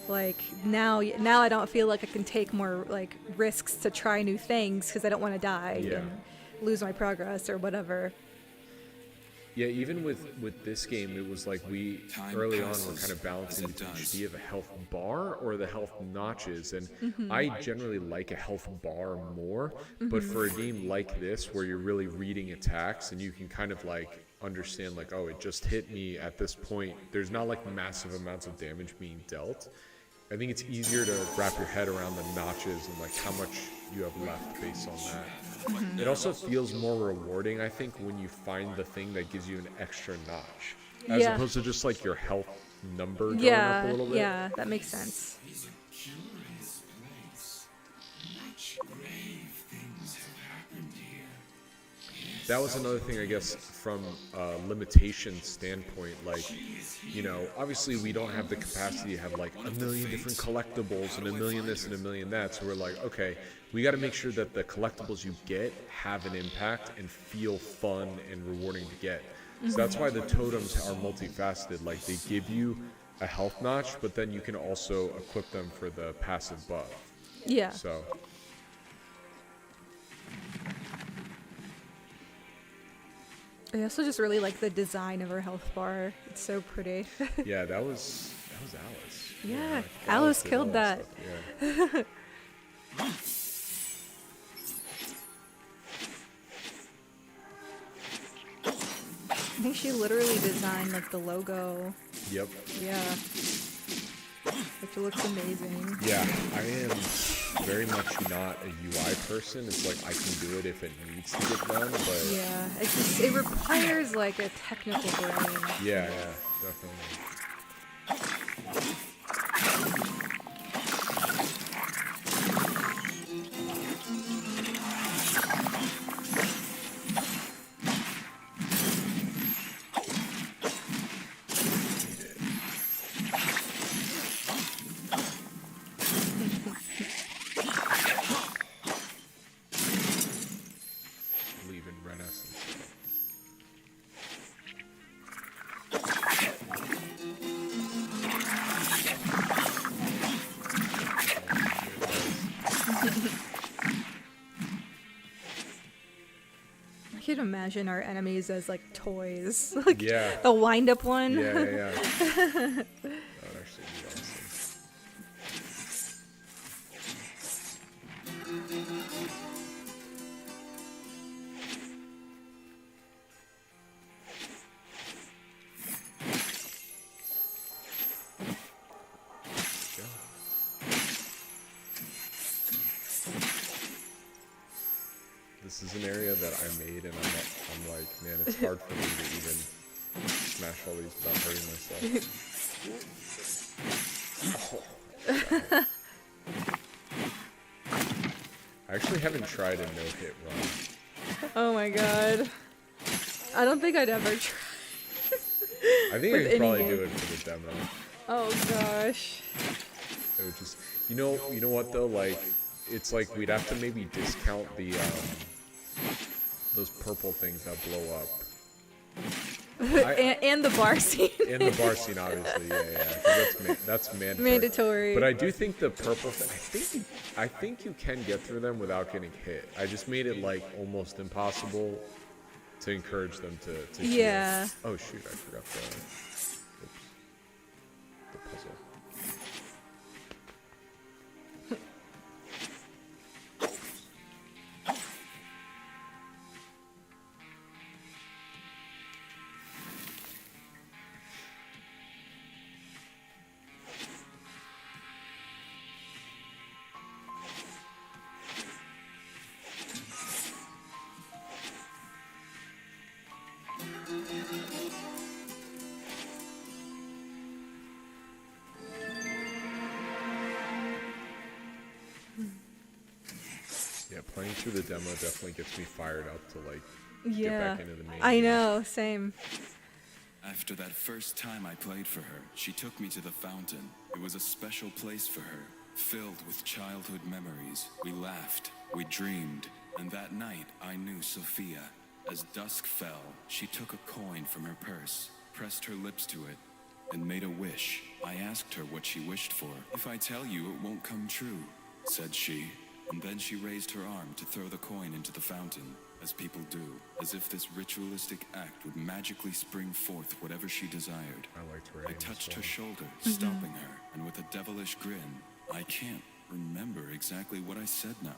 like now I don't feel like I can take more like risks to try new things because I don't want to die and lose my progress or whatever. Yeah, even with this game, it was like we early on were kind of balancing between should you have a health bar or the health notches, and I generally like a health bar more, but for a game like this where you're really reading attacks and you can kind of like understand like, oh, it just hit me at this point, there's not like massive amounts of damage being dealt. I think it's easier to wrap your head around the notches and like how much you have left based on that. It also feels more rewarding, I think, when you find the thing that gives you an extra notch, as opposed to just like your health number going up a little bit. Yeah, that makes sense. That was another thing, I guess, from a limitation standpoint. Like, you know, obviously we don't have the capacity to have like a million different collectibles and a million this and a million that. So we're like, okay, we got to make sure that the collectibles you get have an impact and feel fun and rewarding to get. So that's why the totems are multifaceted. Like, they give you a health notch, but then you can also equip them for the passive buff. Yeah. So. I also just really like the design of her health bar. It's so pretty. Yeah, that was Alice. Yeah, I Alice did killed all that. Stuff, yeah. I think she literally designed like the logo. Yep. Yeah. Which looks amazing. Yeah, I am very much not a UI person. It's like I can do it if it needs to get done, but Yeah, it requires like a technical brain. yeah, definitely. Leaving Renaissance. I can imagine our enemies as like toys. Like Yeah. the wind up one. Yeah. That would actually be awesome. Yeah. This is an area that I made, and I'm like, man, it's hard for me to even smash all these without hurting myself. I actually haven't tried a no-hit run. Oh my god. I don't think I'd ever try. I think With I could any probably game. do it for the demo. Oh gosh. It would just, you know what though? Like, it's like we'd have to maybe discount the those purple things that blow up. And the bar scene. In the bar scene, obviously, yeah. 'Cause that's mandatory. Mandatory. But I do think the purple thing, I think you can get through them without getting hit. I just made it like almost impossible to encourage them to Yeah. heal. Oh shoot, I forgot the puzzle. Yeah, playing through the demo definitely gets me fired up to like get back into the main I game. know, same. After that first time I played for her, she took me to the fountain. It was a special place for her, filled with childhood memories. We laughed, we dreamed, and that night I knew Sophia. As dusk fell, she took a coin from her purse, pressed her lips to it, and made a wish. I asked her what she wished for. "If I tell you, it won't come true," said she. And then she raised her arm to throw the coin into the fountain, as people do, as if this ritualistic act would magically spring forth whatever she desired. I liked I Rain as touched well. her shoulder, stopping her, and with a devilish grin, I can't remember exactly what I said now,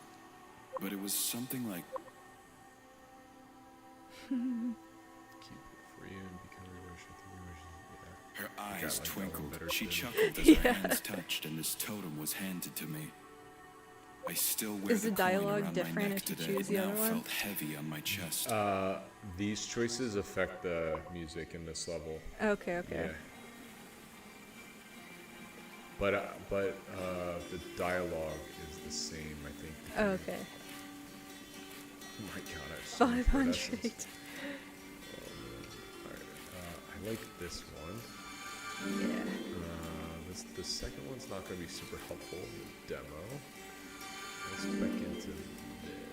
but it was something like, Keep it for you and become your wish. I think your wish is, yeah. her I eyes like that one twinkled. better She too. chuckled as her hands touched and this totem was handed to me. I still wear Is the coin dialogue around different my neck if you today. choose It the now other one? felt heavy on my chest. These choices affect the music in this level. Okay, okay. Yeah. But the dialogue is the same, I think. Oh, okay. Oh my god, I have so many 500. iridescents. Alright, I like this one. Yeah. The second one's not going to be super helpful in the demo. Let's back into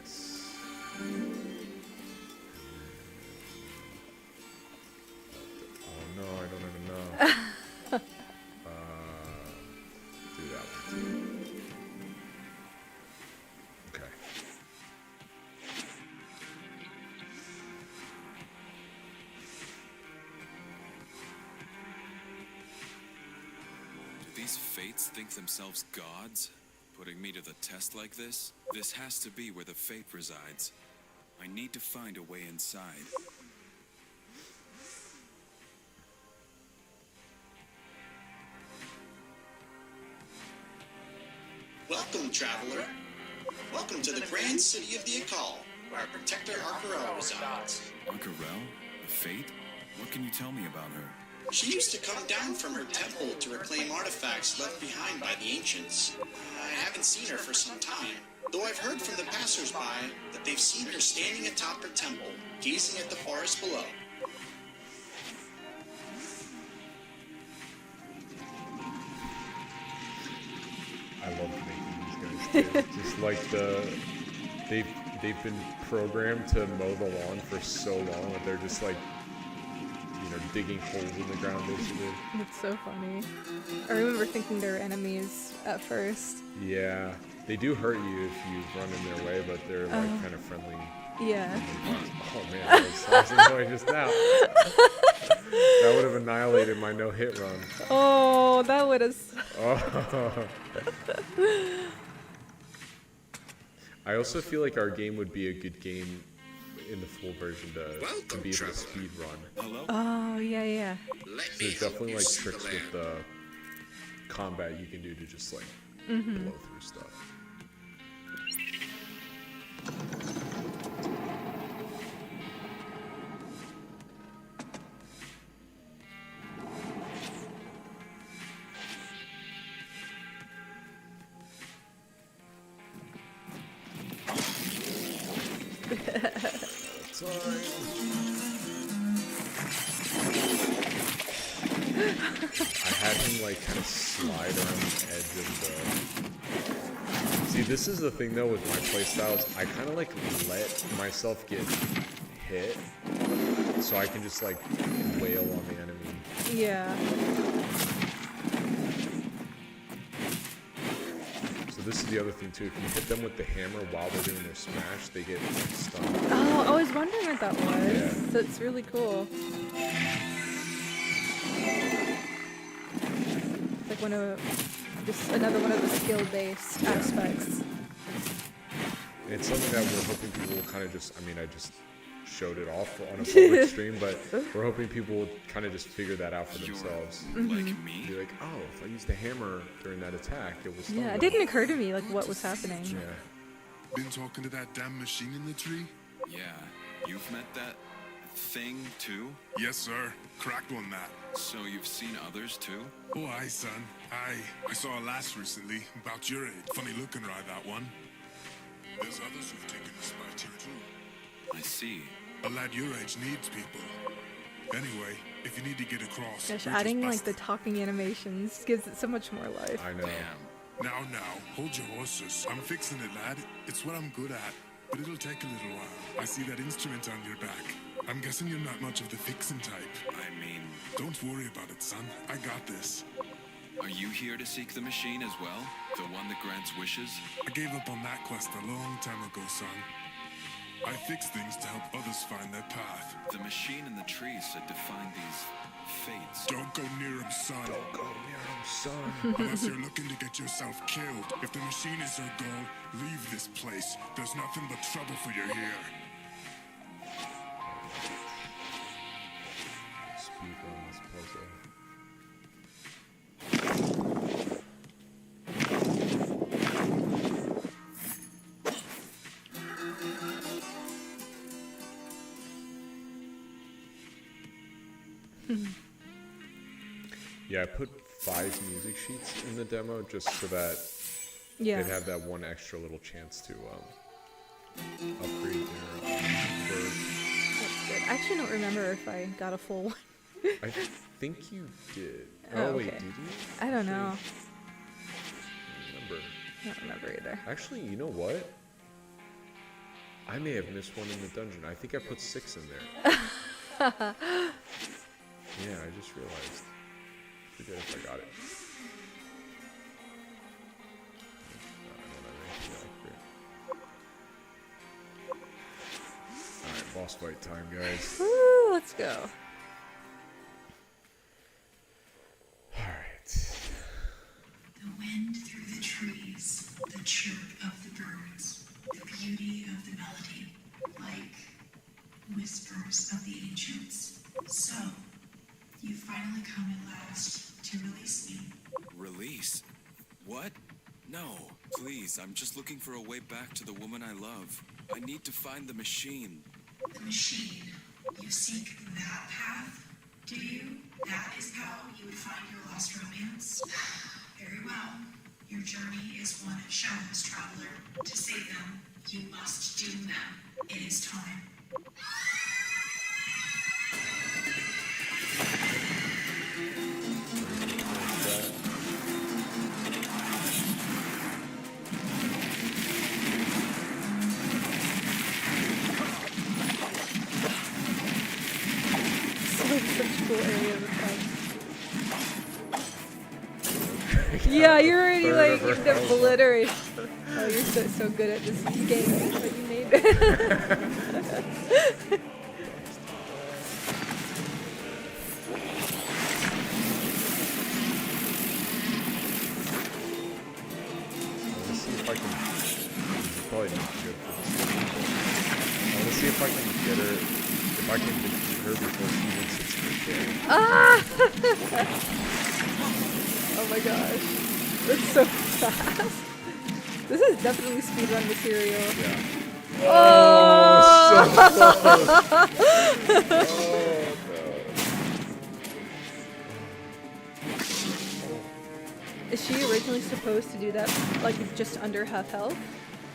this. Oh no, I don't even know. Do that one too. Okay. Do these fates think themselves gods? Putting me to the test like this? This has to be where the fate resides. I need to find a way inside. Welcome, traveler. Welcome to the grand city of the Akal, where our protector Arkarel resides. Arkarel? The fate? What can you tell me about her? She used to come down from her temple to reclaim artifacts left behind by the ancients. I haven't seen her for some time, though I've heard from the passersby that they've seen her standing atop her temple, gazing at the forest below. I love making these guys too. Just like they've been programmed to mow the lawn for so long that they're just like, digging holes in the ground basically. It's so funny. I remember thinking they were enemies at first. Yeah, they do hurt you if you run in their way, but they're like kind of friendly. Yeah. Oh man, I was annoying just now. That would have annihilated my no-hit run. Oh, that would have. Oh. I also feel like our game would be a good game in the full version to be able to speed run. Hello? Oh, yeah. So there's definitely like tricks with the combat you can do to just like blow through stuff. I had him like kind of slide around the edge of the... See, this is the thing though with my playstyles. I kind of like let myself get hit so I can just like wail on the enemy. Yeah. So this is the other thing too. If you hit them with the hammer while they're doing their smash, they get like, stunned. Oh, I was wondering what that was. Yeah. That's really cool. It's like just another one of the skill-based aspects. It's something that we're hoping people will kind of just, I mean, I just showed it off on a public stream, but we're hoping people will kind of just figure that out for themselves. Like me? Be like, oh, if I use the hammer during that attack, it will stun Yeah, them. it didn't occur to me like what was happening. Yeah. Been talking to that damn machine in the tree? Yeah. You've met that thing too? Yes, sir. Cracked one that. So you've seen others too? Oh, aye, son. Aye. I saw a lass recently, about your age. Funny looking ride, that one. There's others who've taken the spot here too. I see. A lad your age needs people. Anyway, if you need to get across, Gosh, we're adding just like the talking animations gives it so much more life. I know. Damn. Now, hold your horses. I'm fixing it, lad. It's what I'm good at, but it'll take a little while. I see that instrument on your back. I'm guessing you're not much of the fixing type. I mean, Don't worry about it, son. I got this. are you here to seek the machine as well? The one that grants wishes? I gave up on that quest a long time ago, son. I fix things to help others find their path. The machine in the tree said to find these fates. Don't go near him, son. Don't go near him, son. Unless you're looking to get yourself killed. If the machine is your goal, leave this place. There's nothing but trouble for you here. Speed run this puzzle. Yeah, I put 5 music sheets in the demo just so that Yeah. they'd have that one extra little chance to upgrade their bird. That's good. I actually don't remember if I got a full one. I think you did. Oh, wait, okay. did you? I don't know. I don't remember. I don't remember either. Actually, you know what? I may have missed one in the dungeon. I think I put 6 in there. Yeah, I just realized. Forget if I got it. I don't have anything to upgrade. Alright, boss fight time, guys. Woo, let's go. Alright. The wind through the trees, the chirp of the birds, the beauty of the melody, like whispers of the ancients. So, you finally come at last to release me. Release? What? No, please, I'm just looking for a way back to the woman I love. I need to find the machine. The machine. You seek that path, do you? That is how you would find your lost romance? Very well. Your journey is one of shadows, traveler. To save them, you must doom them. It is time. Such cool area of effects. Yeah, you're already Third like of her health. obliterated. Oh, you're so good at this game that you made it. Let's see if I can. Probably not good for this. I want to see if I can get her. If I can defeat her before she even sits in the chair. Ah! Oh my gosh. That's so fast. This is definitely speedrun material. Yeah. Oh! So close. Is she originally supposed to do that, like just under half health?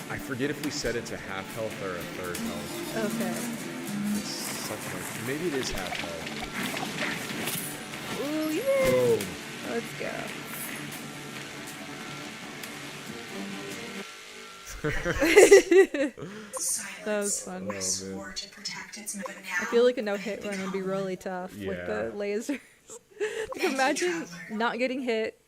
I forget if we set it to half health or a third health. Okay. It's something like maybe it is half health. Ooh, Boom. Let's go. That was fun. I swore to protect its but now I feel like a no-hit run would be really tough with the lasers. Like, imagine not getting hit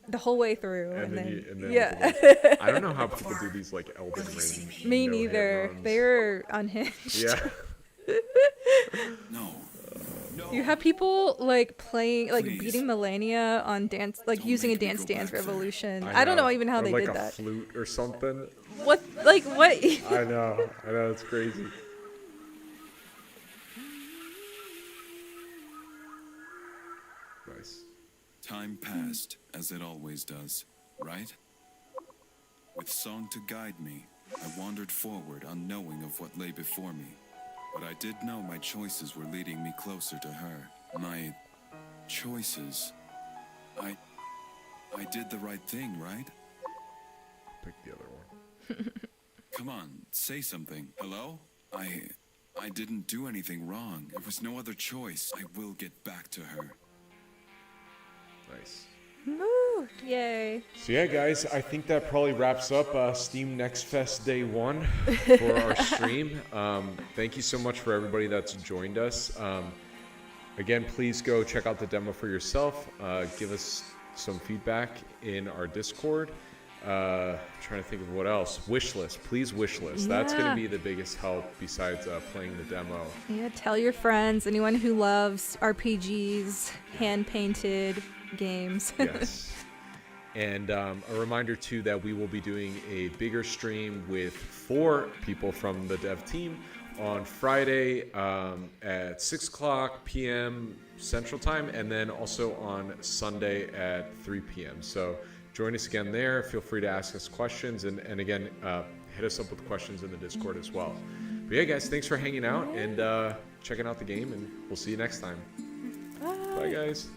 the whole way through, and then yeah. I don't know how people do these like Elden Ring. Me no-hit neither. runs. They're unhinged. Yeah. No. You have people like playing, like Please. beating Melania on dance, like Don't using a make me Dance go Dance back there. Revolution. I don't know even how Or they like did a that. flute or something. What? Like what? I know, it's crazy. Nice. Time passed, as it always does, right? With song to guide me, I wandered forward, unknowing of what lay before me. But I did know my choices were leading me closer to her. My choices. I did the right thing, right? Pick the other one. Come on, say something. Hello? I didn't do anything wrong. There was no other choice. I will get back to her. Nice. Woo! Yay! So yeah, guys, I think that probably wraps up Steam Next Fest Day 1 for our stream. Thank you so much for everybody that's joined us. Again, please go check out the demo for yourself. Give us some feedback in our Discord. Trying to think of what else. Wishlist, please wishlist. That's going Yeah. to be the biggest help besides playing the demo. Yeah, tell your friends, anyone who loves RPGs, hand-painted games. Yes. And a reminder too that we will be doing a bigger stream with 4 people from the dev team on Friday at 6 o'clock p.m. Central Time, and then also on Sunday at 3 p.m. So join us again there. Feel free to ask us questions, and again, hit us up with questions in the Discord as well. But yeah, guys, thanks for hanging out and checking out the game, and we'll see you next time. Bye guys.